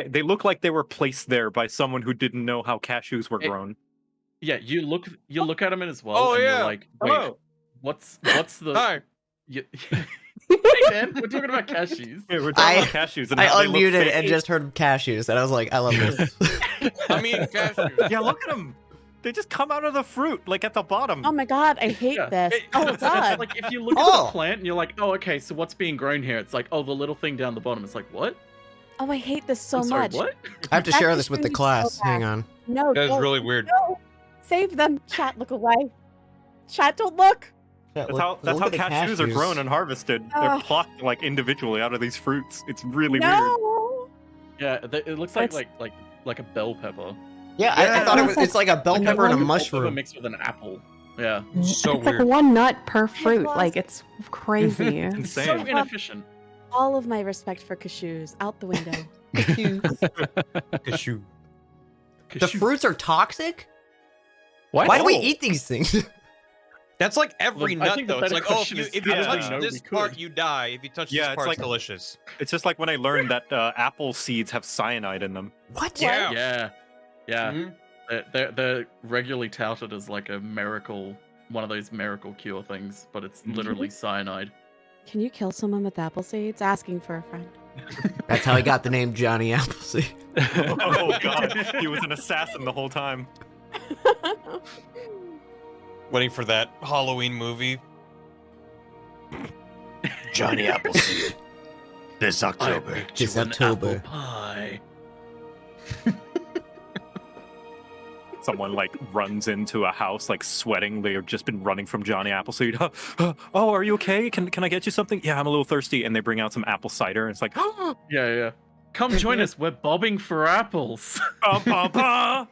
They look like they were placed there by someone who didn't know how cashews were grown. Yeah, you look at him as well, Oh, and yeah. you're like, wait, Hello. what's the? Hi. You, hey man, we're talking about cashews. Yeah, we're talking about cashews. And I how they look unmuted fake. and just heard cashews, and I was like, I love this. I mean, cashews. Yeah, look at them. They just come out of the fruit, like at the bottom. Oh my god, I hate Yeah. this. It- Oh it's god. like if you look at Oh. the plant and you're like, oh, okay, so what's being grown here? It's like, oh, the little thing down the bottom. It's like, what? Oh, I hate this so I'm sorry, much. what? I have to That share just this with the made me so class. mad. Hang on. No, That was don't. really weird. No. Save them. Chat, look away. Chat, don't look. That's how cashews are grown and harvested. They're Ugh. plucked like individually out of these fruits. It's really weird. No. Yeah, it looks like a bell pepper. Yeah, I thought it was. It's like a bell Like pepper and a bell pepper mushroom. mixed with an apple. Yeah, So it's weird. like one nut per fruit. lost- Like it's crazy. it's so Insane. inefficient. All of my respect for cashews out the window. Cashew. The fruits are toxic? What? Why do we Oh. eat these things? That's like every Look, I nut, think though. the It's better like, oh, question is, if you how did we touch know this we part, could? you die. If you touch Yeah, this it's part, like- it's delicious. It's just like when I learned that apple seeds have cyanide in them. What? Yeah. Yeah. Mhm. They're regularly touted as like a miracle, one of those miracle cure things, but it's literally cyanide. Can you kill someone with apple seeds? Asking for a friend. That's how he got the name Johnny Appleseed. Oh god, he was an assassin the whole time. Waiting for that Halloween movie. Johnny Appleseed. This October. baked This you an October. apple pie. Someone like runs into a house like sweating. They've just been running from Johnny Appleseed. Oh, are you okay? Can I get you something? Yeah, I'm a little thirsty. And they bring out some apple cider. And it's like, Yeah. Come join us. We're bobbing for apples. bah, bah, bah.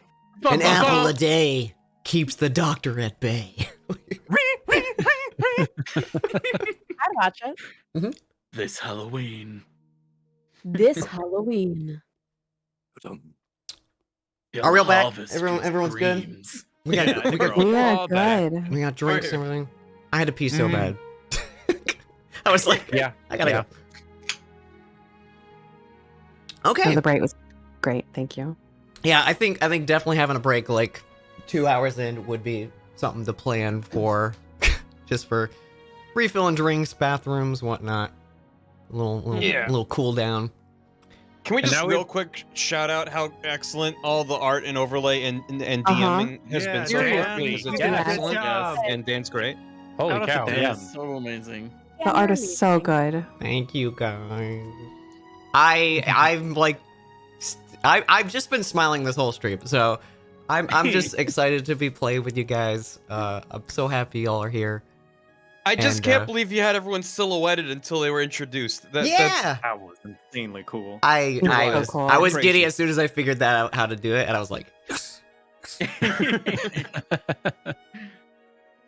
An apple a day keeps the doctor at bay. I'd watch it. This Halloween. This Halloween. Are we all back? Harvest Everyone's good? dreams. We got, Yeah, I we think got, we're We are all back. good. we got drinks and everything. I had to pee so Mhm. bad. I was like, Yeah. I gotta Yeah. go. So Okay. the break was great. Thank you. Yeah, I think definitely having a break like 2 hours in would be something to plan for, just for refilling drinks, bathrooms, whatnot. A little cool down. Can we And just now real quick shout out how excellent all the art and overlay and Uh-huh. DMing has Yeah, been so Dan, far? Because it's yeah, been good excellent. job. And Dan's great. Holy Shout out to cow! Dan. Yeah. That's so amazing. Yeah, The art you're is so amazing. good. Thank you guys. I'm like, I've just been smiling this whole stream, so I'm just excited to be playing with you guys. I'm so happy y'all are here. I just And, can't believe you had everyone silhouetted until they were introduced. That's That was insanely cool. I So was cool. I was Crazy. giddy as soon as I figured that out how to do it, and I was like, yes.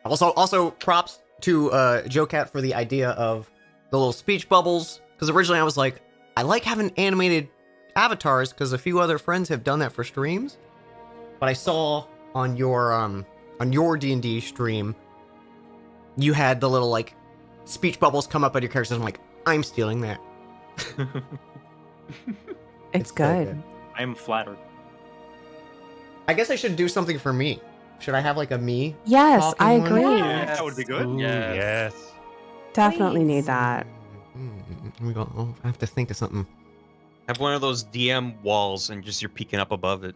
Also props to Joe Cat for the idea of the little speech bubbles, because originally I was like, I like having animated avatars because a few other friends have done that for streams, but I saw on your D&D stream you had the little like speech bubbles come up on your characters. And I'm like, I'm stealing that. It's so good. I am flattered. I guess I should do something for me. Should I have like a me? Yes, Talking I one? agree. Yeah. That would be good. Ooh, Yes. yes. Definitely Please. need that. I have to think of something. Have one of those DM walls and just you're peeking up above it.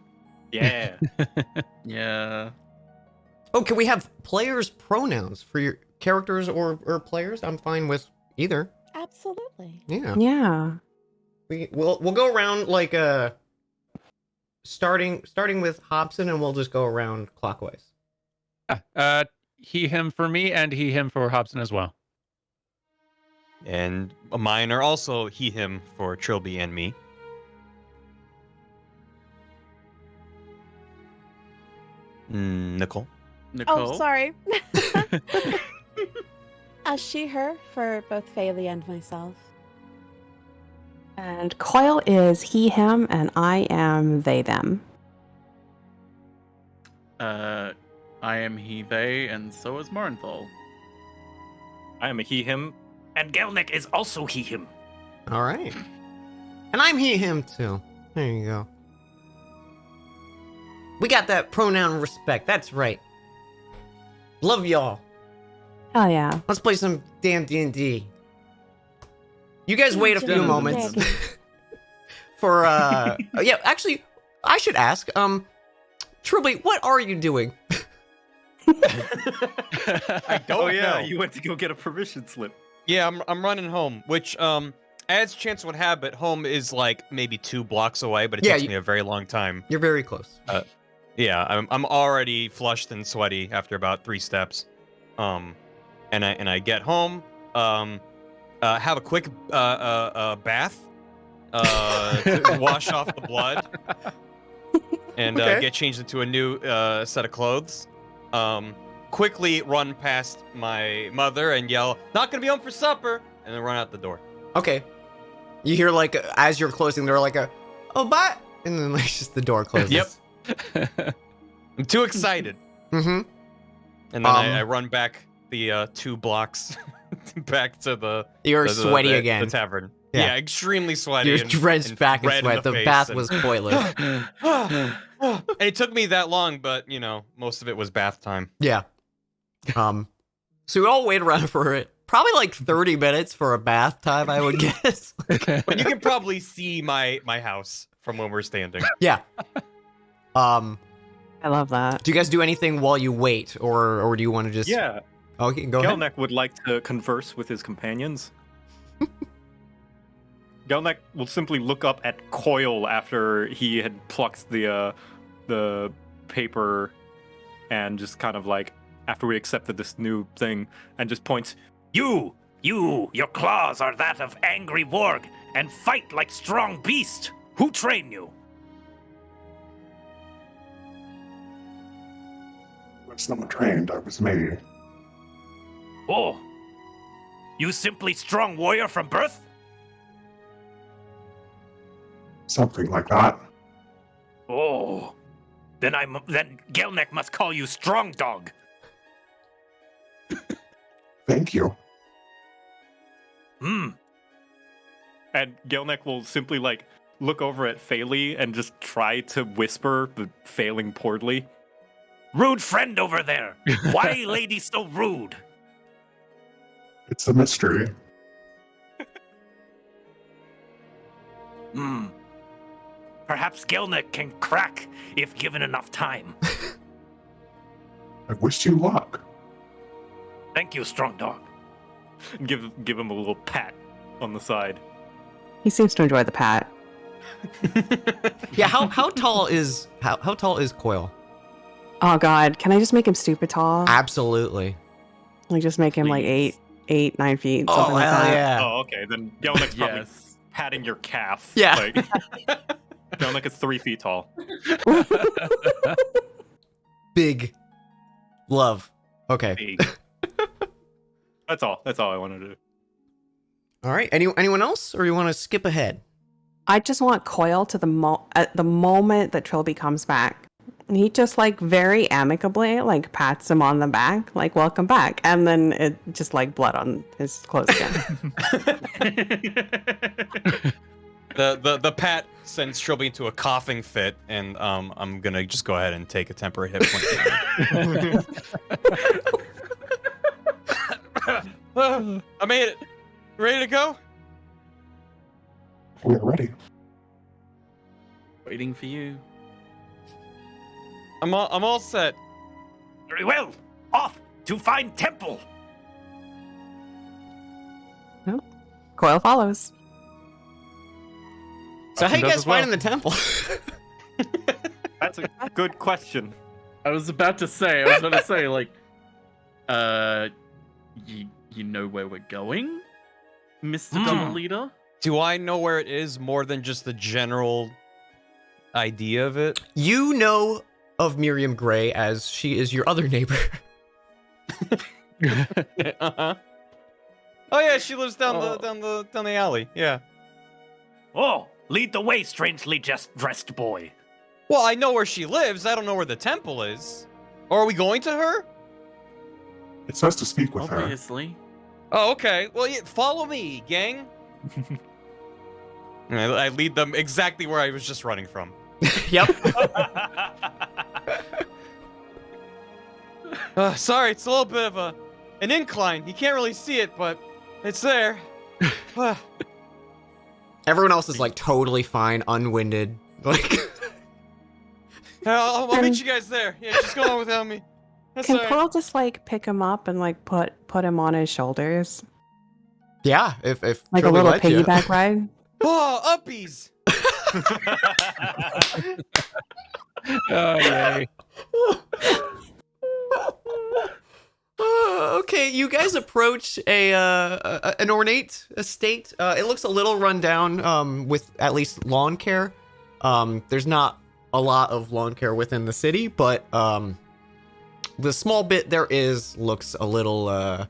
Yeah. Yeah. Oh, can we have players' pronouns for your characters or players? I'm fine with either. Absolutely. Yeah. Yeah. We'll go around like starting with Hobson, and we'll just go around clockwise. He, him for me, and he, him for Hobson as well. And mine are also he, him for Trilby and me. Nicole. Nicole. Oh, sorry. She, her for both Phaley and myself. And Coil is he, him, and I am they, them. I am he, they, and so is Morinthal. I am a he, him. And Gelnick is also he, him. All right. And I'm he, him too. There you go. We got that pronoun respect. That's right. Love y'all. Hell yeah. Let's play some damn D&D. You guys wait a few Dungeons and moments Dragons. for yeah, actually I should ask Truly, what are you doing? I don't know. you went to go get a permission slip. Yeah, I'm running home, which as chance would have it, home is like maybe 2 blocks away, but it Yeah, takes me a very long time. You're very close. Yeah, I'm already flushed and sweaty after about 3 steps. And I get home, have a quick bath, wash off the blood, and Okay. get changed into a new set of clothes. Quickly run past my mother and yell, "Not gonna be home for supper!" and then run out the door. Okay. You hear like as you're closing the door like oh bye, and then like just the door closes. Yep. I'm too excited. Mm-hmm. And then I run back the 2 blocks back to the You're the sweaty again. the tavern. Yeah. Yeah, extremely sweaty. You're and, drenched and back in red sweat. The face bath and- was pointless. And it took me that long, but you know, most of it was bath time. Yeah. So we all wait around for it. Probably like 30 minutes for a bath time, I would guess. But you can probably see my house from when we're standing. Yeah. I love that. Do you guys do anything while you wait, or do you want to just? Yeah, Okay, go ahead. Gelnek would like to converse with his companions. Gelnek will simply look up at Coil after he had plucked the paper, and just kind of like after we accepted this new thing, and just points. Your claws are that of angry warg, and fight like strong beast. Who trained you? I was not trained, I was made. Oh, you simply strong warrior from birth? Something like that. Oh, then Gelnek must call you strong dog. Thank you. Hmm. And Gelnek will simply like look over at Phaley and just try to whisper, but failing poorly. Rude friend over there. Why lady so rude? It's a mystery. Hmm. Perhaps Gelnek can crack if given enough time. I wish you luck. Thank you, strong dog. Give him a little pat on the side. He seems to enjoy the pat. Yeah. How tall is how tall is Coil? Oh god, can I just make him stupid tall? Absolutely. Like just make him like Please. 9 feet. Oh Something like hell that. yeah. Oh, okay. Then Gelnek's probably Yes. patting your calf. Yeah. Like, Gelnek is 3 feet tall. Big love. Okay. Big. That's all. That's all I wanted to do. All right. Anyone else, or you want to skip ahead? I just want Coil to at the moment that Trilby comes back. And he just like very amicably like pats him on the back, like welcome back. And then it just like blood on his clothes again. The pat sends Trilby into a coughing fit, and I'm gonna just go ahead and take a temporary hit point. I made it. Ready to go? We're ready. Waiting for you. I'm all set. Very well. Off to find temple. Coil follows. So how you does guys as well. finding the temple? That's a good question. I was about to say, like, you know where we're going, Mr. Double Leader? Do I know where it is more than just the general idea of it? You know of Miriam Gray as she is your other neighbor. Uh-huh. Oh yeah, she lives down the alley. Yeah. Oh, lead the way, strangely dressed boy. Well, I know where she lives. I don't know where the temple is. Or are we going to her? It's nice to speak with her. Obviously. Oh, okay. Well, yeah, follow me, gang. And I lead them exactly where I was just running from. Yep. Sorry, it's a little bit of an incline. You can't really see it, but it's there. Everyone else is like totally fine, unwinded. Like, I'll meet you guys there. Yeah, just go on without me. That's Can all right. Coral just like pick him up and like put him on his shoulders, yeah, if like a Trilby little lets you. piggyback ride? Oh, uppies! Oh, yay. Okay, you guys approach an ornate estate. It looks a little run down, with at least lawn care. There's not a lot of lawn care within the city, but the small bit there is looks a little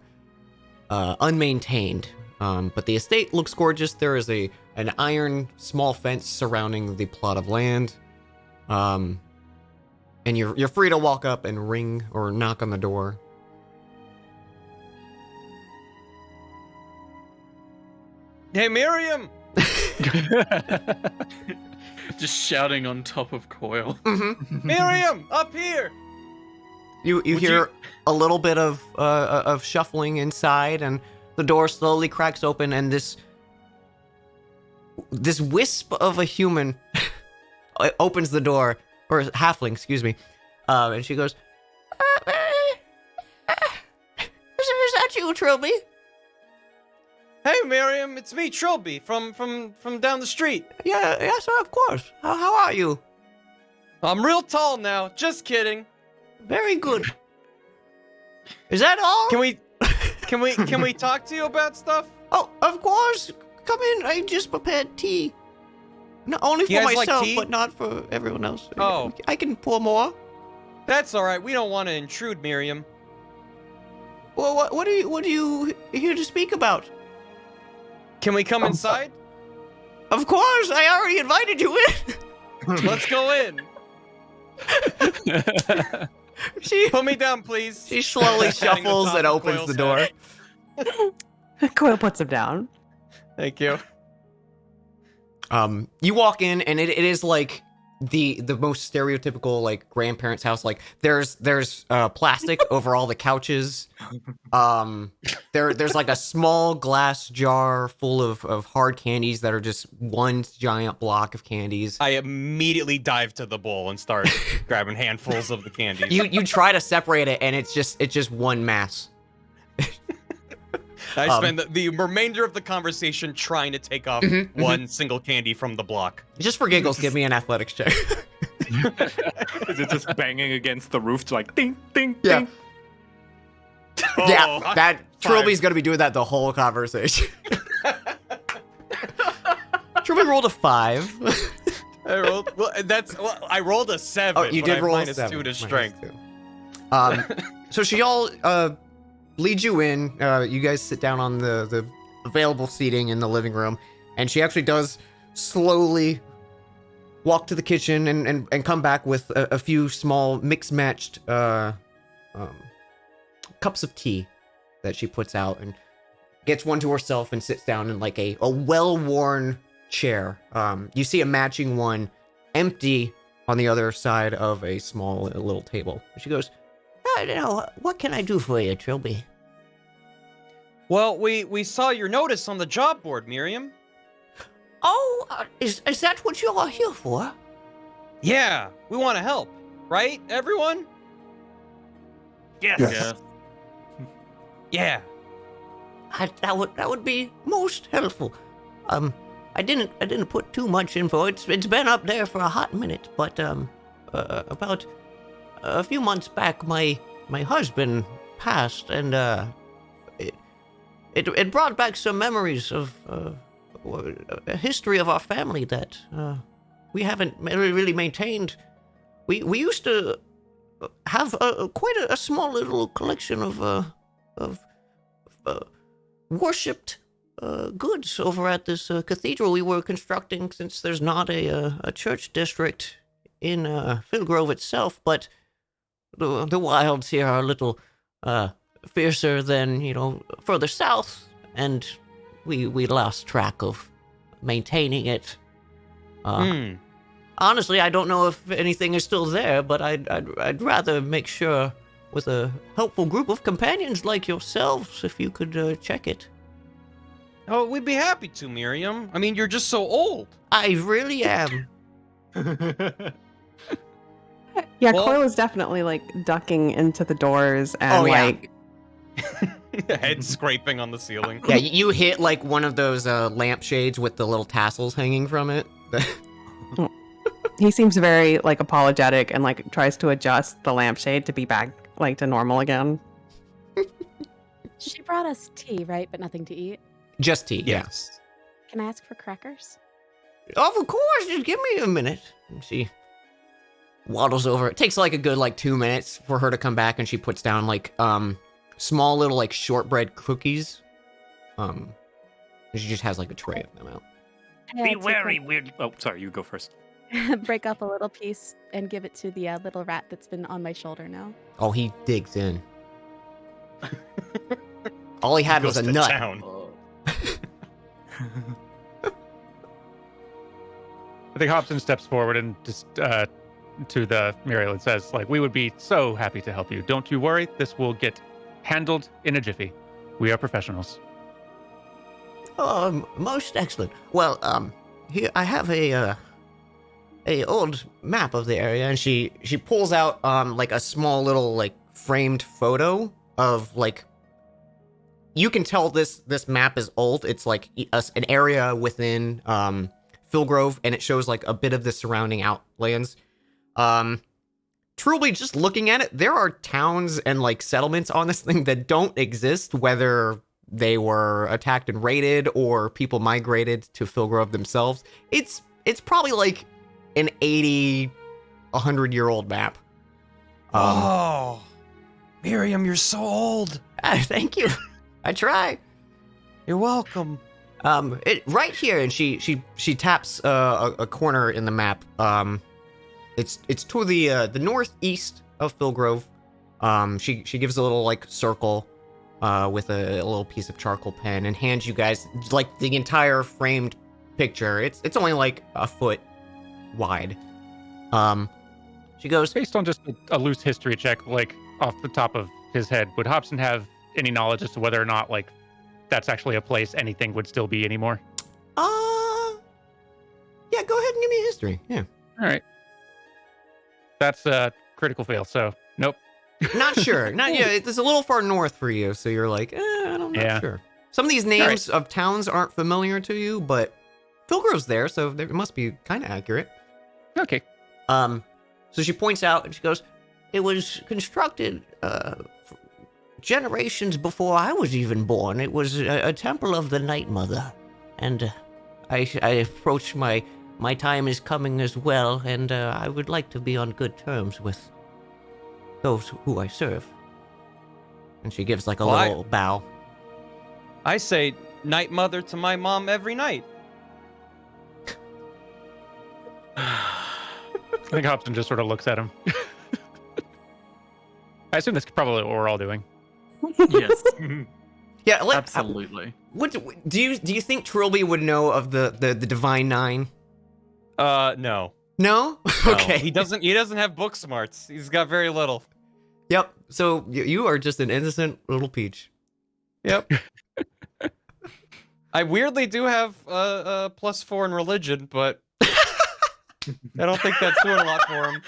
unmaintained. But the estate looks gorgeous. There is an iron small fence surrounding the plot of land. And you're free to walk up and ring or knock on the door. Hey, Miriam! Just shouting on top of Coil. Mm-hmm. Miriam, up here! You Would hear a little bit of shuffling inside, and the door slowly cracks open, and this wisp of a human opens the door, or halfling, excuse me, and she goes, "Is that you, Trilby?" Hey, Miriam, it's me, Trilby, from down the street. Yeah, yes, of course. How are you? I'm real tall now. Just kidding. Very good. Is that all? Can we talk to you about stuff? Oh, of course. Come in. I just prepared tea. Not only for You guys like myself, tea? but not for everyone else. Oh. I can pour more. That's all right. We don't want to intrude, Miriam. Well, what are you here to speak about? Can we come inside? Of course. I already invited you in. Let's go in. Put me down, please. She slowly Hang on shuffles top and of opens Coil's the door. head. Coil puts him down. Thank you. You walk in, and it is like the most stereotypical like grandparents' house. Like there's plastic over all the couches. There's like a small glass jar full of hard candies that are just one giant block of candies. I immediately dive to the bowl and start grabbing handfuls of the candies. You try to separate it, and it's just one mass. I spend the remainder of the conversation trying to take off one single candy from the block. Just for giggles, give me an athletics check. Is it just banging against the roof, like ding, ding, Yeah. ding? Yeah, that Five. Trilby's gonna be doing that the whole conversation. Trilby rolled a 5. I rolled. I rolled a 7. Oh, you but did I have roll a -2 7. to strength. So she all leads you in. You guys sit down on the available seating in the living room, and she actually does slowly walk to the kitchen and come back with a few small mix-matched cups of tea that she puts out and gets one to herself and sits down in like a well-worn chair. You see a matching one empty on the other side of a small little table. She goes, what can I do for you, Trilby? Well, we saw your notice on the job board, Miriam. Oh, is that what you are here for? Yeah, we want to help, right, everyone? Yes. Yes. Yeah. That would be most helpful. I didn't put too much info. It's been up there for a hot minute, but about a few months back, my husband passed, and it brought back some memories of a history of our family that we haven't really maintained. We used to have quite a small little collection of worshipped goods over at this cathedral we were constructing, since there's not a church district in Philgrove itself, but the wilds here are a little fiercer than, further south, and we lost track of maintaining it. Honestly, I don't know if anything is still there, but I'd rather make sure with a helpful group of companions like yourselves if you could check it. Oh, we'd be happy to, Miriam. I mean, you're just so old. I really am. Yeah, Well- Coil is definitely like ducking into the doors and Oh, yeah. like Head scraping on the ceiling. Yeah, you hit like one of those lampshades with the little tassels hanging from it. he seems very like apologetic and like tries to adjust the lampshade to be back like to normal again. She brought us tea, right? But nothing to eat. Just tea. Yes. Can I ask for crackers? Yeah. Of course, just give me a minute. And she waddles over. It takes like a good 2 minutes for her to come back, and she puts down like small little like shortbread cookies. And she just has like a tray of them out. Yeah, Be take wary, weird. Oh, sorry, you go first. break up a little piece and give it to the little rat that's been on my shoulder now. Oh, he digs in. All he had was a Goes to nut. town. I think Hobson steps forward and just to the Muriel and says, like, we would be so happy to help you. Don't you worry. This will get handled in a jiffy. We are professionals. Most excellent. Well, here I have a old map of the area, and she pulls out like a small little like framed photo of like. You can tell this map is old. It's like an area within Philgrove, and it shows like a bit of the surrounding outlands. Truly, just looking at it, there are towns and like settlements on this thing that don't exist, whether they were attacked and raided or people migrated to Philgrove themselves. It's probably like an 80, 100-year-old map. Oh, Miriam, you're so old. Thank you. I try. You're welcome. Right here, and she taps a corner in the map. It's to the northeast of Philgrove. She gives a little like circle, with a little piece of charcoal pen and hands you guys like the entire framed picture. It's only like a foot wide. She goes, Based on just a loose history check, like off the top of his head, would Hobson have any knowledge as to whether or not like that's actually a place anything would still be anymore? Yeah, go ahead and give me a history. Yeah. All right. That's a critical fail, so nope. Not sure. Not yeah. It's a little far north for you, so you're like, I'm not sure. Some of these names of towns aren't familiar to you, but Philgrove's there, so it must be kind of accurate. Okay. So she points out and she goes, "It was constructed generations before I was even born. It was a temple of the Night Mother, and I approach my time is coming as well, and I would like to be on good terms with those who I serve." And she gives like a little bow. I say Night Mother to my mom every night. I think Hobson just sort of looks at him. I assume that's probably what we're all doing. Yes, Yeah, absolutely. What do you think Trilby would know of the Divine Nine? No. No? No. Okay. He doesn't have book smarts. He's got very little. Yep. So you are just an innocent little peach. Yep. I weirdly do have +4 in religion, but I don't think that's doing a lot for him.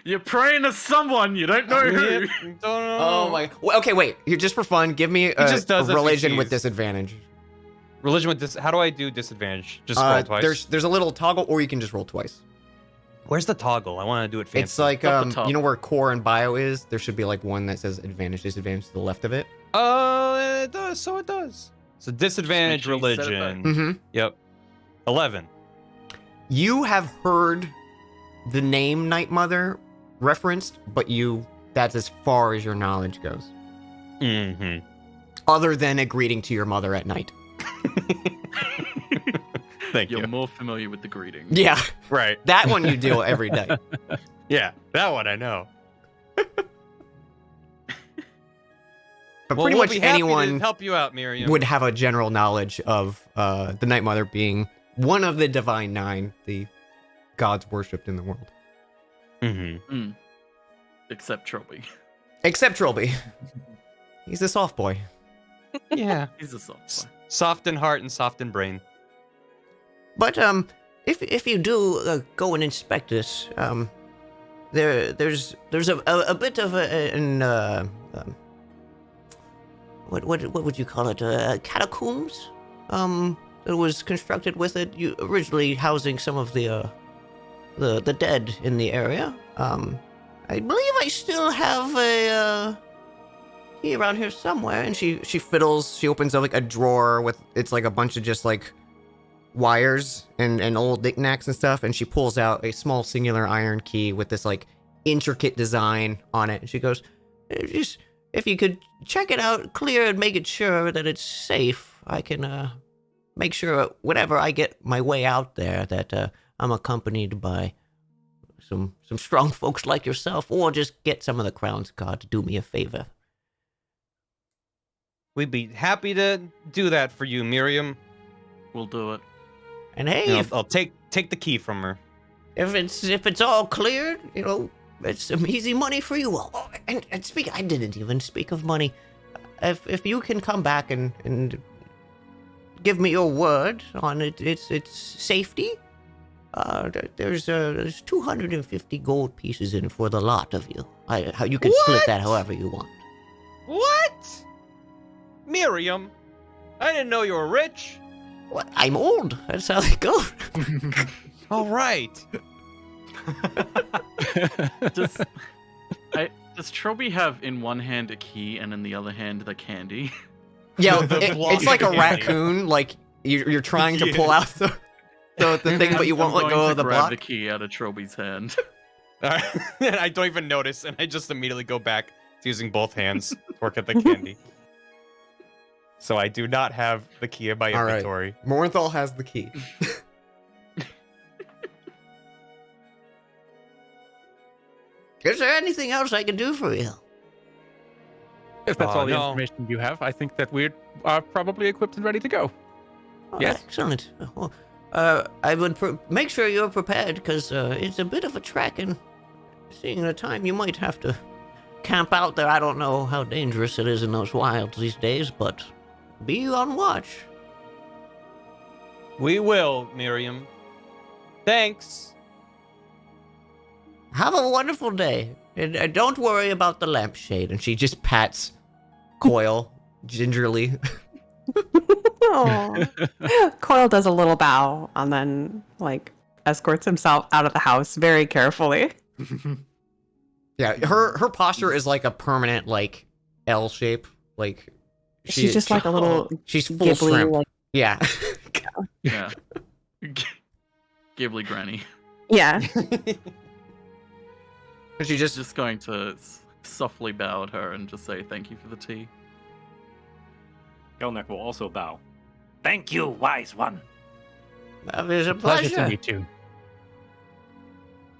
You're praying to someone you don't know who. Yep, don't know. Oh my. Well, okay, wait. Here, just for fun, give me a just does as he religion with sees. disadvantage. Religion with how do I do disadvantage? Just roll twice. There's a little toggle, or you can just roll twice. Where's the toggle? I want to do it fancy. It's like Up the top. you know where core and bio is. There should be like one that says advantage, disadvantage to the left of it. It does. So it does. So disadvantage Just make sure you set it religion. Mm-hmm. Yep. 11. You have heard the name Night Mother referenced, but that's as far as your knowledge goes. Mm-hmm. Other than a greeting to your mother at night. Thank You're you. more familiar with the greeting. Yeah, Right. that one you deal every day. Yeah, that one I know. But Well, pretty we'll much be happy to anyone help you out, Miriam. would have a general knowledge of the Night Mother being one of the Divine Nine, the gods worshipped in the world. Mm-hmm. Except Trilby. Except Trilby. He's a soft boy. Yeah. He's a soft boy. Soft in heart and soft in brain. But if you do go and inspect this, there's a bit of what would you call it? Catacombs. That was constructed with it. You originally housing some of the dead in the area. I believe I still have a key around here somewhere. And she fiddles. She opens up like a drawer with it's like a bunch of just like wires and old knickknacks and stuff. And she pulls out a small singular iron key with this like intricate design on it. And she goes, just if you could check it out, clear and make it sure that it's safe, I can make sure whenever I get my way out there that I'm accompanied by some strong folks like yourself, or just get some of the Crown's Guard to do me a favor. We'd be happy to do that for you, Miriam. We'll do it. And hey, You know, I'll take the key from her. if it's all cleared, you know, it's some easy money for you all. Oh, and I didn't even speak of money. If you can come back and give me your word on its safety, there's 250 gold pieces in for the lot of you. How you can split that however you want. What? Miriam, I didn't know you were rich. What? I'm old. That's how they go. All right. Does Trilby have in one hand a key and in the other hand the candy? Yeah, The block it's like a candy. raccoon. Like you're trying to pull out the thing, but you won't let go of the grab block. the key out of Trilby's hand. All right. And I don't even notice, and I just immediately go back to using both hands to work at the candy. So I do not have the key in my All right. inventory. Morinthal has the key. Is there anything else I can do for you? If that's all the no. information you have, I think that we're probably equipped and ready to go. Oh, Yes. Excellent. Well, I would make sure you're prepared because it's a bit of a trek, and seeing the time, you might have to camp out there. I don't know how dangerous it is in those wilds these days, but be on watch. We will, Miriam. Thanks. Have a wonderful day, and don't worry about the lampshade. And she just pats Coil gingerly. Aw. Coil does a little bow and then like escorts himself out of the house very carefully. Yeah, her posture is like a permanent like L shape. Like She's just like a little she's full Ghibli, shrimp. like, Yeah. Yeah. Ghibli Granny. yeah. She just Just going to softly bow at her and just say thank you for the tea. Gelnek will also bow. Thank you, wise one. It was a Pleasure pleasure. to meet you.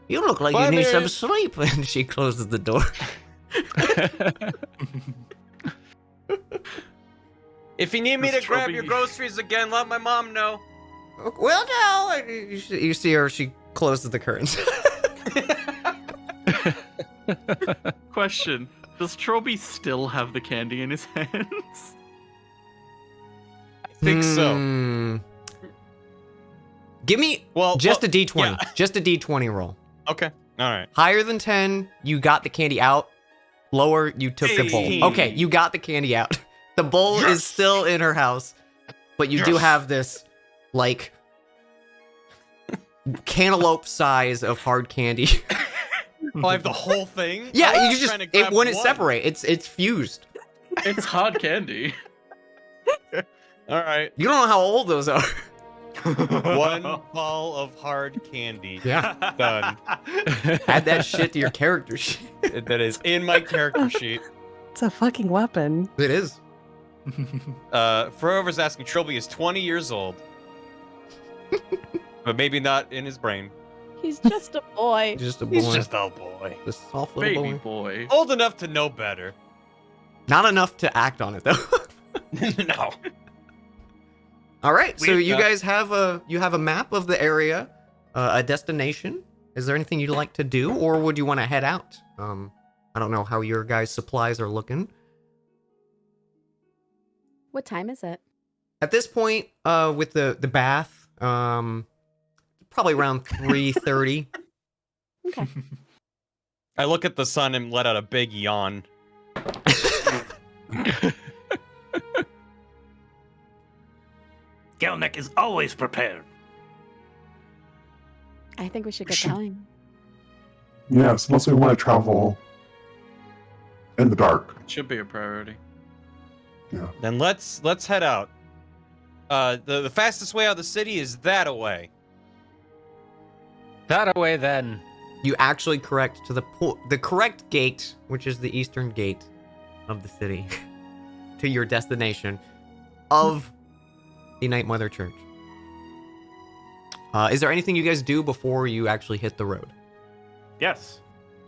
You look like Bye, you need some Miriam. sleep. And she closes the door. If you need me to Miss grab Trilby- your groceries again, let my mom know. Well, no. You see her. She closes the curtains. Question: does Trilby still have the candy in his hands? I think so. Hmm. Give me Well, just well, a D20. yeah. Just a D20 roll. Okay. All right. Higher than 10, you got the candy out. Lower, you took the Hey. bowl. Okay, you got the candy out. The bowl is still in her house, but you do Yes. have this, like, cantaloupe size of hard candy. Oh, I have the whole thing. I Yeah, was you just trying to it grab wouldn't one. separate. It's fused. It's hard candy. All right. You don't know how old those are. One ball of hard candy. Yeah. Done. Add that shit to your character sheet. That is in my character sheet. It's a fucking weapon. It is. Forever's asking Trilby is 20 years old. But maybe not in his brain. He's just a boy. Just a boy. He's just a boy. this soft little Baby boy. boy. Old enough to know better. Not enough to act on it though. No. All right, so We- you guys have a map of the area, a destination. Is there anything you'd like to do, or would you want to head out? I don't know how your guys' supplies are looking. What time is it? At this point, with the bath, probably around 3:30. Okay. I look at the sun and let out a big yawn. Gelnick is always prepared. I think we should get Should- going. Yes, unless we want to travel in the dark. Should be a priority. Then let's head out. The fastest way out of the city is that away. That away then. You actually correct to the correct gate, which is the eastern gate of the city, to your destination of the Night Mother Church. Is there anything you guys do before you actually hit the road? Yes.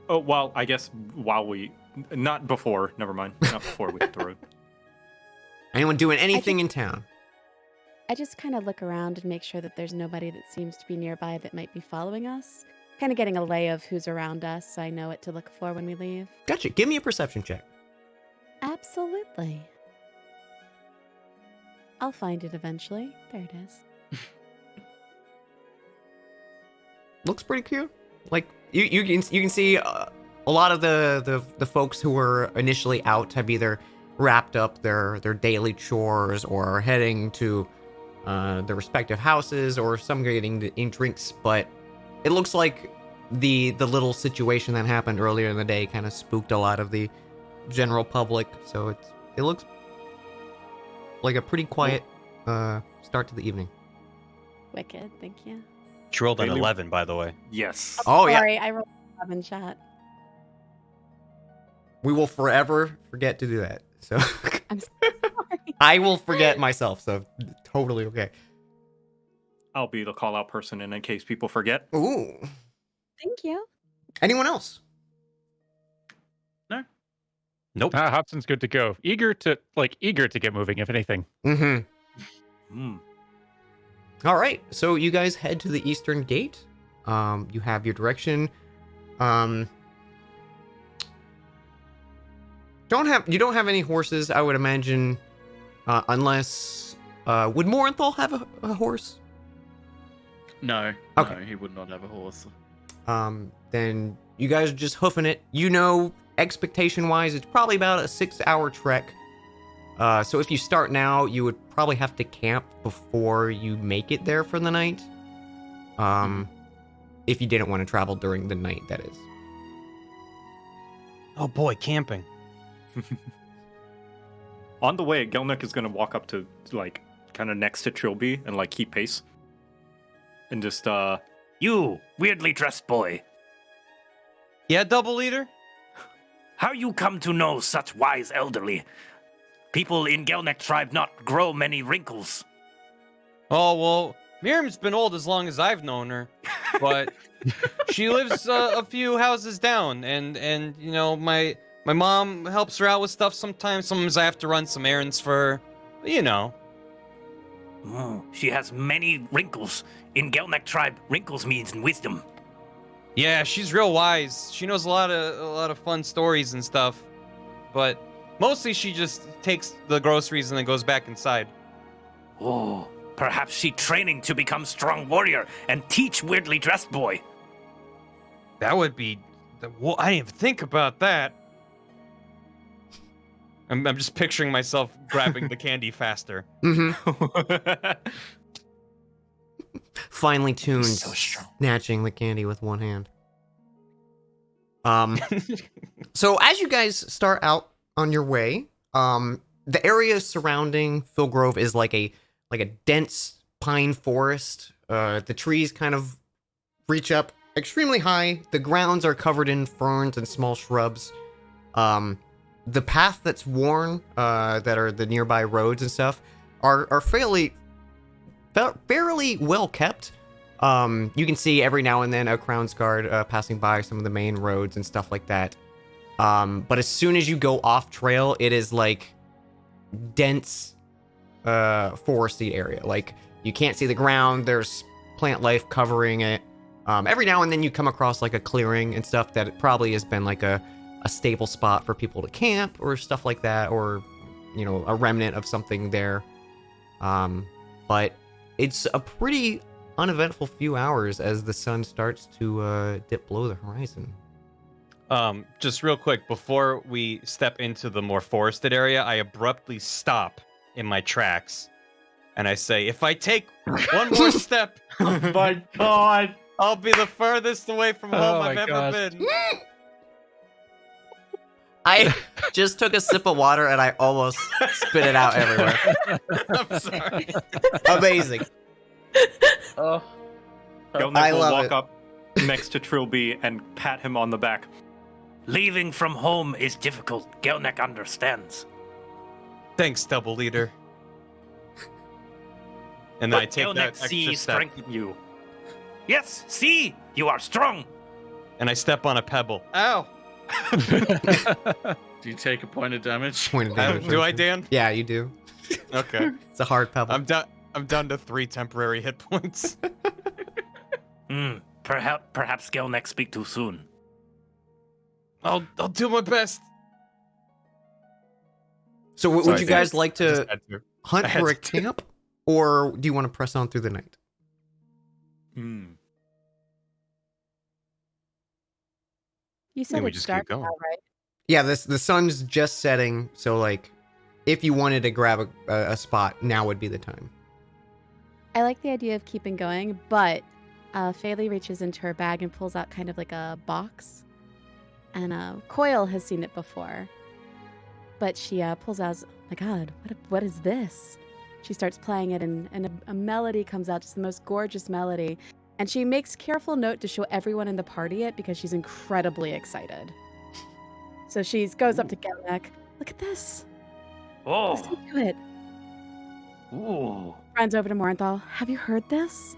Oh, well, I guess while we... Not before. Never mind. Not before we hit the road. Anyone doing anything in town? I just kind of look around and make sure that there's nobody that seems to be nearby that might be following us. Kind of getting a lay of who's around us so I know what to look for when we leave. Gotcha. Give me a perception check. Absolutely. I'll find it eventually. There it is. Looks pretty cute. Like you can see a lot of the folks who were initially out have either wrapped up their daily chores or are heading to their respective houses, or some getting to eat drinks. But it looks like the little situation that happened earlier in the day kind of spooked a lot of the general public. So it looks like a pretty quiet start to the evening. Wicked. Thank you. She rolled an Really? 11, by the way. Yes. Oh yeah, Sorry, I rolled 11 chat. we will forever forget to do that. So I'm sorry. I will forget myself. So totally okay. I'll be the call-out person in case people forget. Ooh. Thank you. Anyone else? Nope. Hobson's good to go. Eager to get moving, if anything. Mm-hmm. Hmm. All right, so you guys head to the eastern gate. You have your direction. You don't have any horses, I would imagine, unless would Morenthal have a horse? No, Okay. no, he would not have a horse. Then you guys are just hoofing it. You know, expectation-wise, it's probably about a 6-hour trek. So if you start now, you would probably have to camp before you make it there for the night. If you didn't want to travel during the night, that is. Oh boy, camping. On the way, Gelnick is going to walk up to, like, kind of next to Trilby and, like, keep pace. And just, You, weirdly dressed boy, Yeah, double leader? how you come to know such wise elderly? People in Gelneck tribe not grow many wrinkles. Oh, well, Miriam's been old as long as I've known her, but she lives a few houses down, and you know, my mom helps her out with stuff sometimes. Sometimes I have to run some errands for her, you know. She has many wrinkles. In Gelneck tribe, wrinkles means wisdom. Yeah, she's real wise. She knows a lot of fun stories and stuff, but mostly she just takes the groceries and then goes back inside. Oh, perhaps she training to become strong warrior and teach weirdly dressed boy. That would be. Well, I didn't even think about that. I'm just picturing myself grabbing the candy faster. Mm-hmm. Finely tuned, So strong. snatching the candy with one hand. So as you guys start out on your way, the area surrounding Phil Grove is like a dense pine forest. The trees kind of reach up extremely high. The grounds are covered in ferns and small shrubs. The path that's worn, that are the nearby roads and stuff, are fairly well kept. You can see every now and then a Crown's Guard passing by some of the main roads and stuff like that. But as soon as you go off trail, it is like dense foresty area. Like, you can't see the ground. There's plant life covering it. Every now and then you come across like a clearing and stuff that it probably has been like a stable spot for people to camp or stuff like that, or, you know, a remnant of something there. But it's a pretty uneventful few hours as the sun starts to dip below the horizon. Just real quick, before we step into the more forested area, I abruptly stop in my tracks and I say, if I take one more step, Oh my god. I'll be the furthest away from home Oh I've my ever gosh. been. I just took a sip of water and I almost spit it out everywhere. I'm sorry. Amazing. Oh. Gelnick I will love walk it. up next to Trilby and pat him on the back. Leaving from home is difficult. Gelnick understands. Thanks, double leader. And then I But take Gelnick that extra sees step strength in you. Yes, see, you are strong. and I step on a pebble. Ow! Do you take a point of damage? Point of damage. Do I, Dan? Yeah, you do. Okay. It's a hard pebble. I'm done. I'm down to 3 temporary hit points. Perhaps Gelnick speak too soon. I'll do my best. So would Sorry, you Dan. guys like Just to had to. hunt I had for a to. camp, or do you want to press on through the night? You said we it's just dark keep going. now, right? Yeah, the sun's just setting, so like, if you wanted to grab a spot, now would be the time. I like the idea of keeping going, but Faylee reaches into her bag and pulls out kind of like a box. And Coil has seen it before. But she pulls out, oh my god, what is this? She starts playing it, and a melody comes out, just the most gorgeous melody. And she makes careful note to show everyone in the party it because she's incredibly excited. So she goes up to Gelnick. Look at this. Oh, Listen to it. ooh. Runs over to Morenthal. Have you heard this?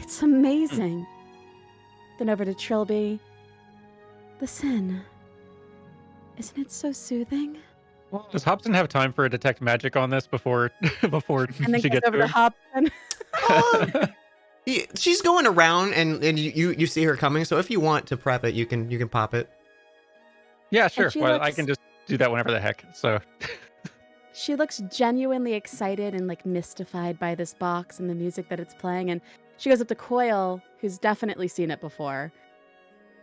It's amazing. Then over to Trilby. Listen. Isn't it so soothing? Does Hobson have time for a detect magic on this before And then she goes gets over to to Hobson. her? She's going around, and you see her coming. So if you want to prep it, you can pop it. Yeah, sure. she Well, I looks- can just do that whenever the heck. So She looks genuinely excited and like mystified by this box and the music that it's playing. And she goes up to Coil, who's definitely seen it before.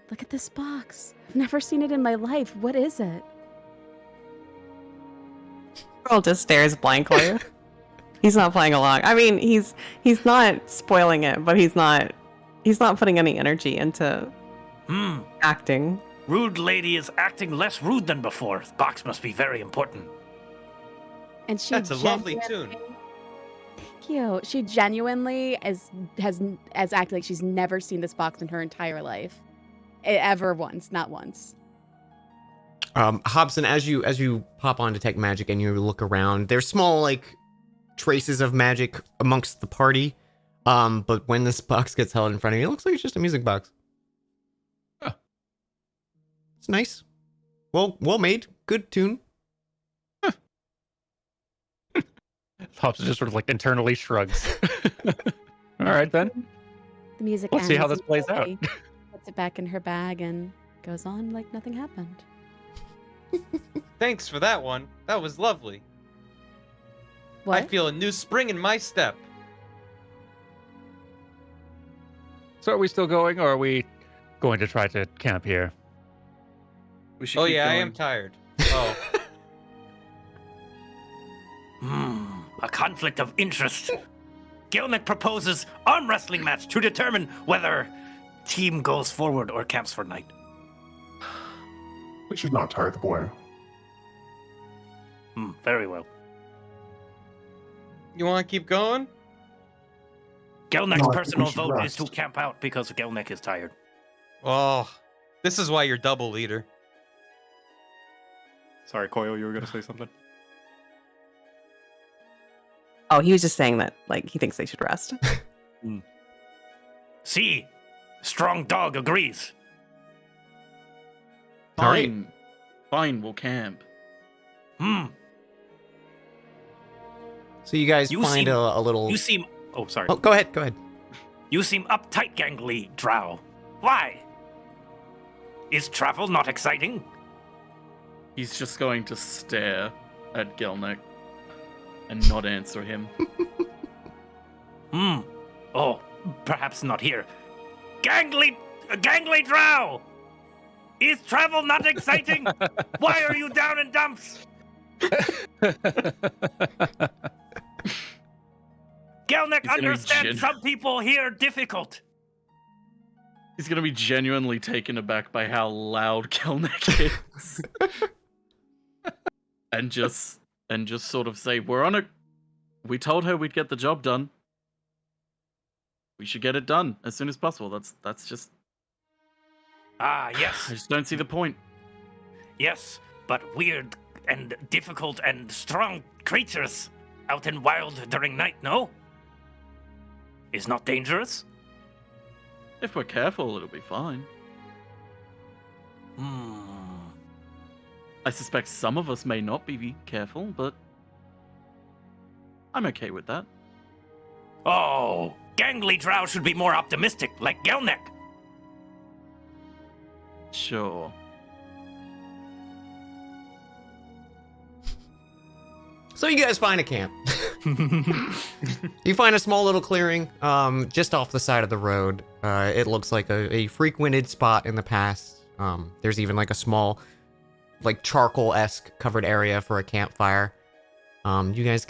Look at this box. I've never seen it in my life. What is it? Earl just stares blankly. He's not playing along. I mean, he's not spoiling it, but he's not putting any energy into acting. Rude lady is acting less rude than before. The box must be very important. And she That's a lovely genuinely- tune. Thank you. She genuinely has acted like she's never seen this box in her entire life. Ever once, not once. Hobson, as you pop on Detect Magic and you look around, there's small like traces of magic amongst the party. But when this box gets held in front of you, it looks like it's just a music box. Huh. It's nice. Well made. Good tune. Hobson just sort of like internally shrugs. All right then. The music Let's see how ends this and plays out. Lily puts it back in her bag and goes on like nothing happened. Thanks for that one. That was lovely. What? I feel a new spring in my step. So are we still going, or are we going to try to camp here? We should Oh keep yeah, I going. am tired. Oh. A conflict of interest. Gelnick proposes arm wrestling match to determine whether team goes forward or camps for night. We should not tire the boy. Very well. You want to keep going? Gelnick's No, I think we personal should vote is to rest. camp out because Gelnick is tired. Oh, this is why you're double leader. Sorry, Coil, you were going to say something? Oh, he was just saying that like he thinks they should rest. See, strong dog agrees. All right. Fine, we'll camp. So you guys You find seem- a little. You seem. Oh, sorry. Oh, go ahead. Go ahead. You seem uptight, gangly drow. Why? Is travel not exciting? He's just going to stare at Gelnick and not answer him. Oh, perhaps not here. Gangly drow! Is travel not exciting? Why are you down in dumps? Gelnick He's gonna be understands some people here difficult. He's gonna be genuinely taken aback by how loud Gelnick is. and just sort of say, we told her we'd get the job done. We should get it done as soon as possible. That's just Ah, I yes, just don't see the point. yes, but weird and difficult and strong creatures out in wild during night, no? Is not dangerous? If we're careful, it'll be fine. I suspect some of us may not be careful, but I'm okay with that. Oh, gangly drow should be more optimistic, like Gelnick. Sure. So you guys find a camp. You find a small little clearing, just off the side of the road. It looks like a frequented spot in the past. There's even like a small, like charcoal-esque covered area for a campfire. You guys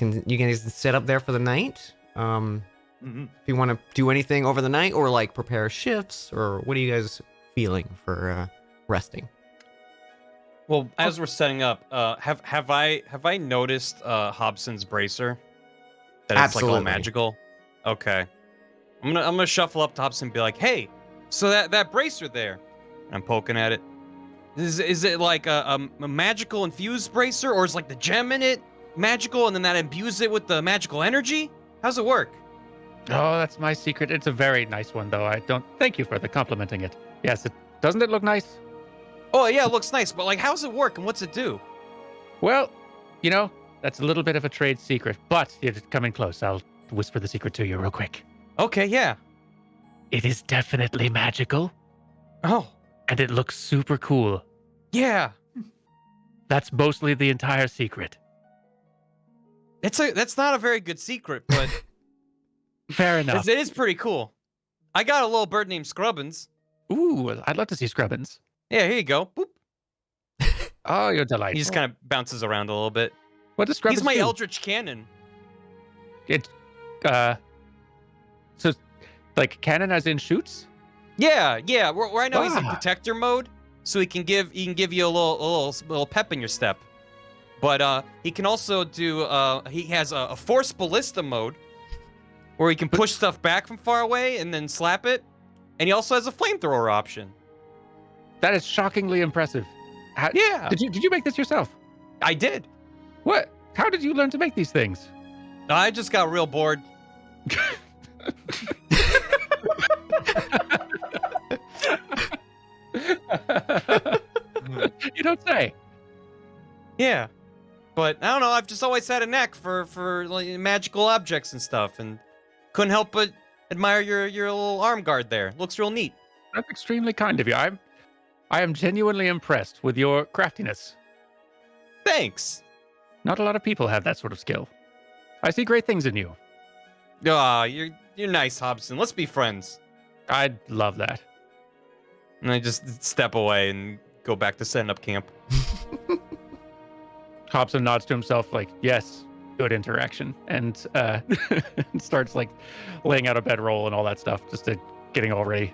set up there for the night. If you want to do anything over the night, or like prepare shifts, or what are you guys feeling for resting? Well, as we're setting up, have I noticed Hobson's bracer? That it's like all Absolutely. magical. Okay, I'm gonna shuffle up to Hobson and be like, "Hey, so that bracer there," I'm poking at it. Is it like a magical infused bracer, or is like the gem in it magical, and then that imbues it with the magical energy? How's it work? Oh, that's my secret. It's a very nice one, though. I don't thank you for the complimenting it. Yes, doesn't it look nice? Oh yeah, it looks nice, but like, how's it work and what's it do? Well, that's a little bit of a trade secret, but you're coming close. I'll whisper the secret to you real quick. Okay, yeah. It is definitely magical, Oh, and it looks super cool. yeah. That's mostly the entire secret. That's not a very good secret, but Fair enough. it is pretty cool. I got a little bird named Scrubbins. Ooh, I'd love to see Scrubbins. Yeah, here you go. Boop. Oh, you're delightful. He just kind of bounces around a little bit. What does Scrubbins He's my do? Eldritch Cannon. It, so, like cannon as in shoots? Yeah. Right now he's in Ah. protector mode, so he can give you a little pep in your step. But he can also do he has a force ballista mode, where he can push stuff back from far away and then slap it, and he also has a flamethrower option. That is shockingly impressive. Yeah, Did you make this yourself? I did. What? How did you learn to make these things? I just got real bored. You don't say. Yeah, but I don't know. I've just always had a knack for like, magical objects and stuff, and couldn't help but admire your little arm guard there. Looks real neat. That's extremely kind of you. I am genuinely impressed with your craftiness. Thanks. Not a lot of people have that sort of skill. I see great things in you. Ah, you're nice, Hobson. Let's be friends. I'd love that. And I just step away and go back to setting up camp. Hobson nods to himself like, yes, good interaction. And starts like laying out a bedroll and all that stuff, just to getting all ready.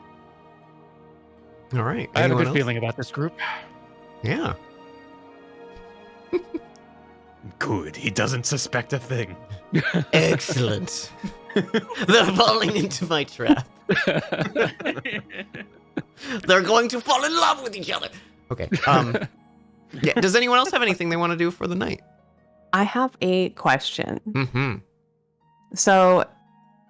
All right. I have a anyone good else? feeling about this group. Yeah. Good. He doesn't suspect a thing. Excellent. They're falling into my trap. They're going to fall in love with each other. Okay. Yeah. Does anyone else have anything they want to do for the night? I have a question. Mm-hmm. So,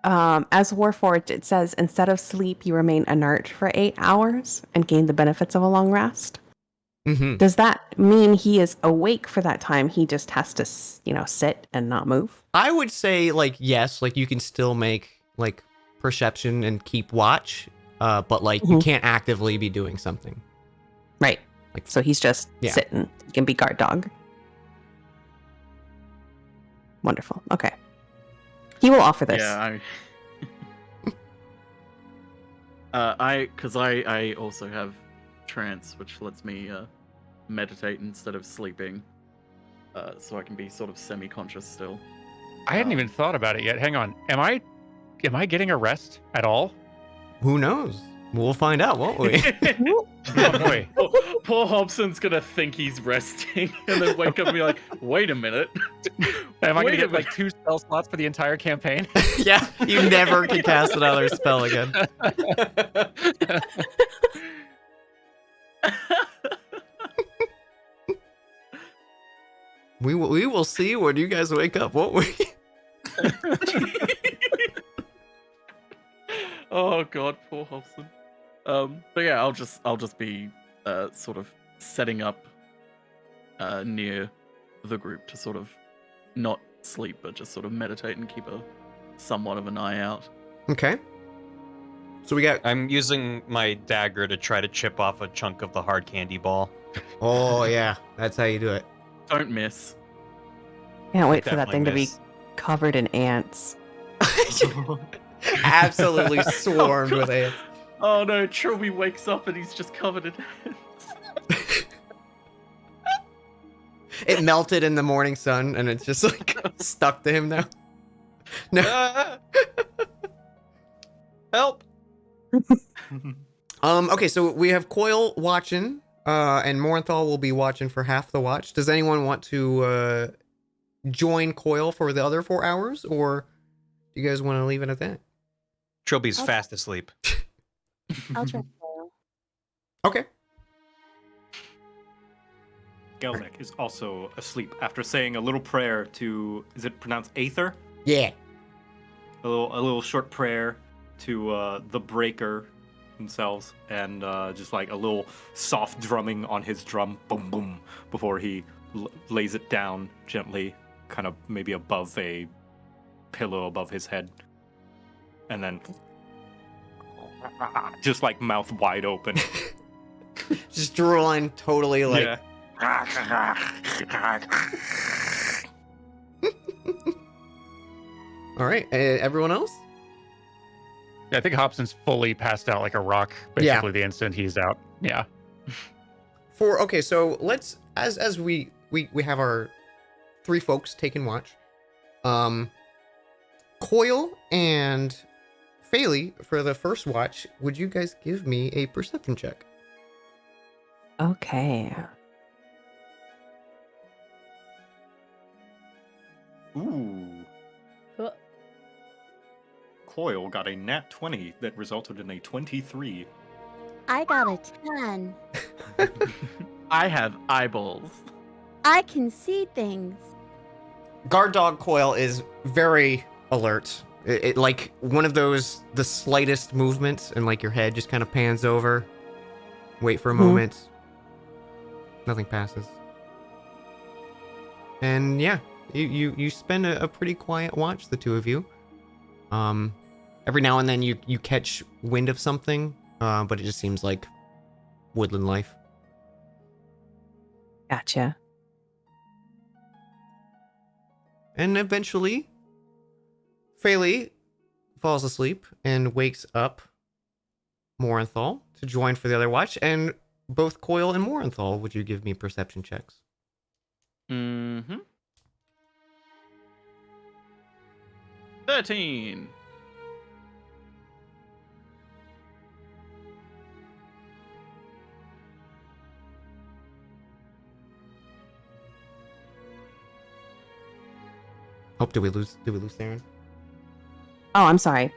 as Warforged, it says instead of sleep, you remain inert for 8 hours and gain the benefits of a long rest. Mm-hmm. Does that mean he is awake for that time? He just has to, sit and not move? I would say, like, yes, like, you can still make, like, perception and keep watch, but, like, you can't actively be doing something. Right. Like, So he's just sitting. He can be guard dog. Wonderful. Okay. He will offer this. Yeah, because I also have trance, which lets me meditate instead of sleeping, so I can be sort of semi-conscious still. I hadn't even thought about it yet. Hang on. Am I getting a rest at all? Who knows? We'll find out, won't we? Oh boy. Poor Hobson's gonna think he's resting and then wake up and be like, wait a minute. Am I Wait gonna a get like 2 spell slots for the entire campaign? Yeah, you never can cast another spell again. We will see when you guys wake up, won't we? Oh god, poor Hobson. But yeah, I'll just be sort of setting up near the group to sort of not sleep, but just sort of meditate and keep a somewhat of an eye out. Okay. So we got. I'm using my dagger to try to chip off a chunk of the hard candy ball. Oh yeah, that's how you do it. Don't miss. Can't wait for that Definitely thing to be miss. covered in ants. Absolutely swarmed with ants. Oh no, Trilby wakes up and he's just covered in ants. It melted in the morning sun, and it's just like stuck to him now. No. Help! Okay, so we have Coil watching, and Morenthal will be watching for half the watch. Does anyone want to join Coil for the other 4 hours, or do you guys want to leave it at that? Trilby's fast asleep. I'll try. Coil. Okay. Gelnick is also asleep after saying a little prayer to, is it pronounced Aether? Yeah. A little short prayer to the Breaker themselves, and just like a little soft drumming on his drum, boom, boom, before he lays it down gently, kind of maybe above a pillow above his head. And then just like mouth wide open. Just drooling, totally like. Yeah. All right, everyone else? Yeah, I think Hobson's fully passed out like a rock basically the instant he's out. Yeah. Okay, so let's as we have our 3 folks taking watch. Coil and Faley for the first watch. Would you guys give me a perception check? Okay. Ooh. Coil got a nat 20 that resulted in a 23. I got a 10. I have eyeballs. I can see things. Guard dog Coil is very alert. It like one of those, the slightest movements and like your head just kind of pans over. Wait for a moment. Nothing passes. And yeah, you spend a pretty quiet watch, the two of you. Every now and then you catch wind of something, but it just seems like woodland life. Gotcha. And eventually, Faley falls asleep and wakes up Morenthal to join for the other watch. And both Coil and Morenthal, would you give me perception checks? Mm-hmm. 13. Hope did we lose Theron? Oh, I'm sorry.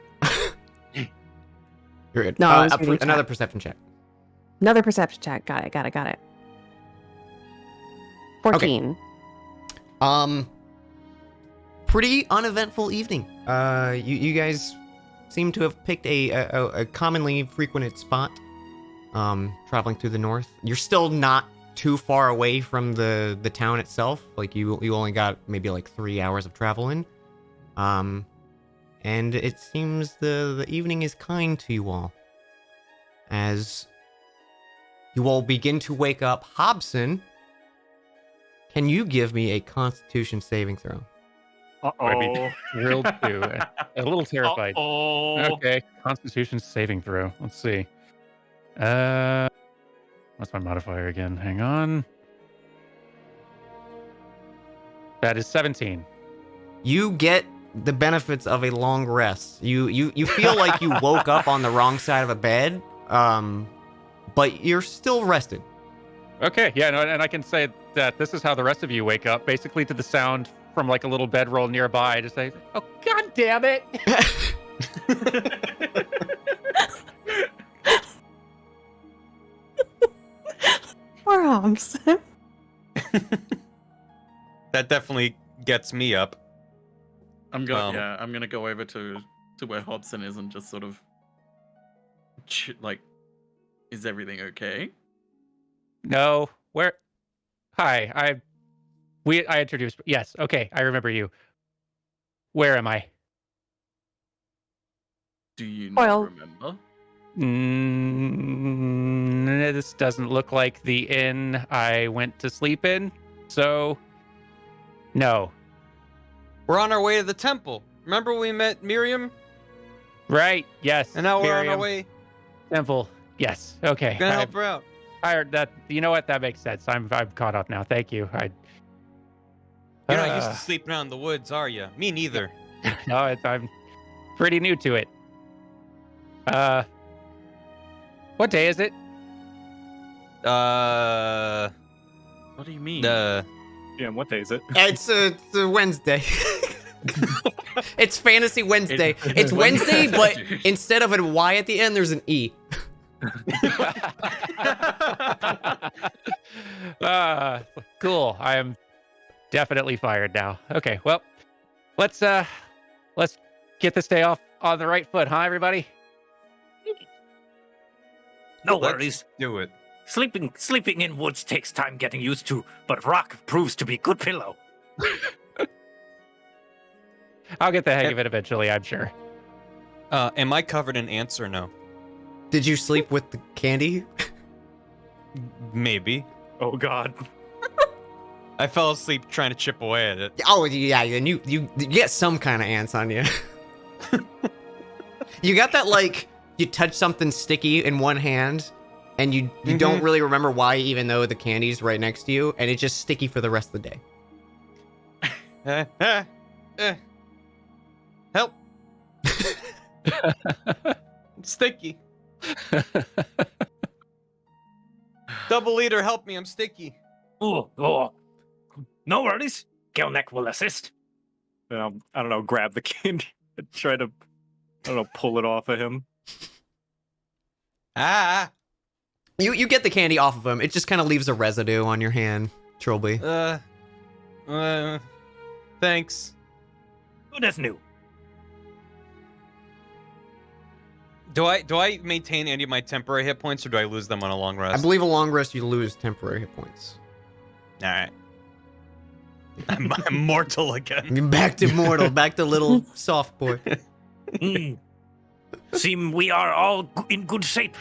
You're good. No, I was reading another chat. perception check. Another perception check. Got it. 14. Pretty uneventful evening. You guys seem to have picked a commonly frequented spot. Traveling through the north. You're still not too far away from the town itself. Like you only got maybe like 3 hours of travel in. And it seems the evening is kind to you all. As you all begin to wake up, Hobson, can you give me a Constitution saving throw? I'd be thrilled to. A little terrified. Okay, Constitution saving throw. Let's see. What's my modifier again? Hang on. That is 17. You get the benefits of a long rest. You feel like you woke up on the wrong side of a bed, but you're still rested. Okay, yeah, no, and I can say that this is how the rest of you wake up, basically to the sound from like a little bedroll nearby. Just say, "Oh, God damn it!" Poor Hobbs. That definitely gets me up. I'm gonna go over to where Hobson is and just sort of like, is everything okay? No, where? Hi, I introduced. Yes, okay, I remember you. Where am I? Do you not Well- remember? This doesn't look like the inn I went to sleep in, so no. We're on our way to the temple. Remember we met Miriam? Right? Yes. And now we're on our Miriam. way. Temple. Yes. Okay. Gonna help her out. I heard that. You know what? That makes sense. I'm caught up now. Thank you. You're not used to sleeping out in the woods, are you? Me neither. No, I'm pretty new to it. What day is it? What do you mean? Yeah, and what day is it? It's a Wednesday. It's Fantasy Wednesday. It's Wednesday, but instead of a Y at the end, there's an E. Cool. I am definitely fired now. Okay, well, let's get this day off on the right foot, huh, everybody? No Let's worries. do it. Sleeping in woods takes time getting used to, but rock proves to be good pillow. I'll get the hang of it eventually, I'm sure. Am I covered in ants or no? Did you sleep with the candy? Maybe. Oh God. I fell asleep trying to chip away at it. Oh yeah, and you get some kind of ants on you. You got that, like, you touch something sticky in one hand, and you don't really remember why, even though the candy's right next to you, and it's just sticky for the rest of the day. Help! I'm sticky. Double leader, help me! I'm sticky. Oh. No worries. Gelnek will assist. I don't know, grab the candy and try to, I don't know, pull it off of him. Ah! You get the candy off of him. It just kind of leaves a residue on your hand, Trilby. Thanks. Good as new. Do I maintain any of my temporary hit points, or do I lose them on a long rest? I believe a long rest you lose temporary hit points. All right. I'm mortal again. You're back to mortal, back to little soft boy. Seem we are all in good shape.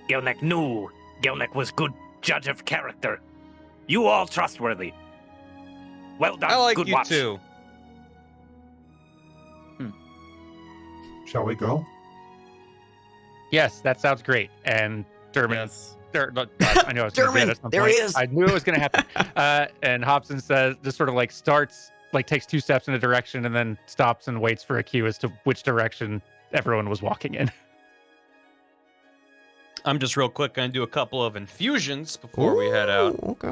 Gelnek knew. Gelnek was good judge of character. You all trustworthy. Well done. I like good you watch. too. Shall we go? Yes, that sounds great. And Dermot, Yes. I knew I was going to get it at some there point. he is. I knew it was going to happen. And Hobson says, just sort of like starts, like takes 2 steps in a direction and then stops and waits for a cue as to which direction everyone was walking in. I'm just real quick gonna do a couple of infusions before we head out. Okay.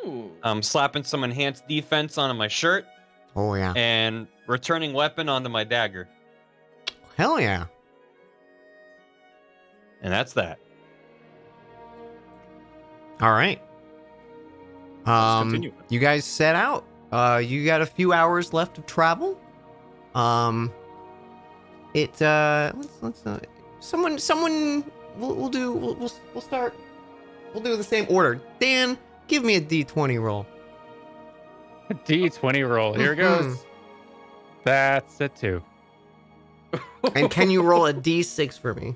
Ooh. I'm slapping some enhanced defense onto my shirt Oh yeah. and returning weapon onto my dagger. Hell yeah. And that's that. All right. continue. You guys set out. You got a few hours left of travel. Let's someone we'll start. We'll do the same order. Dan, give me a D20 roll. D20 roll. Here goes. That's a 2. And can you roll a D6 for me?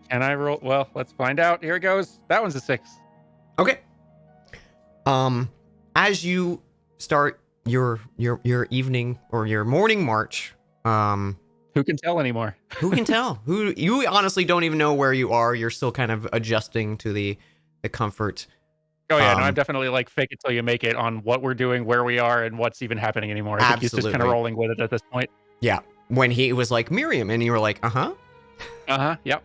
Can I roll? Well, let's find out. Here goes. That one's a 6. Okay. As you start your evening or your morning march, who can tell anymore? Who can tell? Who you honestly don't even know where you are. You're still kind of adjusting to the comfort. Oh yeah, no, I'm definitely like fake it till you make it on what we're doing, where we are, and what's even happening anymore. I think he's just kind of rolling with it at this point. Yeah. When he was like Miriam, and you were like, yep.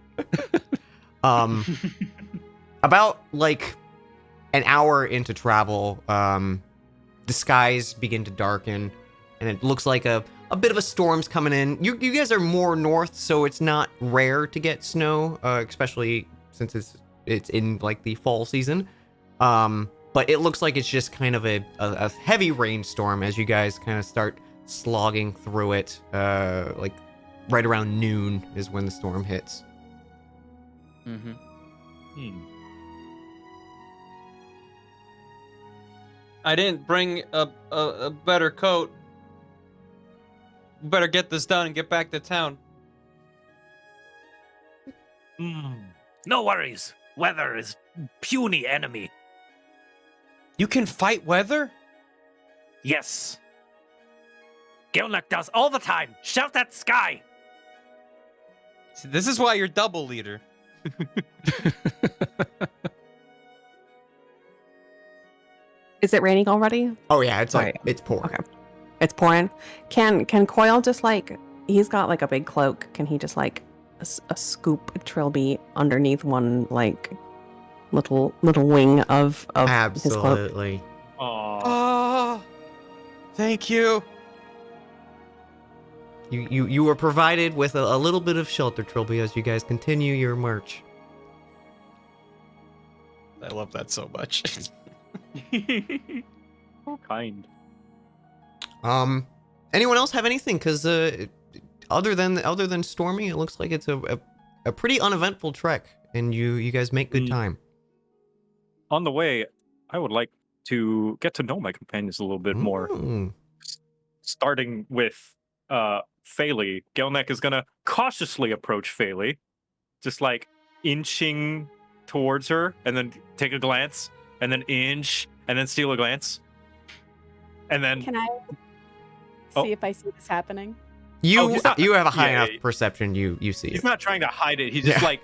About like an hour into travel, the skies begin to darken, and it looks like a bit of a storm's coming in. You guys are more north, so it's not rare to get snow, especially since it's in like the fall season. But it looks like it's just kind of a heavy rainstorm as you guys kind of start slogging through it. Like right around noon is when the storm hits. I didn't bring a better coat. Better get this done and get back to town. No worries. Weather is puny enemy. You can fight weather? Yes. Gelnek does all the time. Shout at sky. See, this is why you're double leader. Is it raining already? Oh yeah, it's like it's pouring. Okay, it's pouring. Can Coil just like, he's got like a big cloak? Can he just like a scoop a trilby underneath one like little wing of his cloak? Absolutely. Oh, thank you. You were provided with a little bit of shelter, Trilby, as you guys continue your march. I love that so much. So kind. Anyone else have anything? Because other than Stormy, it looks like it's a pretty uneventful trek, and you guys make good time. On the way, I would like to get to know my companions a little bit more. Starting with Phaley. Gelnek is gonna cautiously approach Phaley, just like inching towards her, and then take a glance, and then inch, and then steal a glance, and then. Can I see if I see this happening? You have a high enough perception. You see it. He's not trying to hide it. He's just like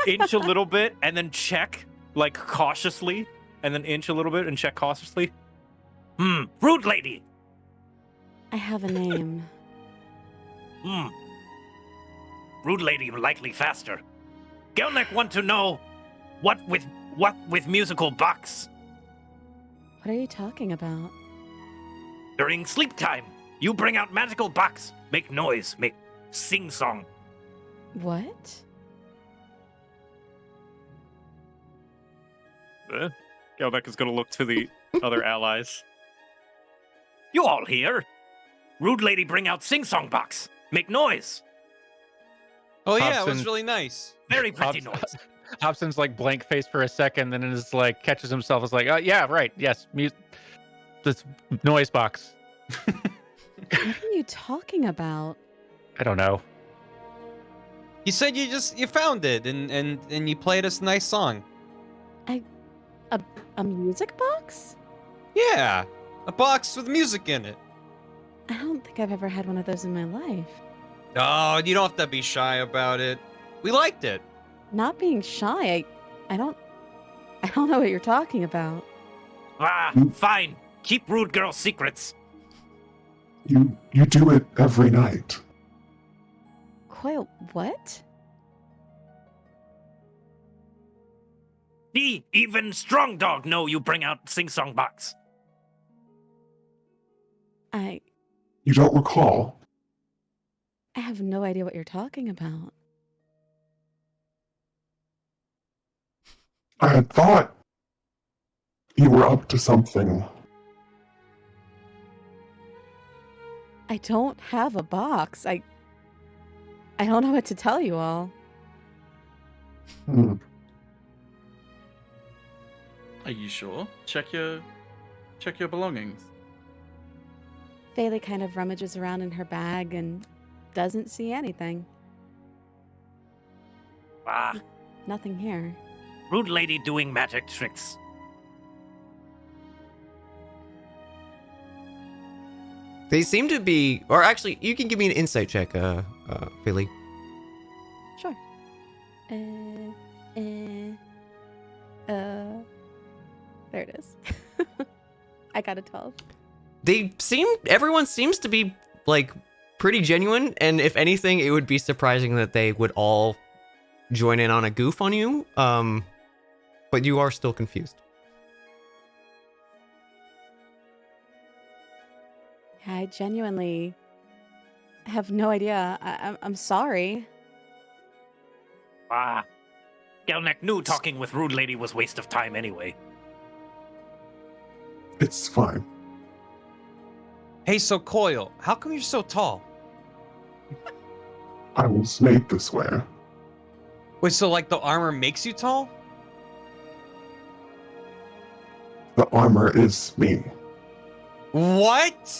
inch a little bit, and then check like cautiously, and then inch a little bit and check cautiously. Rude lady. I have a name. Rude lady likely faster. Gelnek want to know what with musical box. What are you talking about? During sleep time, you bring out magical box, make noise, make sing song. What? Gelnek is gonna look to the other allies. You all here? Rude lady bring out sing song box, make noise. Oh yeah, it Hobson- was really nice. Very pretty noise. Hobson's like blank face for a second, then is like catches himself. Is like, yeah, right, yes, this noise box. What are you talking about? I don't know. You said you found it and you played us a nice song. A music box? Yeah, a box with music in it. I don't think I've ever had one of those in my life. Oh, you don't have to be shy about it. We liked it. Not being shy, I don't know what you're talking about. Fine. Keep rude girl secrets. You do it every night. Coil, what? Even strong dog know you bring out sing song box. You don't recall? I have no idea what you're talking about. I had thought you were up to something. I don't have a box. I don't know what to tell you all. Are you sure? Check your belongings. Faylee kind of rummages around in her bag and doesn't see anything. Ah, Nothing here. rude lady doing magic tricks. They seem to be, or actually, you can give me an insight check, Philly. Sure. There it is. I got a 12. Everyone seems to be, like, pretty genuine, and if anything, it would be surprising that they would all join in on a goof on you, but you are still confused. Yeah, I genuinely have no idea. I'm sorry. Ah, Gelnek knew talking with rude lady was waste of time anyway. It's fine. Hey, so Coil, how come you're so tall? I was made this way. Wait, so like the armor makes you tall? The armor is me. What?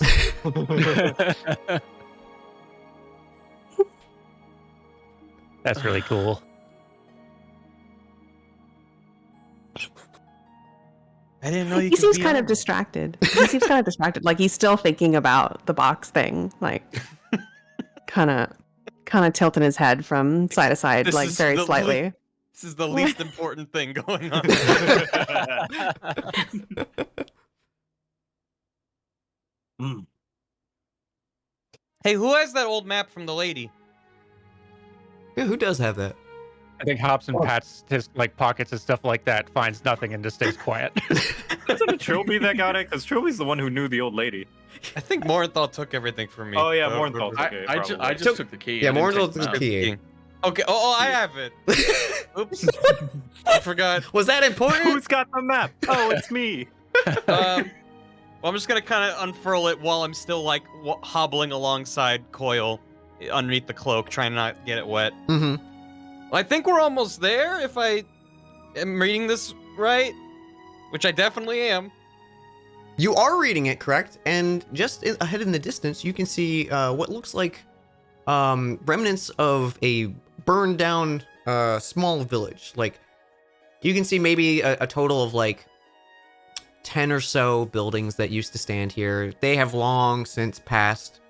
That's really cool. I didn't know you He could seems be kind of armor. distracted. He seems kind of distracted. Like he's still thinking about the box thing. Like kind of tilting his head from side to side, This like is very the slightly. This is the least important thing going on. Hmm. Hey, who has that old map from the lady? Yeah, who does have that? I think Hobson pats his like pockets and stuff like that, finds nothing, and just stays quiet. Isn't it Trilby that got it? Because Trilby's the one who knew the old lady. I think Morenthal took everything from me. Oh yeah, Uh, Morenthal. I just took the key. Yeah, I didn't Morenthal take took the map. key. Okay. Oh, I have it. Oops. I forgot. Was that important? Who's got the map? Oh, it's me. Well, I'm just gonna kind of unfurl it while I'm still like hobbling alongside Coil underneath the cloak, trying not to get it wet. Mm-hmm. I think we're almost there, if I am reading this right, which I definitely am. You are reading it correct, and just ahead in the distance, you can see what looks like remnants of a burned down small village. Like, you can see maybe a total of like 10 or so buildings that used to stand here. They have long since passed.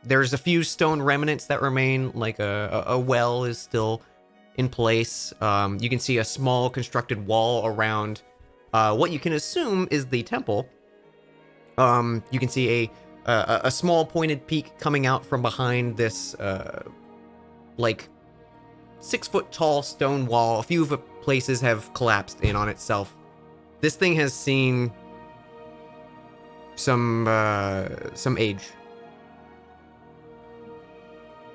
There's a few stone remnants that remain, like a well is still in place. You can see a small constructed wall around what you can assume is the temple. You can see a small pointed peak coming out from behind this like 6 foot tall stone wall. A few of the places have collapsed in on itself. This thing has seen some age.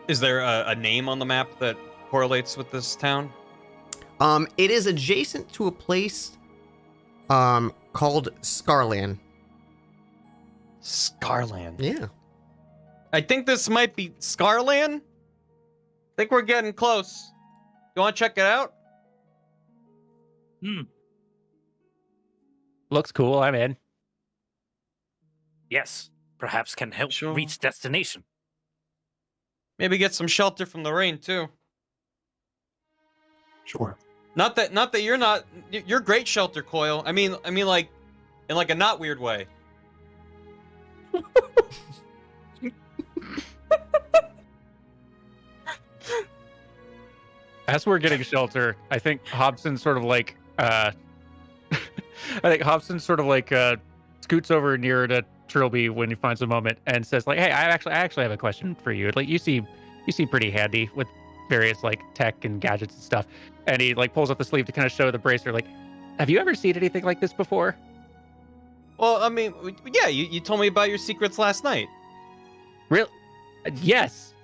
Is there a name on the map that correlates with this town? It is adjacent to a place called Scarland. Scarland. Yeah. I think this might be Scarland. I think we're getting close. You want to check it out? Looks cool. I'm in. Yes, perhaps can help Sure. reach destination. Maybe get some shelter from the rain too. Sure. Not that you're great shelter, Coil. I mean like in like a not weird way. As we're getting shelter, I think Hobson sort of like scoots over near to Trilby when he finds a moment and says like, "Hey, I actually have a question for you. Like you seem pretty handy with various like tech and gadgets and stuff." And he like pulls up the sleeve to kind of show the bracer like, "Have you ever seen anything like this before?" Well, I mean, yeah, you told me about your secrets last night. Real? Yes.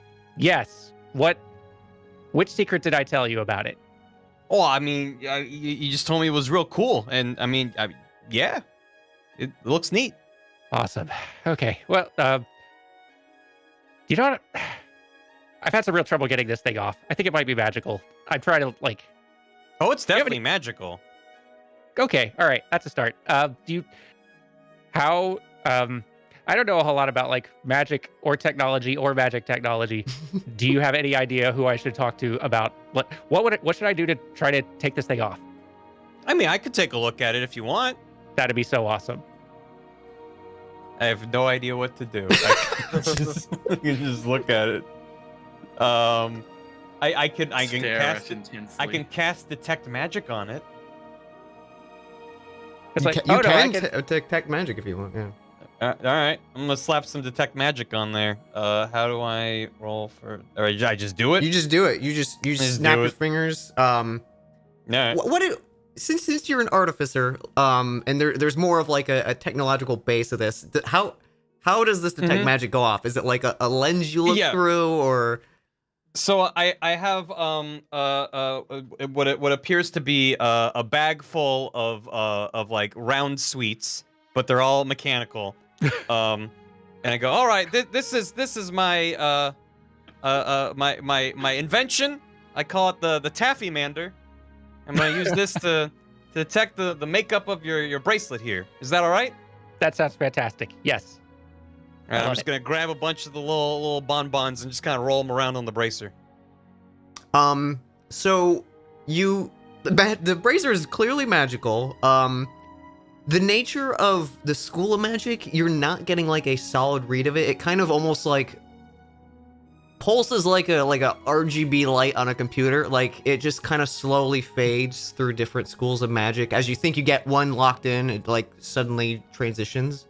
Which secret did I tell you about it? Oh, I mean, you just told me it was real cool, and I mean, yeah, it looks neat. Awesome. Okay. Well, you know what? I've had some real trouble getting this thing off. I think it might be magical. I try to like. Oh, it's definitely magical. Okay, all right, that's a start. I don't know a whole lot about like magic or technology or magic technology. Do you have any idea who I should talk to about what should I do to try to take this thing off? I mean, I could take a look at it if you want. That'd be so awesome. I have no idea what to do. I can just look at it. I can Stare cast at it intensely. I can cast detect magic on it. It's You like, can, oh no, I can. detect magic if you want. Yeah. All right, I'm gonna slap some detect magic on there. How do I roll for? Or I just do it? You just do it. You just Just snap do your it. fingers. All right. Since you're an artificer, and there's more of like a technological base of this. How does this detect magic go off? Is it like a lens you look Yeah. through, or? So I have what appears to be a bag full of like round sweets, but they're all mechanical. And I go, all right, this is my my invention. I call it the Taffy Mander. I'm gonna use this to detect the makeup of your bracelet here. Is that all right? That sounds fantastic. Yes. All right, I'm love just it. gonna grab a bunch of the little bonbons and just kind of roll them around on the bracer. So the bracer is clearly magical. The nature of the School of Magic, you're not getting like a solid read of it. It kind of almost like pulses like a RGB light on a computer. Like it just kind of slowly fades through different schools of magic. As you think you get one locked in, it like suddenly transitions.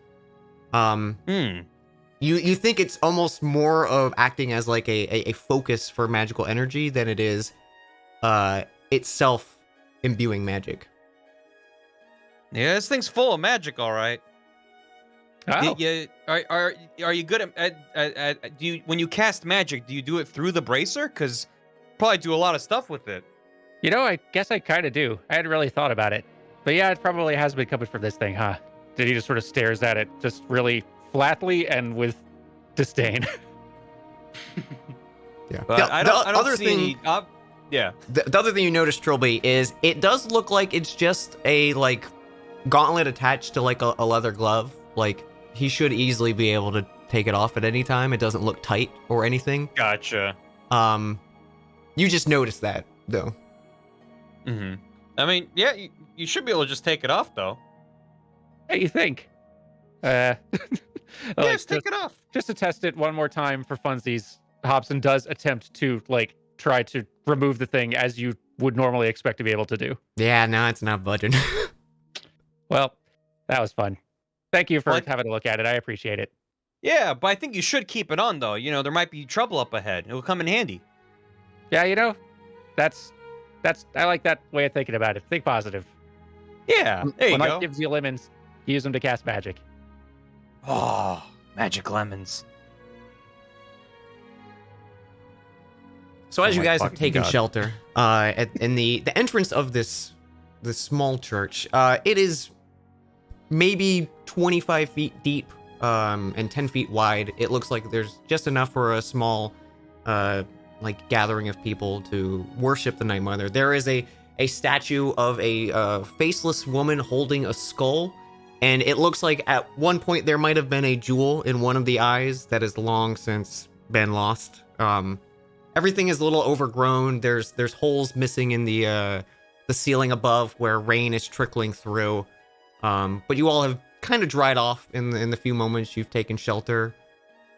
You think it's almost more of acting as like a focus for magical energy than it is itself imbuing magic. Yeah, this thing's full of magic, all right. Oh. Are you good at do you when you cast magic, do you do it through the bracer? Because probably do a lot of stuff with it. You know, I guess I kind of do. I hadn't really thought about it. But yeah, it probably has been coming from this thing, huh? He just sort of stares at it just really flatly and with disdain. Yeah. But I don't see any. Yeah. The other thing you notice, Trilby, is it does look like it's just a like gauntlet attached to like a leather glove. Like he should easily be able to take it off at any time. It doesn't look tight or anything. Gotcha. You just noticed that though. Mm-hmm. I mean, yeah, you should be able to just take it off though. Hey, you think? Like, Yes, take it off. Just to test it one more time for funsies, Hobson does attempt to like try to remove the thing as you would normally expect to be able to do. Yeah, no, it's not budging. Well, that was fun. Thank you for What? having a look at it. I appreciate it. Yeah, but I think you should keep it on though. You know, there might be trouble up ahead. It will come in handy. Yeah, you know, that's I like that way of thinking about it. Think positive. Yeah, there you when go. life gives you lemons, use them to cast magic. Oh, magic lemons. So as Oh you my guys have fucking taken God. shelter in the entrance of this small church, it is maybe 25 feet deep and 10 feet wide. It looks like there's just enough for a small like gathering of people to worship the Night Mother. There is a statue of a faceless woman holding a skull, and it looks like at one point there might have been a jewel in one of the eyes that has long since been lost. Everything is a little overgrown. There's holes missing in the ceiling above where rain is trickling through. But you all have kind of dried off in the few moments you've taken shelter.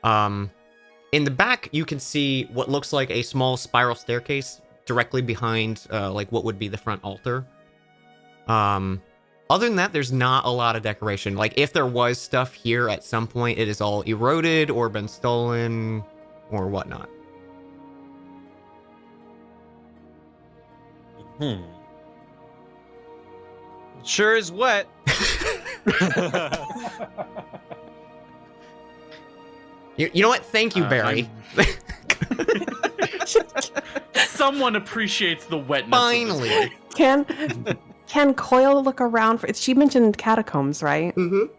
In the back, you can see what looks like a small spiral staircase directly behind like what would be the front altar. Other than that, there's not a lot of decoration. Like if there was stuff here at some point, it is all eroded or been stolen or whatnot. Sure is wet. You know what? Thank you, Barry. Someone appreciates the wetness. Of Finally. this Can Coyle look around for? She mentioned catacombs, right? Mm-hmm.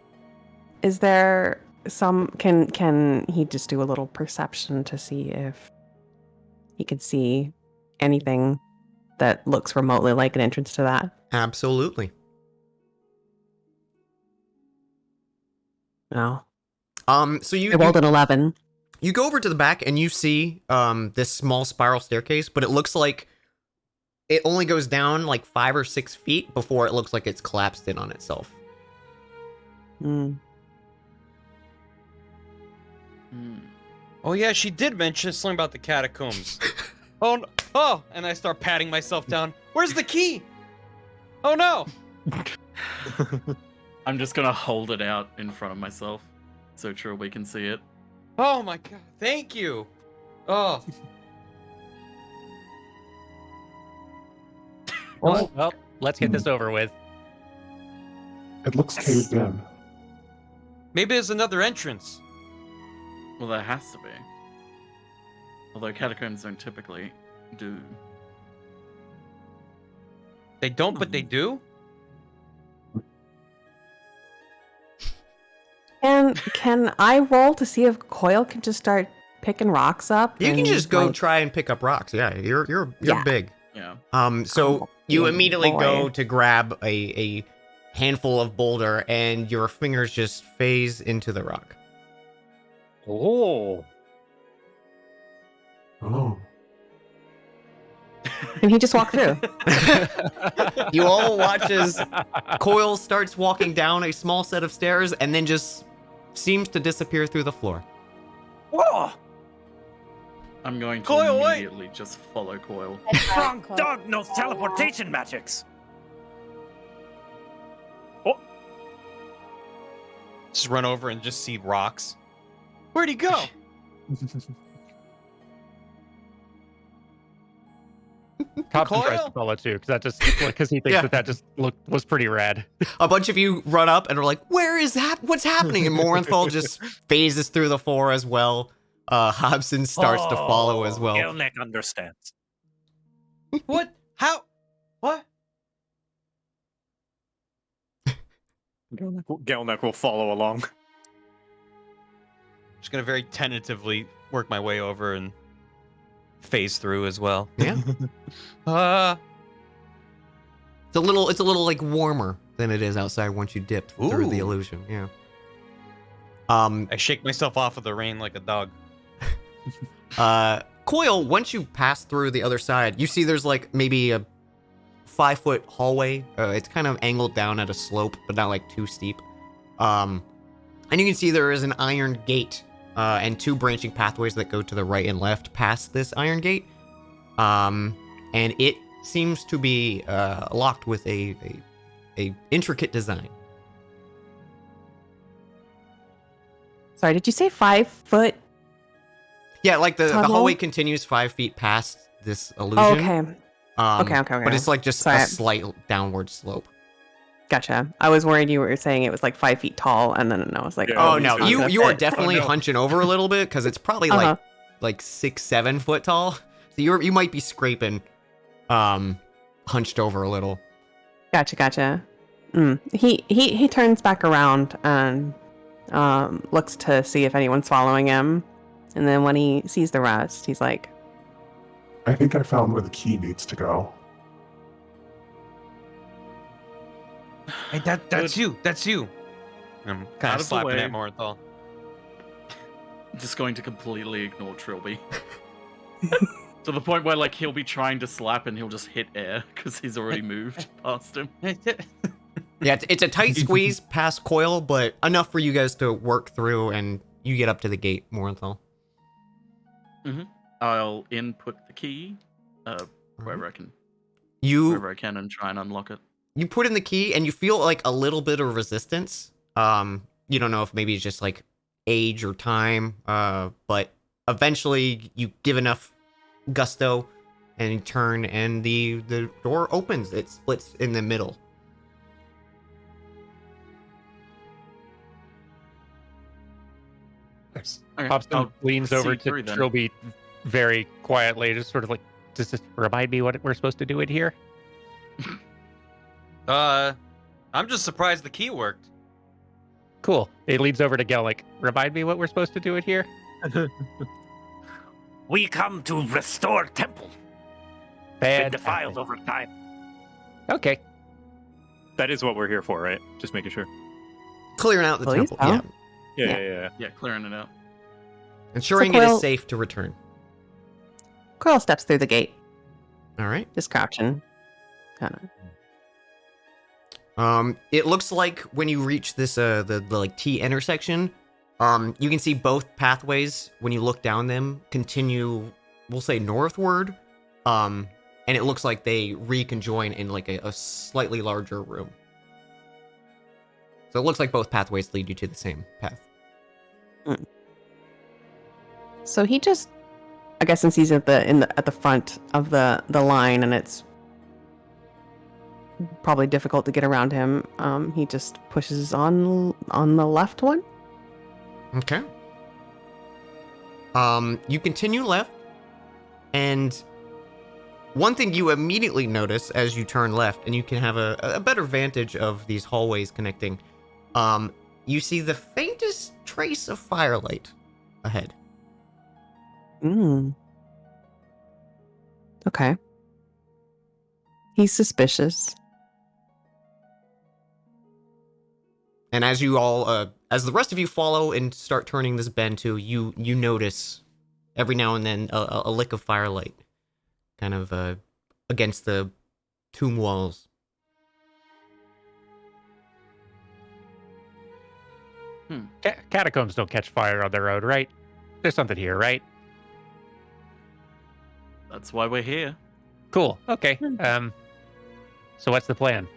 Is there some? Can he just do a little perception to see if he could see anything that looks remotely like an entrance to that? Absolutely. No. So you I rolled an 11. you go over to the back and you see this small spiral staircase, but it looks like it only goes down like 5 or 6 feet before it looks like it's collapsed in on itself. Mm. Oh yeah, she did mention something about the catacombs. Oh no. Oh, and I start patting myself down. Where's the key? Oh no. I'm just gonna hold it out in front of myself so Trilby can see it. Oh my god. Thank you. Oh. Well, let's get this over with. It looks caved in. Maybe there's another entrance. Well, there has to be. Although catacombs don't typically do. They don't, but they do? And can I roll to see if Coil can just start picking rocks up? You can and, just go like- try and pick up rocks. Yeah, you're Yeah. big. Yeah. So Oh, you big immediately boy. go to grab a handful of boulder, and your fingers just phase into the rock. Oh. Oh. And he just walked through. You all watch as Coil starts walking down a small set of stairs and then just seems to disappear through the floor. Whoa! I'm going to Coil, wait! immediately just follow Coil. Wrong dog knows teleportation magics. Just run over and just see rocks. Where'd he go? Thompson tries Coil? to follow too, because he thinks Yeah. that just was pretty rad. A bunch of you run up and are like, "Where is that? What's happening?" And Morenthal just phases through the floor as well. Hobson starts to follow as well. Gelnick understands. What? How? What? Gelnick will follow along. Just gonna very tentatively work my way over and phase through as well. Yeah. It's a little like warmer than it is outside once you dip through the Ooh. illusion. Yeah. I shake myself off of the rain like a dog. Coil, once you pass through the other side, you see there's like maybe a 5-foot hallway. It's kind of angled down at a slope, but not like too steep. And you can see there is an iron gate and 2 branching pathways that go to the right and left past this iron gate. And it seems to be locked with a intricate design. Sorry, did you say 5 foot? Yeah, like the Tunnel? hallway continues 5 feet past this illusion. Oh, okay. Okay. But it's like just Sorry. a slight downward slope. Gotcha. I was worried you were saying it was like 5 feet tall, and then I was like, Yeah, Oh oh no, it's you not you are fit. definitely Oh, no. hunching over a little bit because it's probably Uh-huh. like 6-7 foot tall. So you might be scraping, hunched over a little. Gotcha. He turns back around and looks to see if anyone's following him, and then when he sees the rest, he's like, I think I found where the key needs to go. Hey, that's you. That's you. I'm kind Out of of the slapping way. at Morenthal. Just going to completely ignore Trilby. To the point where, like, he'll be trying to slap and he'll just hit air because he's already moved past him. Yeah, it's a tight squeeze past Coil, but enough for you guys to work through, and you get up to the gate, Morenthal. I'll input the key wherever I can, You wherever I can, and try and unlock it. you put in the key, and you feel like a little bit of resistance. You don't know if maybe it's just like age or time, but eventually you give enough gusto, and you turn, and the door opens. It splits in the middle. Nice. Okay, Hobson I'll leans over proceed to through then. Trilby very quietly, just sort of like, does this remind me what we're supposed to do in here? I'm just surprised the key worked. Cool. He leans over to Gel, like, remind me what we're supposed to do in here? We come to restore temple. Been defiled over time. Okay. That is what we're here for, right? Just making sure. Clearing out the Please, temple. huh? Yeah. Yeah, clearing it out. Ensuring So it is Quill- safe to return. Coil steps through the gate, All right. just crouching. Kind of. It looks like when you reach this the like T intersection, you can see both pathways when you look down them continue, we'll say northward. And it looks like they reconjoin in like a slightly larger room. So it looks like both pathways lead you to the same path. So he just, I guess, since he's at the front of the line, and it's probably difficult to get around him, he just pushes on the left one. Okay. You continue left, and one thing you immediately notice as you turn left, and you can have a better vantage of these hallways connecting, you see the faintest trace of firelight ahead. Okay. He's suspicious. And as you all, as the rest of you follow and start turning this bend too, you notice every now and then a lick of firelight, kind of against the tomb walls. Catacombs don't catch fire on their own, right? There's something here, right? That's why we're here. Cool. Okay. So what's the plan?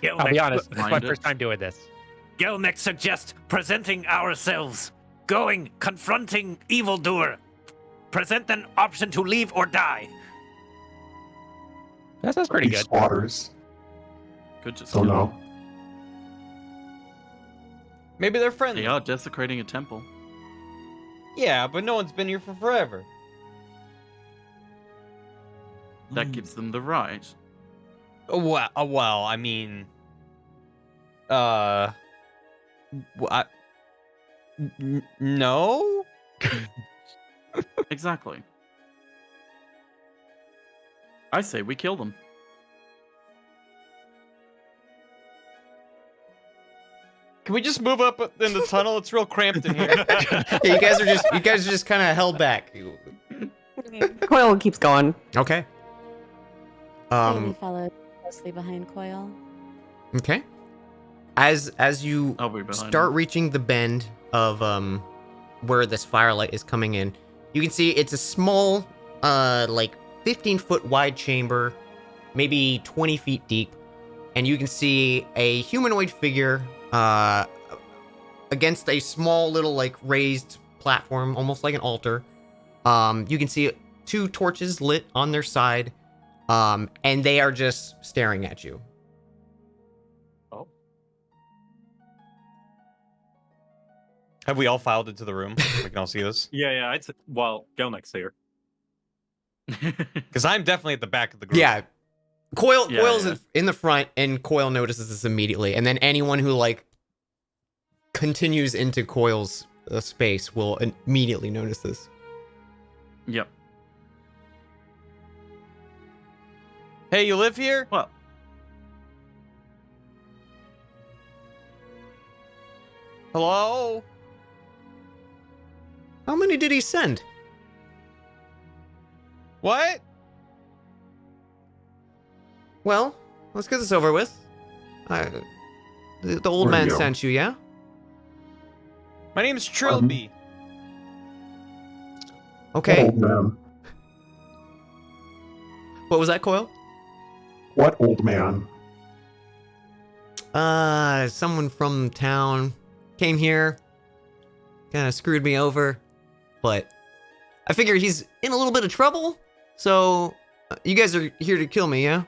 I'll be honest, it's my first time doing this. Gelnick suggests presenting ourselves, going, confronting evildoer. Present an option to leave or die. That sounds pretty good. Squatters. Could just Don't kill know. them. Maybe they're friendly. They are desecrating a temple. Yeah, but no one's been here for forever. That gives them the right. Well, I mean, no. Exactly. I say we kill them. Can we just move up in the tunnel? It's real cramped in here. Yeah, you guys are just kind of held back. Coil keeps going. Okay. Haley followed closely behind Coil. Okay. As you I'll be behind start him. reaching the bend of where this firelight is coming in, you can see it's a small, like 15-foot wide chamber, maybe 20 feet deep, and you can see a humanoid figure against a small little like raised platform, almost like an altar. You can see 2 torches lit on their side, and they are just staring at you. Have we all filed into the room? We can all see this. Yeah, I'd say, well, Gelnick's here. Because I'm definitely at the back of the group. Yeah. Coil's yeah. in the front, and Coil notices this immediately. And then anyone who, like, continues into Coil's space will immediately notice this. Yep. Hey, you live here? Well, Hello? How many did he send? What? Well, let's get this over with. The old Where man you? sent you, yeah? My name's Trilby. Okay. Old man. What was that, Coil? What old man? Someone from town came here, kind of screwed me over, but I figure he's in a little bit of trouble, so you guys are here to kill me, yeah?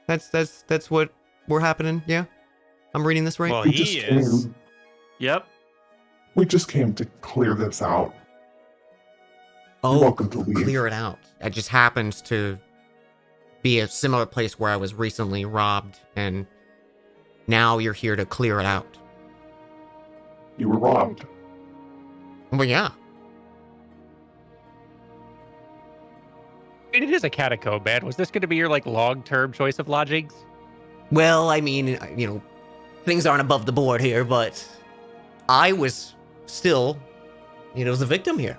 That's what we're happening, yeah? I'm reading this right? Well, We he just is. came. yep. We just came to clear this out. You're Oh, welcome to leave. clear it out. It just happens to be a similar place where I was recently robbed, and now you're here to clear it out. You were robbed. Well, yeah. It is a catacomb, man. Was this going to be your like long-term choice of lodgings? Well, I mean, you know, things aren't above the board here, but I was still, the victim here.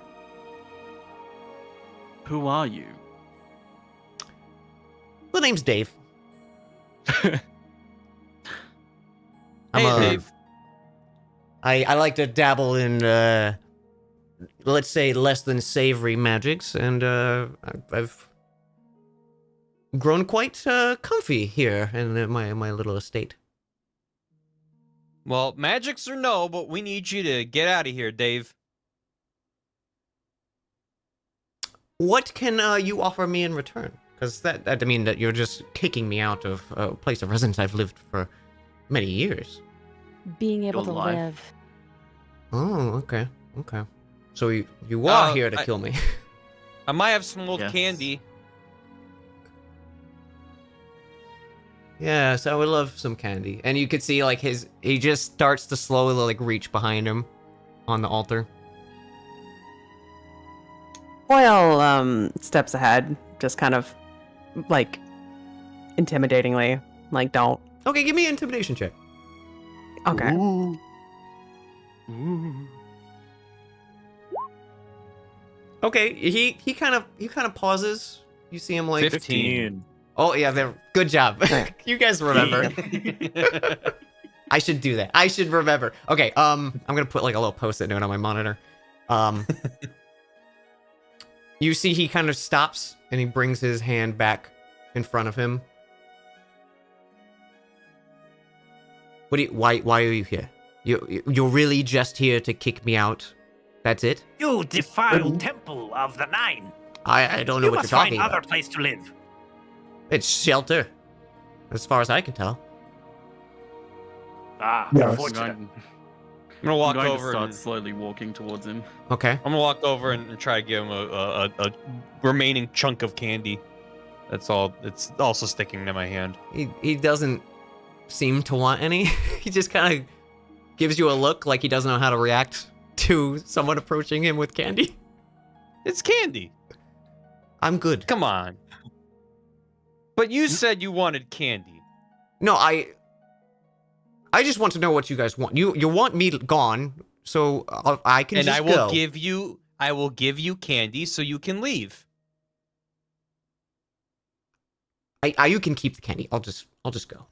Who are you? The name's Dave. Hey, Dave. I like to dabble in, let's say, less than savory magics, and I've grown quite comfy here in my little estate. Well, magics or no, but we need you to get out of here, Dave. What can you offer me in return? Because that that you're just kicking me out of a place of residence I've lived for many years. Being able to Your life. live. Oh, okay. So you are here to I- kill me. I might have some old Yes. candy. Yes, I would love some candy. And you could see like he just starts to slowly like reach behind him on the altar. Coil steps ahead, just kind of like intimidatingly, like don't. Okay, give me an intimidation check. Okay. Ooh. Okay, he kind of pauses. You see him like 15. Oh yeah, there. Good job. You guys remember. I should do that. I should remember. Okay, I'm gonna put like a little post-it note on my monitor. You see he kind of stops and he brings his hand back in front of him. Why are you here? You're really just here to kick me out? That's it? You defiled Temple of the Nine. I don't know You what must you're find talking other about. place to live. It's shelter, as far as I can tell. Ah, Yes. unfortunate. I'm gonna walk I'm going over. to start And, slowly walking towards him. Okay. I'm gonna walk over and try to give him a remaining chunk of candy. That's all. It's also sticking to my hand. He doesn't seem to want any. He just kind of gives you a look like he doesn't know how to react to someone approaching him with candy. It's candy. I'm good. Come on. But you said you wanted candy. No, I just want to know what you guys want. You want me gone, so I can And just I will go. give you candy so you can leave. You can keep the candy. I'll just go.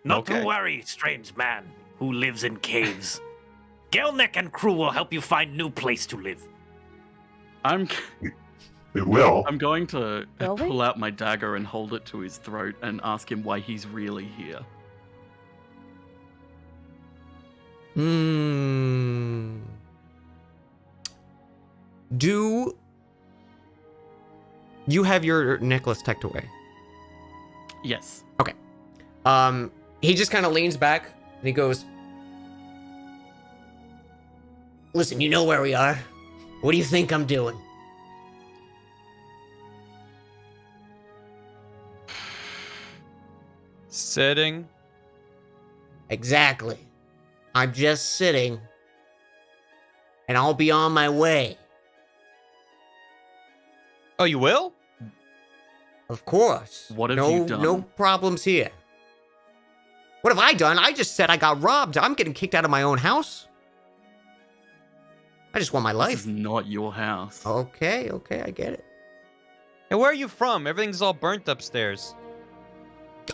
Not Okay. to worry, strange man who lives in caves. Gelnick and crew will help you find new place to live. I'm It will. I'm going to Will we? pull out my dagger and hold it to his throat and ask him why he's really here. Do you have your necklace tucked away? Yes. He just kind of leans back and he goes, "Listen, you know where we are. What do you think I'm doing?" Sitting. Exactly. I'm just sitting, and I'll be on my way. Oh, you will? Of course. What have you done? No problems here. What have I done? I just said I got robbed. I'm getting kicked out of my own house. I just want my This life. is not your house. Okay, I get it. And where are you from? Everything's all burnt upstairs.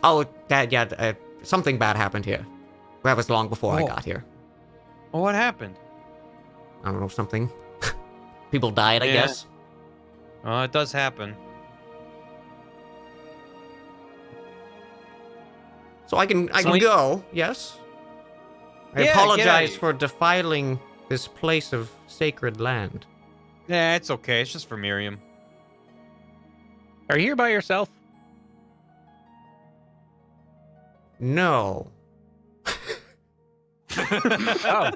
Oh, something bad happened here. That was long before I Oh. got here. Well, what happened? I don't know, something. People died, I Yeah. guess. Oh, it does happen. So I can So- go, yes? I Yeah, get apologize outta for defiling this place of sacred land. Yeah, it's okay. It's just for Miriam. Are you here by yourself? No. Oh.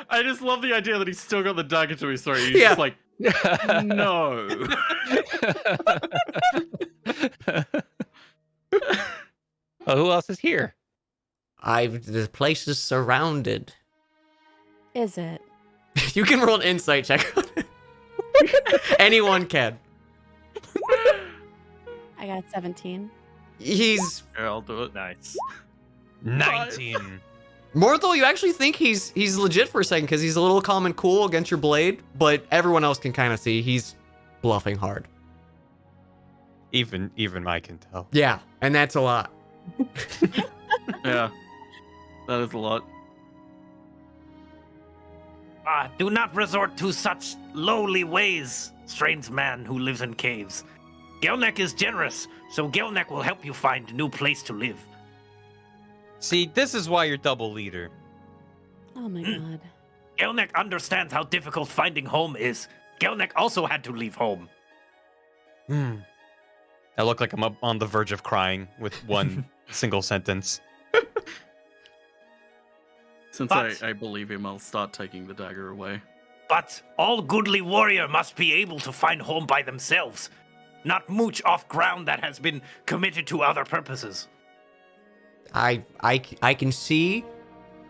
I just love the idea that he's still got the dagger to his throat. He's Yeah. just like, no. Well, who else is here? The place is surrounded. Is it? You can roll an insight check on it. Anyone can. I got 17. He's Yeah, I'll do it. Nice. 19. Morthal, you actually think he's legit for a second because he's a little calm and cool against your blade, but everyone else can kind of see he's bluffing hard. Even I can tell. Yeah, and that's a lot. Yeah, that is a lot. Do not resort to such lowly ways, strange man who lives in caves. Gelnek is generous, so Gelnek will help you find a new place to live. See, this is why you're double leader. Oh my god. Gelnek understands how difficult finding home is. Gelnek also had to leave home. I look like I'm up on the verge of crying with one single sentence. Since But- I believe him, I'll start taking the dagger away. But all goodly warrior must be able to find home by themselves, not mooch off ground that has been committed to other purposes. I can see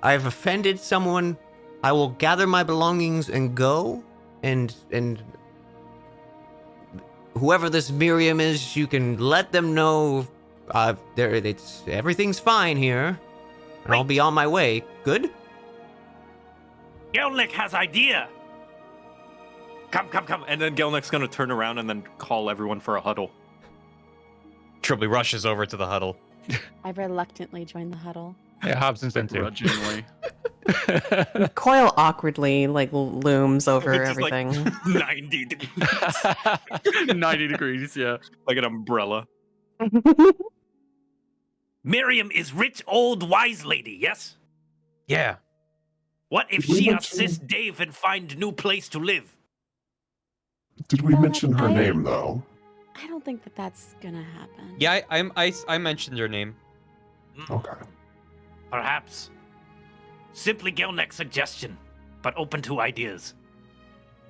I've offended someone. I will gather my belongings and go, and whoever this Miriam is, you can let them know everything's fine here, and I'll be on my way. Good? Gelnek has idea. Come. And then Gelnek's gonna turn around and then call everyone for a huddle. Trilby rushes over to the huddle. I reluctantly joined the huddle. Yeah, Hobson's in too. Grudgingly. Coil awkwardly like looms over It's just like- everything. 90 degrees. 90 degrees, yeah. Like an umbrella. Miriam is rich old wise lady, yes? Yeah. What if Did we she mention- assists Dave and find new place to live? Did we Well, mention her I- name though? I don't think that's gonna happen. Yeah, I mentioned your name. Okay. Perhaps. Simply Gelnek's suggestion, but open to ideas.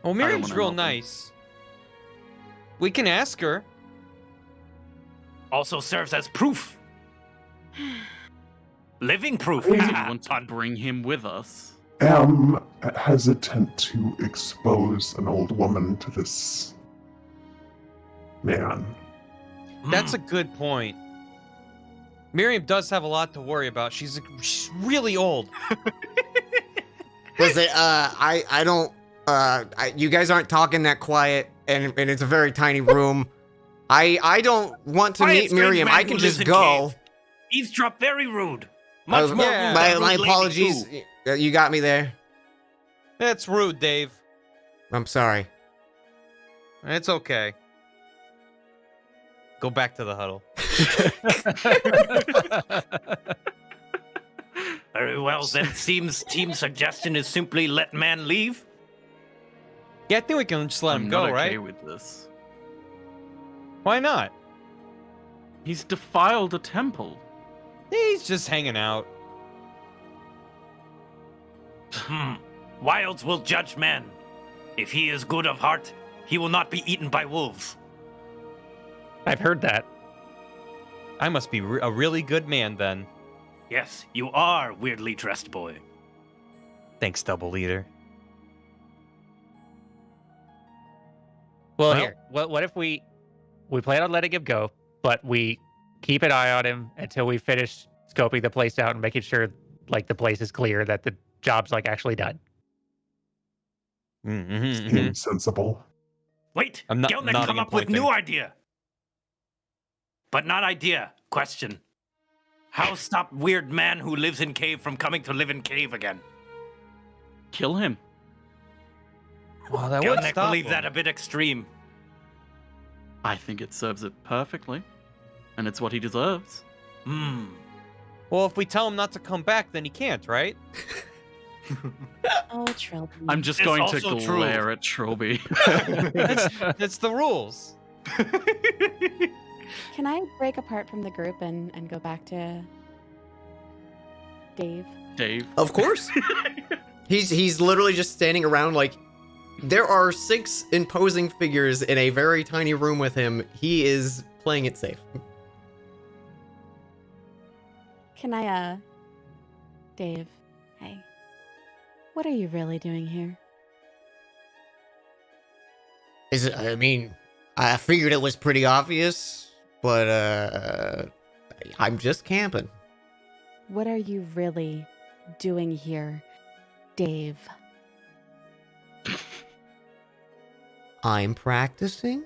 Well, Miriam's wanna real help him. nice. We can ask her. Also serves as proof. Living proof. Do you want to bring him with us? Am hesitant to expose an old woman to this man. That's a good point. Miriam does have a lot to worry about. She's really old. Listen, I don't, you guys aren't talking that quiet, and it's a very tiny room. I don't want to Quiet, meet strange Miriam. man I who can lives just in go. caves. Eavesdrop very rude. Much more yeah. rude My than rude lady apologies. too. You got me there. That's rude, Dave. I'm sorry. It's okay. Go back to the huddle. Very well, then seems team's suggestion is simply let man leave. Yeah, I think we can just let him I'm go, not okay right? with this. Why not? He's defiled a temple. He's just hanging out. Wilds will judge man. If he is good of heart, he will not be eaten by wolves. I've heard that. I must be a really good man then. Yes, you are weirdly dressed boy. Thanks, double leader. Well, here. What if we plan on letting him go, but we keep an eye on him until we finish scoping the place out and making sure like the place is clear, that the job's like actually done. Seems sensible. Wait, I'm not Gelnek nodding come and up with pointing. new idea. But not idea, question. How stop weird man who lives in cave from coming to live in cave again? Kill him. Well, that would Gelnek stop believe him. that a bit extreme. I think it serves it perfectly. And it's what he deserves. Well, if we tell him not to come back, then he can't, right? Oh, Trilby. I'm just It's going to also true. glare at Trilby. That's the rules. Can I break apart from the group and go back to Dave? Dave. Of course. He's literally just standing around like there are 6 imposing figures in a very tiny room with him. He is playing it safe. Can I, Dave, hey, what are you really doing here? I mean, I figured it was pretty obvious, but I'm just camping. What are you really doing here, Dave? I'm practicing?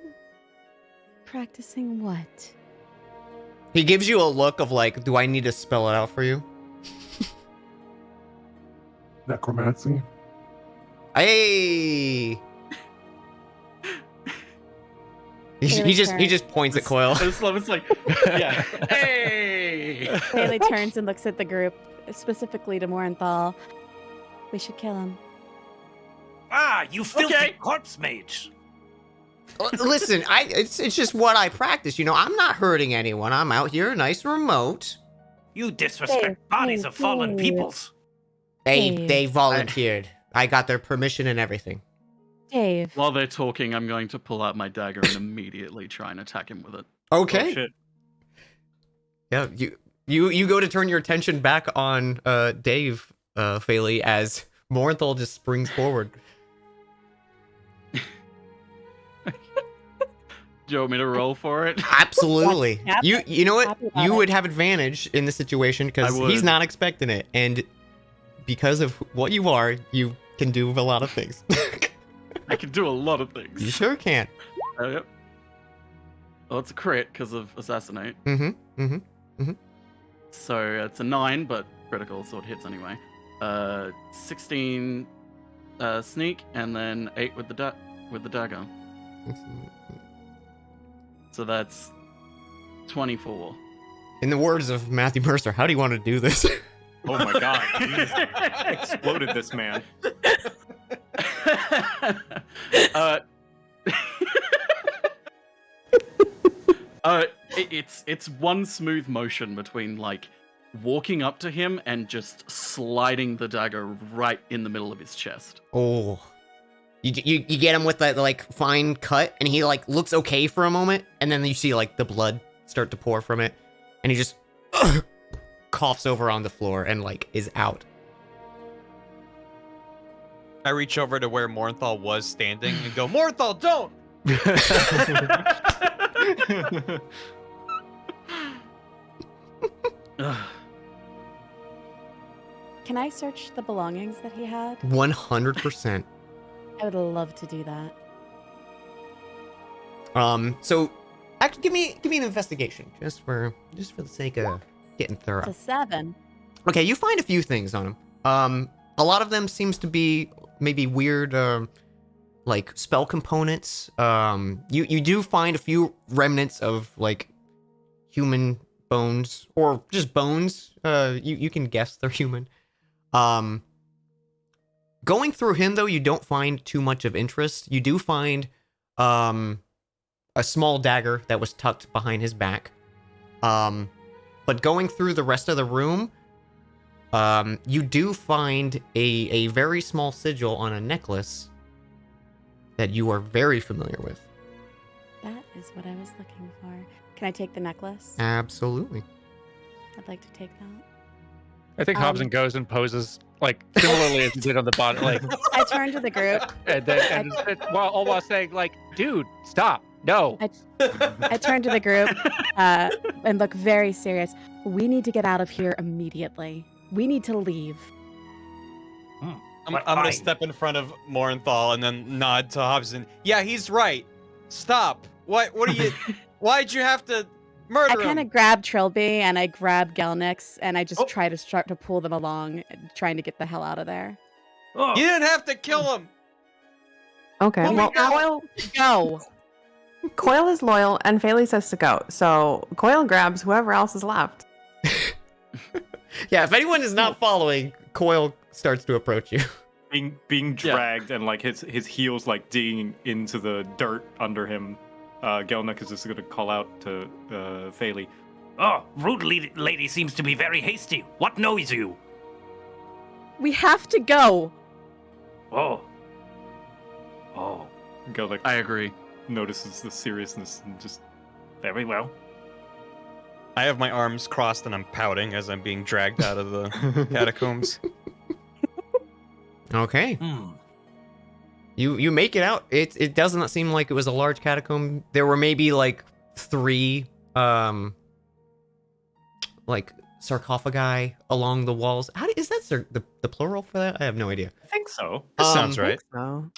Practicing what? He gives you a look of like, do I need to spell it out for you? Necromancy? Hey! He just points at Coil. I just love it's like, yeah. Hey! Haley turns and looks at the group, specifically to Morenthal. We should kill him. Ah, you filthy Okay. corpse mage! Listen, it's just what I practice. You know, I'm not hurting anyone. I'm out here, nice and remote. You disrespect bodies of fallen peoples. They volunteered. I got their permission and everything. Dave. While they're talking, I'm going to pull out my dagger and immediately try and attack him with it. Okay. Oh, shit. Yeah, you go to turn your attention back on Dave, Faley, as Morenthal just springs forward. Do you want me to roll for it? Absolutely. Yeah. You know what? Happy about You it. would have advantage in this situation because I would. he's not expecting it, and because of what you are, you can do a lot of things. I can do a lot of You things. sure can. Yep. Well, it's a crit because of assassinate. Mm-hmm. So it's a 9, but critical, so it hits anyway. 16 sneak, and then 8 with the dagger. So that's 24. In the words of Matthew Mercer, how do you want to do this? Oh my god. Jesus. Exploded this man. It's one smooth motion between like walking up to him and just sliding the dagger right in the middle of his chest. Oh. You get him with that like fine cut, and he like looks okay for a moment, and then you see like the blood start to pour from it, and he just coughs over on the floor and like is out. I reach over to where Morenthal was standing and go, Morenthal, don't! Can I search the belongings that he had? 100%. I would love to do that. So actually give me an investigation just for the sake of getting thorough. It's a 7. Okay, you find a few things on him. A lot of them seems to be maybe weird, like spell components. You do find a few remnants of like human bones or just bones. You can guess they're human. Going through him though, you don't find too much of interest. You do find a small dagger that was tucked behind his back. But going through the rest of the room, you do find a very small sigil on a necklace that you are very familiar with. That is what I was looking for. Can I take the necklace? Absolutely. I'd like to take that. I think Hobson goes and poses like similarly as he did on the bottom, like, I turn to the group. and then all while saying like, "Dude, stop! No." I turn to the group and look very serious. We need to get out of here immediately. We need to leave. I'm gonna step in front of Morenthal and then nod to Hobson. Yeah, he's right. Stop. What are you... Why'd you have to murder I kind him? of grab Trilby and I grab Gelnix and I just try to start to pull them along, trying to get the hell out of there. Oh, You didn't have to kill him. Okay, Oh well, my Coil, Go. Coil is loyal, and Faley says to go. So Coil grabs whoever else is left. Yeah, if anyone is not following, Coil starts to approach you. Being dragged and like his heels like digging into the dirt under him. Gelnick is just gonna call out to Faley. oh, rude lady seems to be very hasty. What knows you? We have to go. Oh. Oh. Gelnick I agree. notices the seriousness and just very well. I have my arms crossed and I'm pouting as I'm being dragged out of the catacombs. Okay. Hmm. You make it out. It does not seem like it was a large catacomb. There were maybe like 3 like sarcophagi along the walls. Is that the plural for that? I have no idea. I think so. That sounds Um, right. So,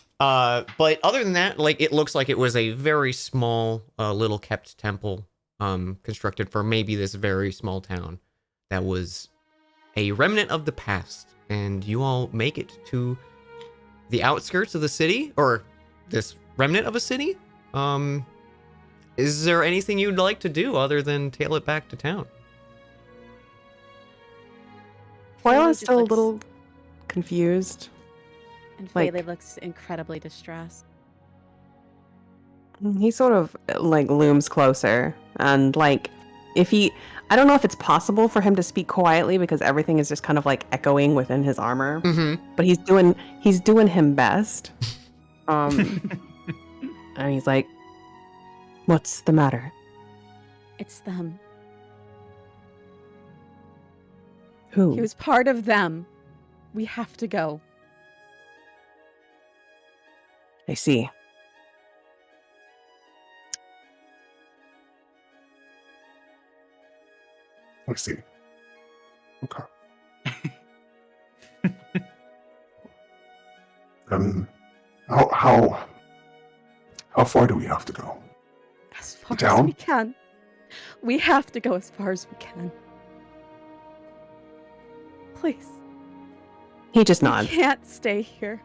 But other than that, like, it looks like it was a very small, little kept temple, constructed for maybe this very small town that was a remnant of the past. And you all make it to the outskirts of the city, or this remnant of a city. Is there anything you'd like to do other than tail it back to town? Foyle Fayla is just still a looks- little confused. And Like- Fayla looks incredibly distressed. He sort of like looms closer, and like I don't know if it's possible for him to speak quietly because everything is just kind of like echoing within his armor. Mm-hmm. But he's doing him best. And he's like, "What's the matter?" It's them. Who? He was part of them. We have to go. I see. I see. Okay. And how far do we have to go? As far as Down? we can. We have to go as far as we can. Please. He just We nods. can't stay here.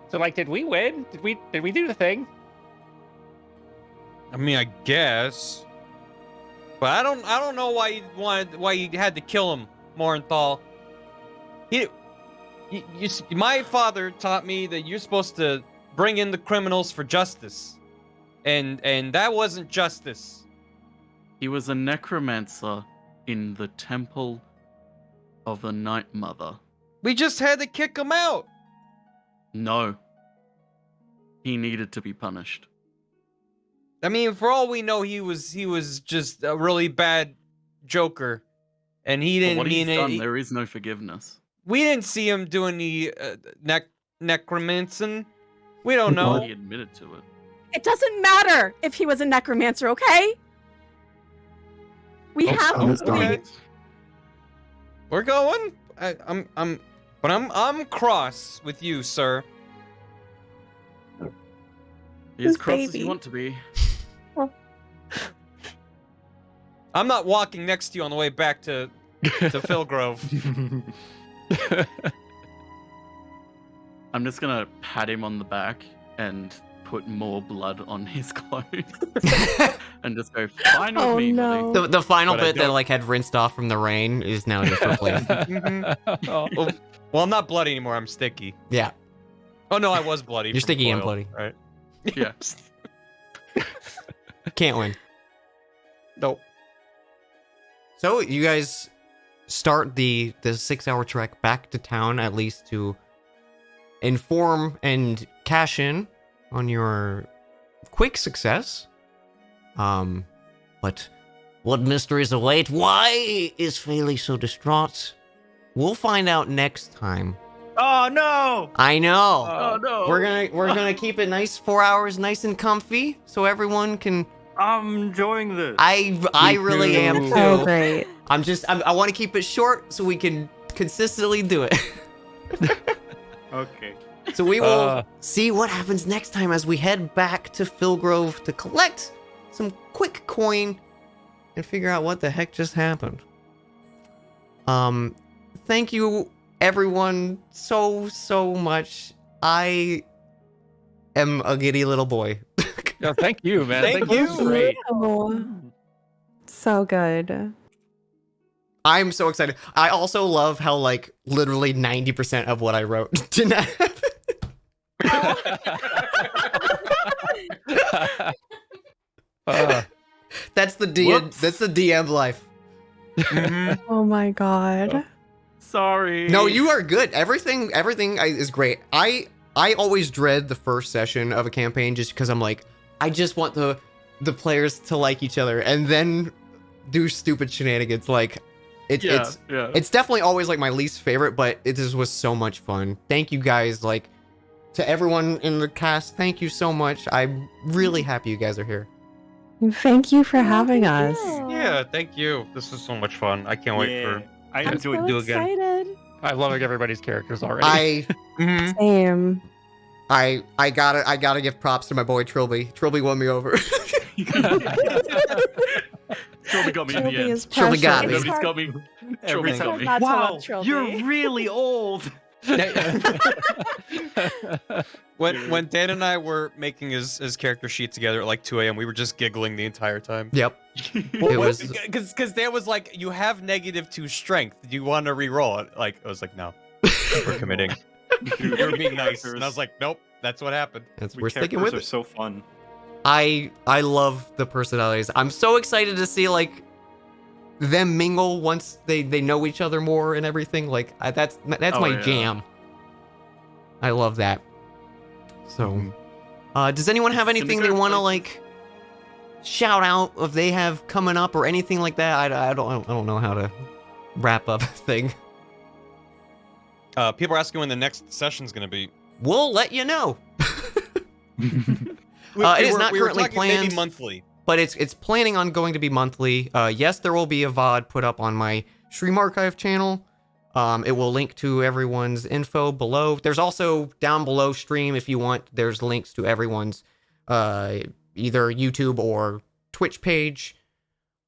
So, like, did we win? Did we do the thing? I mean, I guess. But I don't know why you had to kill him, Morenthal. My father taught me that you're supposed to bring in the criminals for justice. And that wasn't justice. He was a necromancer in the Temple of the Night Mother. We just had to kick him out. No. He needed to be punished. I mean, for all we know, he was just a really bad joker, and he For didn't what he's mean done, it. there is no forgiveness. We didn't see him doing the necromancy. We don't know. He admitted to it. It doesn't matter if he was a necromancer, okay? We Don't have tell us, to Donnie. leave. We're going. I'm cross with you, sir. Be as His cross as baby. you want to be. I'm not walking next to you on the way back to Philgrove. I'm just gonna pat him on the back and put more blood on his clothes. And just go, fine with Oh me, no. buddy. The final But I bit that don't- like had rinsed off from the rain is now just replaced. Well, I'm not bloody anymore. I'm sticky. Yeah. Oh no, I was bloody. You're from sticky and Coil, bloody. right? Yeah. Can't win. Nope. So you guys start the 6-hour trek back to town, at least to inform and cash in on your quick success. But what mysteries await? Why is Faley so distraught? We'll find out next time. Oh no! I know. Oh no. We're gonna keep it nice, 4 hours, nice and comfy, so everyone can. I'm enjoying this. I really am too. So great. I want to keep it short so we can consistently do it. Okay. So we will see what happens next time as we head back to Philgrove to collect some quick coin and figure out what the heck just happened. Thank you everyone so much. I am a giddy little boy. No, thank you, man. Thank you. you. Great. Oh, so good. I'm so excited. I also love how like literally 90% of what I wrote did not That's the DM. Whoops. That's the DM life. Oh my god. Sorry. No, you are good. Everything is great. I always dread the first session of a campaign just because I'm like, I just want the players to like each other and then do stupid shenanigans. Like Yeah. it's definitely always like my least favorite, but it just was so much fun. Thank you guys. Like to everyone in the cast, thank you so much. I'm really happy you guys are here. Thank you for Oh, having thank us. you. Yeah, thank you. This is so much fun. I can't wait for. I I'm enjoyed so it. do again. excited. I'm loving everybody's characters already. I Mhm. Same. I gotta give props to my boy Trilby. Trilby won me over. Trilby got me in Trilby the end. is Trilby got precious. me. Nobody's got me. Every Trilby's time. got me. Not to Wow, love Trilby. you're really old. When Dan and I were making his character sheet together at like 2 a.m., we were just giggling the entire time. Yep. It was Because Dan was like, "You have -2 strength. Do you want to re-roll it?" Like I was like, "No, we're committing. You're being nice." And I was like, "Nope, that's what happened." we're sticking with are it. so fun. I love the personalities. I'm so excited to see like them mingle once they know each other more and everything. Like that's Oh, my yeah. jam. I love that. So, does anyone have It's gonna be anything they good, want to like- like shout out if they have coming up or anything like that? I don't know how to wrap up a thing. People are asking when the next session's gonna be. We'll let you know. We It is were- not we were currently talking maybe planned. monthly. But it's planning on going to be monthly. Yes, there will be a VOD put up on my Stream Archive channel. It will link to everyone's info below. There's also down below stream if you want. There's links to everyone's either YouTube or Twitch page.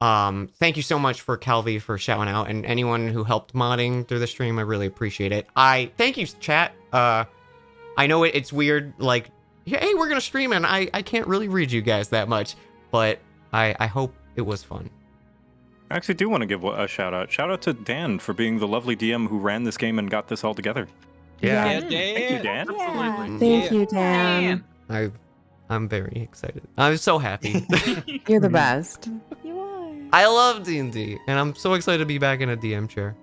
Thank you so much for Calvi for shouting out and anyone who helped modding through the stream. I really appreciate it. Thank you, chat. I know it's weird, like, hey, we're gonna stream and I can't really read you guys that much. But I hope it was fun. I actually do want to give a shout out. Shout out to Dan for being the lovely DM who ran this game and got this all together. Yeah. Thank you, Dan. Yeah. Thank you, Dan. I'm very excited. I'm so happy. You're the best. You are. I love D&D, and I'm so excited to be back in a DM chair.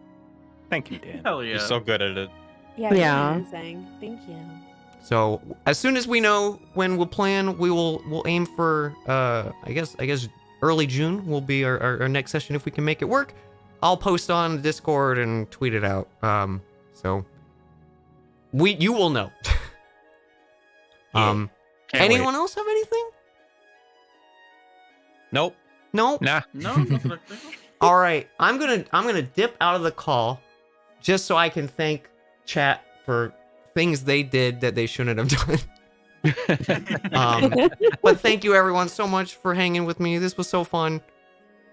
Thank you, Dan. Hell yeah. You're so good at it. Yeah. Yeah. You're amazing. Thank you. So as soon as we know when we'll plan, we'll aim for I guess early June will be our next session if we can make it work. I'll post on Discord and tweet it out. So you will know. Can't Anyone else have anything? Nope. No? Nah. No, nothing like that. All right. I'm gonna dip out of the call just so I can thank chat for things they did that they shouldn't have done. But thank you everyone so much for hanging with me. This was so fun.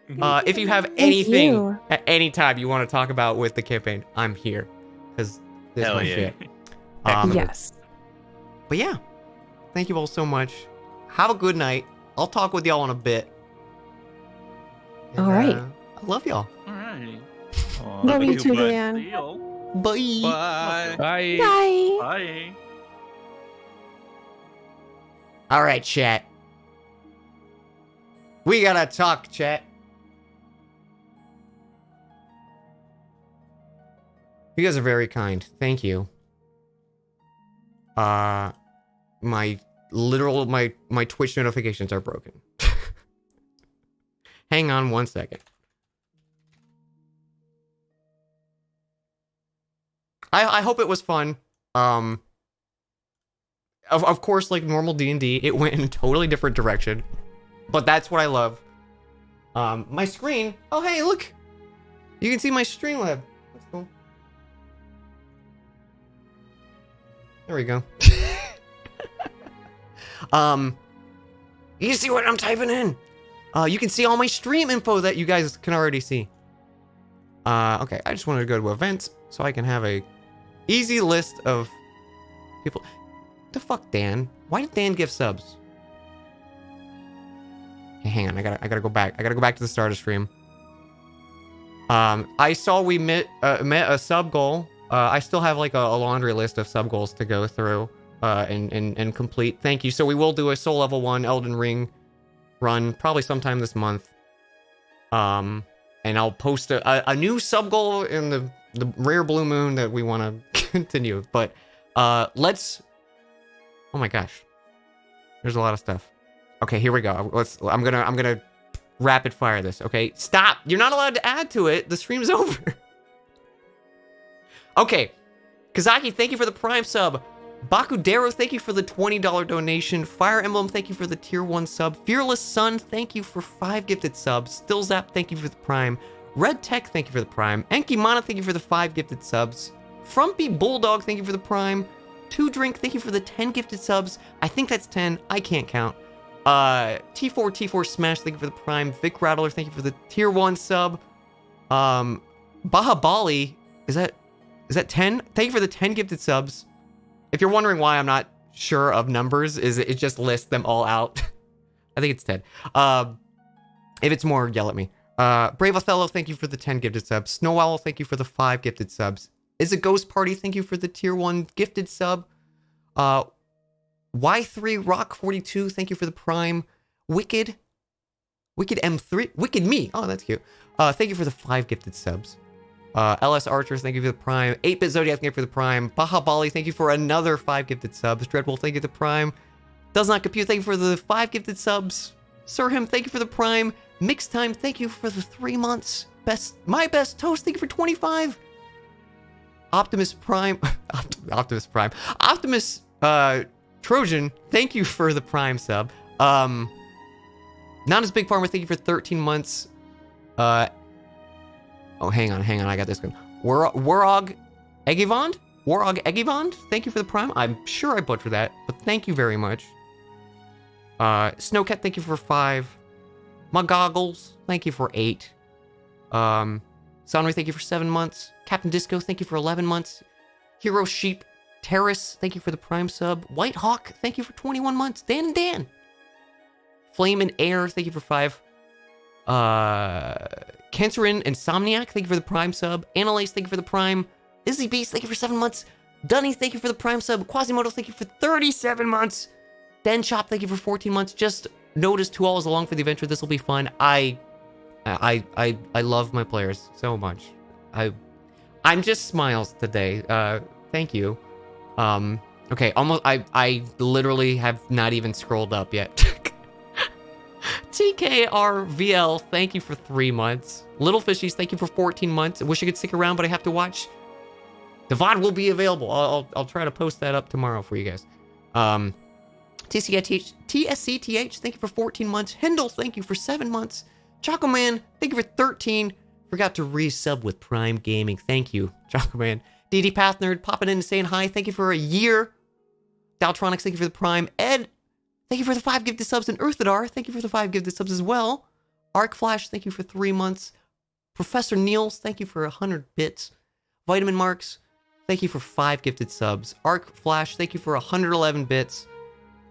If you have anything you. at any time you want to talk about with the campaign, I'm here because this is Hell my yeah. shit. Yes. But yeah, thank you all so much. Have a good night. I'll talk with y'all in a bit. All right. I love y'all. Alright. Love you you, too, bud. Dan. Deal. Bye. Bye. Bye. Bye. Bye. All right, chat. We gotta talk, chat. You guys are very kind. Thank you. My Twitch notifications are broken. Hang on 1 second. I hope it was fun. Of course, like normal D&D, it went in a totally different direction. But that's what I love. My screen. Oh, hey, look. You can see my Streamlab. That's cool. There we go. You can see what I'm typing in. You can see all my stream info that you guys can already see. Okay, I just wanted to go to events so I can have a easy list of people. The fuck, Dan? Why did Dan give subs? Okay, hang on, I gotta go back. I gotta go back to the start of stream. I saw we met a sub goal. I still have like a laundry list of sub goals to go through and complete. Thank you. So we will do a Soul Level 1 Elden Ring run probably sometime this month. And I'll post a new sub goal in the rare blue moon that we want to continue. But let's. Oh my gosh, there's a lot of stuff. Okay, here we go. I'm gonna rapid fire this. Okay, stop. You're not allowed to add to it. The stream's over. Okay, Kazaki, thank you for the Prime sub. Bakudero, thank you for the $20 donation. Fire Emblem, thank you for the tier 1 sub. Fearless Sun, thank you for 5 gifted subs. Stillzap, thank you for the prime. Red Tech, thank you for the prime. Enkimana, thank you for the 5 gifted subs. Frumpy Bulldog, thank you for the prime. 2 Drink, thank you for the 10 gifted subs. I think that's 10. I can't count. T4 Smash, thank you for the prime. Vic Rattler, thank you for the tier 1 sub. Baha Bali, is that 10? Thank you for the 10 gifted subs. If you're wondering why I'm not sure of numbers, is it just lists them all out. I think it's 10. If it's more, yell at me. Brave Othello, thank you for the 10 gifted subs. Snow Owl, thank you for the 5 gifted subs. Is it Ghost Party, thank you for the tier 1 gifted sub. Y3 Rock 42, thank you for the prime. Wicked M3, Wicked Me, oh that's cute. Thank you for the 5 gifted subs. LS Archers, thank you for the prime. 8-Bit Zodiac, thank you for the prime. Baha Bali, thank you for another 5 gifted subs. Dreadwolf, thank you for the prime. Does Not Compute, thank you for the 5 gifted subs. Sirhim, thank you for the prime. Mixed Time, thank you for the 3 months. My Best Toast, thank you for 25. Optimus Prime, Optimus Prime. Optimus Trojan, thank you for the prime sub. Not As Big Farmer, thank you for 13 months. Oh, hang on, I got this one. Warog Egivond, thank you for the prime. I'm sure I butchered that, but thank you very much. Snowcat, thank you for 5. Mugoggles, thank you for 8. Sonri, thank you for 7 months. Captain Disco, thank you for 11 months. Hero Sheep, Terrace, thank you for the prime sub. White Hawk, thank you for 21 months. Dan. Flame and Air, thank you for 5. Cancerin Insomniac, thank you for the prime sub. Analyze, thank you for the prime. Izzy Beast, thank you for 7 months. Dunny, thank you for the prime sub. Quasimodo, thank you for 37 months. Den Chop, thank you for 14 months. Just noticed who all is along for the adventure. This will be fun. I love my players so much. I'm just smiles today. Thank you. Okay, almost I literally have not even scrolled up yet. TKRVL, thank you for 3 months. Little Fishies, thank you for 14 months. I wish I could stick around, but I have to watch. The VOD will be available. I'll try to post that up tomorrow for you guys. TSCTH, thank you for 14 months. Hindle, thank you for 7 months. Choco Man, thank you for 13. Forgot to resub with Prime Gaming. Thank you, Choco Man. DD Path Nerd, popping in and saying hi. Thank you for a year. Daltronics, thank you for the Prime. Ed, thank you for the 5 gifted subs. And Earthadar, thank you for the 5 gifted subs as well. Arc Flash, thank you for 3 months. Professor Niels, thank you for 100 bits. Vitamin Marks, thank you for 5 gifted subs. Arc Flash, thank you for 111 bits.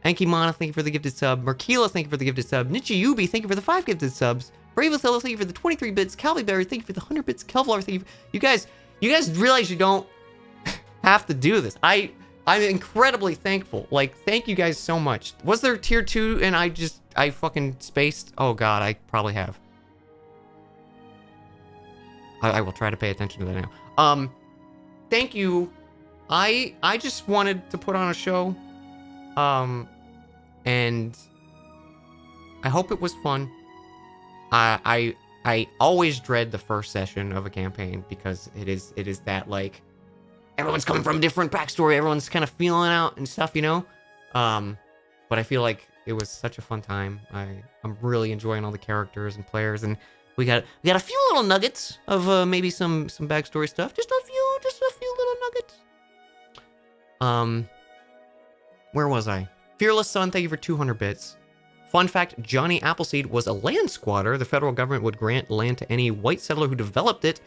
Ankimana, thank you for the gifted sub. Markila, thank you for the gifted sub. Nichiyubi, thank you for the 5 gifted subs. Brave Othello, thank you for the 23 bits. Calviberry, thank you for the 100 bits. Kelvlar, thank you. You guys realize you don't have to do this. I'm incredibly thankful. Like, thank you guys so much. Was there tier 2 and I fucking spaced? Oh god, I probably have. I will try to pay attention to that now. Thank you. I just wanted to put on a show. And I hope it was fun. I always dread the first session of a campaign because it is that, like, everyone's coming from a different backstory, everyone's kind of feeling out and stuff, you know? But I feel like it was such a fun time. I'm really enjoying all the characters and players, and we got a few little nuggets of maybe some backstory stuff. Just a few little nuggets. Where was I? Fearless Sun, thank you for 200 bits. Fun fact, Johnny Appleseed was a land squatter. The federal government would grant land to any white settler who developed it,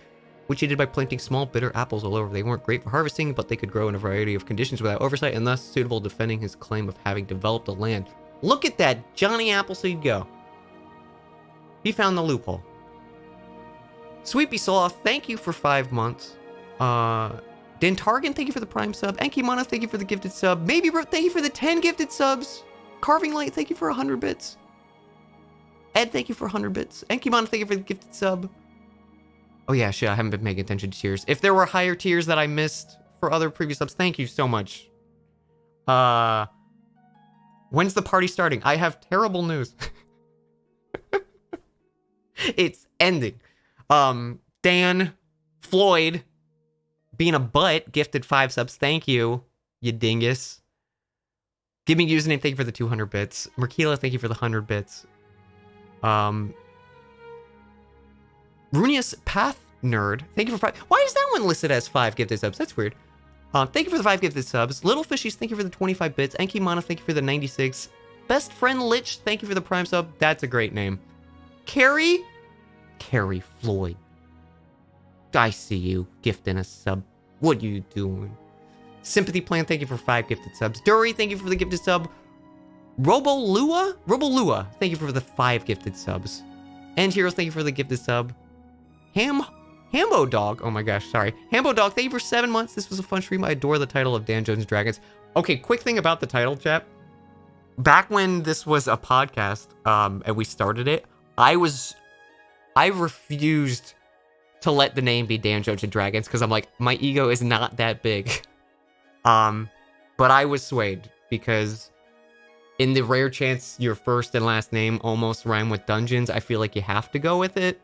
which he did by planting small bitter apples all over. They weren't great for harvesting, but they could grow in a variety of conditions without oversight, and thus suitable defending his claim of having developed the land. Look at that Johnny Appleseed go. He found the loophole. Sweepy Sloth, thank you for 5 months. Dentargan, thank you for the prime sub. Enkimana, thank you for the gifted sub. Maybe thank you for the 10 gifted subs. Carving Light, thank you for 100 bits. Ed, thank you for 100 bits. Enkimana, thank you for the gifted sub. Oh yeah, shit, I haven't been paying attention to tiers. If there were higher tiers that I missed for other previous subs, thank you so much. When's the party starting? I have terrible news. It's ending. Dan, Floyd, being a butt, gifted 5 subs, thank you. you dingus. Giving username, thank you for the 200 bits. Merkila, thank you for the 100 bits. Runius Path Nerd, thank you for 5. Why is that one listed as 5 gifted subs? That's weird. Thank you for the 5 gifted subs. Little Fishies, thank you for the 25 bits. Enki Mana, thank you for the 96. Best Friend Lich, thank you for the Prime sub. That's a great name. Carrie Floyd. I see you gifting a sub. What you doing? Sympathy Plan, thank you for 5 gifted subs. Dury, thank you for the gifted sub. Robolua, thank you for the 5 gifted subs. And Heroes, thank you for the gifted sub. Hambo Dog, oh my gosh, sorry. Hambo Dog, thank you for 7 months. This was a fun stream. I adore the title of Dan Jones and Dragons. Okay, quick thing about the title, chat. Back when this was a podcast, and we started it, I refused to let the name be Dan Jones and Dragons because I'm like, my ego is not that big. But I was swayed because in the rare chance your first and last name almost rhyme with dungeons, I feel like you have to go with it.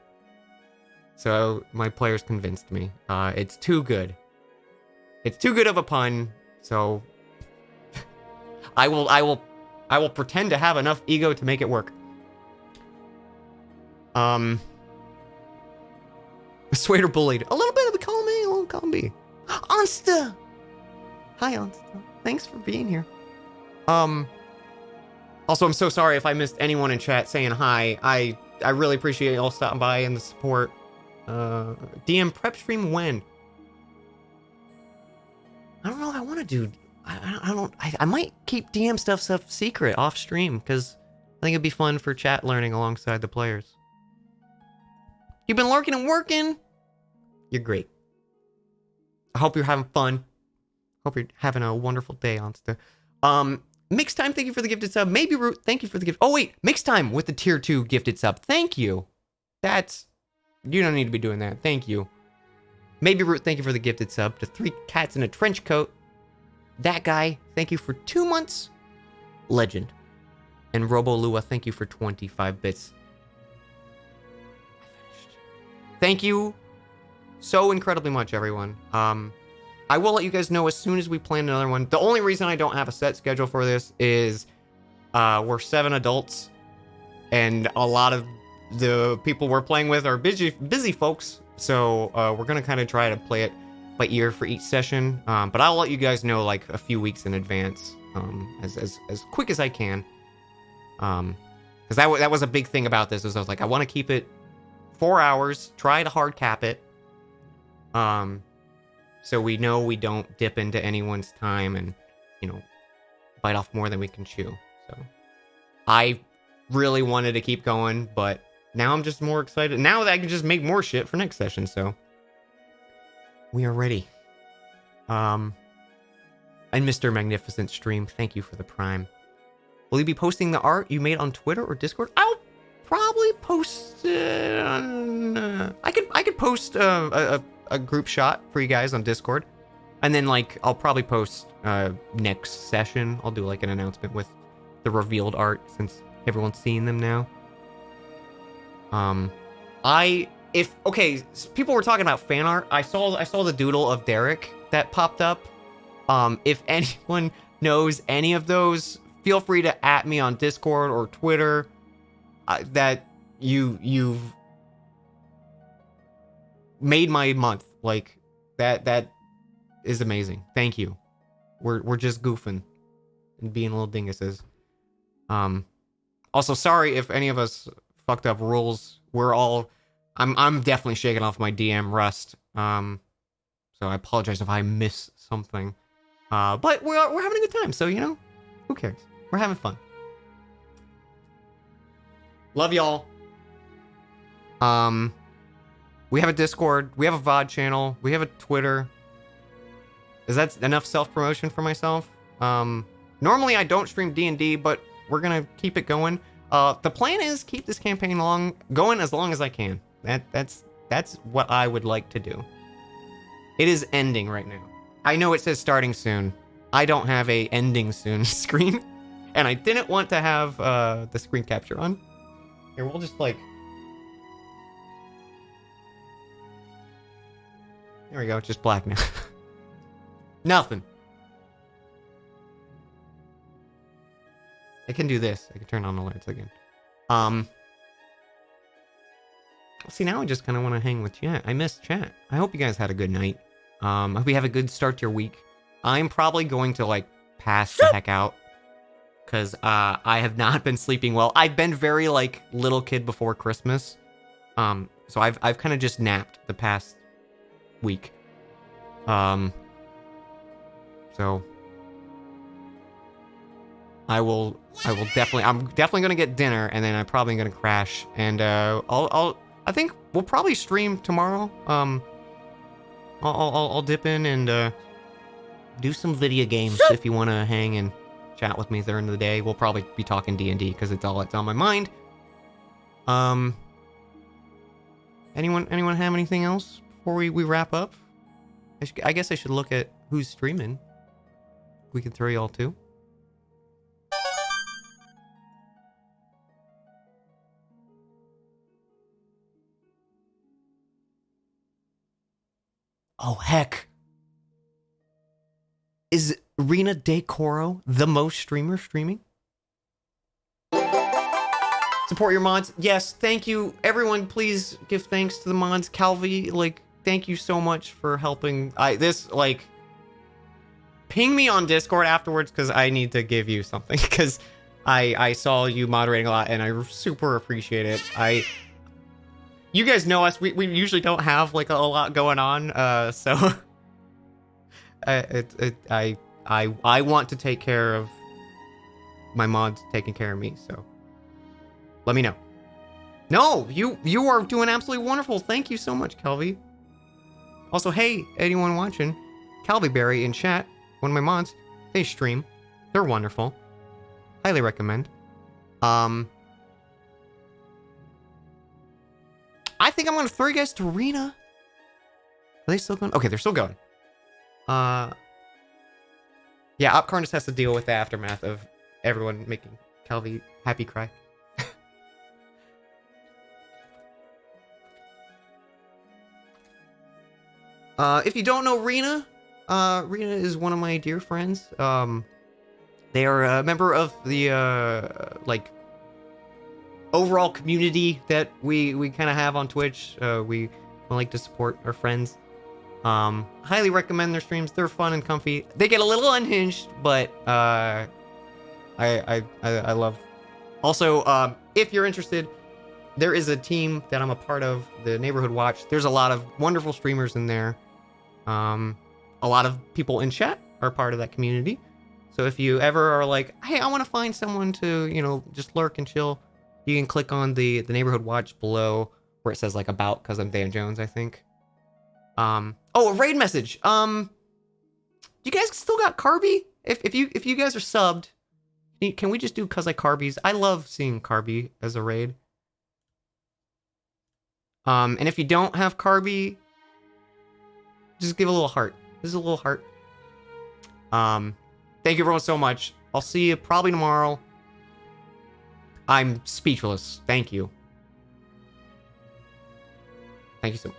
So my players convinced me. It's too good. It's too good of a pun. So I will pretend to have enough ego to make it work. Swader bullied. A little bit of a column A, a little column B. Onsta! Hi, Onsta. Thanks for being here. Also, I'm so sorry if I missed anyone in chat saying hi. I really appreciate y'all stopping by and the support. DM prep stream when? I don't know what I want to do. I might keep DM stuff secret off stream because I think it'd be fun for chat learning alongside the players. You've been lurking and working. You're great. I hope you're having fun. Hope you're having a wonderful day, Onsta. Mixed Time, thank you for the gifted sub. Maybe Root, thank you for the gift. Oh wait, Mixed Time with the tier 2 gifted sub. Thank you. You don't need to be doing that. Thank you. Maybe Root, thank you for the gifted sub. To 3 Cats in a Trench Coat. That guy, thank you for 2 months. Legend. And Robolua, thank you for 25 bits. Thank you so incredibly much, everyone. I will let you guys know as soon as we plan another one. The only reason I don't have a set schedule for this is we're 7 adults, and a lot of the people we're playing with are busy folks. So we're gonna kind of try to play it by ear for each session. But I'll let you guys know like a few weeks in advance, as quick as I can. Because that was a big thing about this. Is I was like, I want to keep it 4 hours. Try to hard cap it. So we know we don't dip into anyone's time and, bite off more than we can chew. So I really wanted to keep going, but now I'm just more excited. Now that I can just make more shit for next session, so we are ready. And Mr. Magnificent Stream, thank you for the Prime. Will you be posting the art you made on Twitter or Discord? I'll probably post it on... I could post a group shot for you guys on Discord. And then, I'll probably post next session. I'll do, an announcement with the revealed art since everyone's seeing them now. People were talking about fan art. I saw the doodle of Derek that popped up. If anyone knows any of those, feel free to @ me on Discord or Twitter. That you've made my month. That is amazing. Thank you. We're just goofing and being little dinguses. Also, sorry if any of us fucked up rules. I'm definitely shaking off my DM rust. So I apologize if I miss something. But we're having a good time, so who cares? We're having fun. Love y'all. We have a Discord. We have a VOD channel. We have a Twitter. Is that enough self-promotion for myself? Normally I don't stream D&D, but we're gonna keep it going. The plan is keep this campaign going as long as I can. That's what I would like to do. It is ending right now. I know it says starting soon. I don't have a ending soon screen, and I didn't want to have the screen capture on. Here, we'll just there we go, just black now. Nothing. I can do this. I can turn on alerts again. See, now I just kind of want to hang with chat. I miss chat. I hope you guys had a good night. I hope you have a good start to your week. I'm probably going to, like, pass the heck out. Because I have not been sleeping well. I've been very, like, little kid before Christmas. So I've kind of just napped the past week. So I'm definitely gonna get dinner, and then I'm probably gonna crash, and I think we'll probably stream tomorrow. I'll dip in and do some video games if you want to hang and chat with me during the day. We'll probably be talking D&D because it's all that's on my mind. Anyone have anything else before we wrap up? I guess I should look at who's streaming. We can throw y'all too. Oh, heck. Is Rena Decoro the most streamer streaming? Support your mods. Yes, thank you. Everyone, please give thanks to the mods. Calvi, like, thank you so much for helping. Ping me on Discord afterwards, because I need to give you something, because I saw you moderating a lot, and I super appreciate it. You guys know us. We usually don't have, like, a lot going on, so I want to take care of my mods taking care of me, so let me know. No, you are doing absolutely wonderful. Thank you so much, Calvi. Also, hey, anyone watching, Calviberry in chat, one of my mods, they stream. They're wonderful. Highly recommend. I think I'm gonna throw you guys to Rena. Are they still going? Okay, they're still going. Yeah, Opcarn just has to deal with the aftermath of everyone making Calvi happy cry. If you don't know Rena, Rena is one of my dear friends. They are a member of the, overall community that we kind of have on Twitch. We like to support our friends. Highly recommend their streams. They're fun and comfy. They get a little unhinged, but I love. Also, if you're interested, there is a team that I'm a part of, the Neighborhood Watch. There's a lot of wonderful streamers in there. A lot of people in chat are part of that community. So if you ever are like, hey, I want to find someone to, just lurk and chill, you can click on the Neighborhood Watch below where it says like about, because I'm Dan Jones, I think. Oh, a raid message. You guys still got Carby? If you guys are subbed, can we just do cause I Carbies? I love seeing Carby as a raid. And if you don't have Carby, just give a little heart. This is a little heart. Thank you everyone so much. I'll see you probably tomorrow. I'm speechless. Thank you. Thank you so much.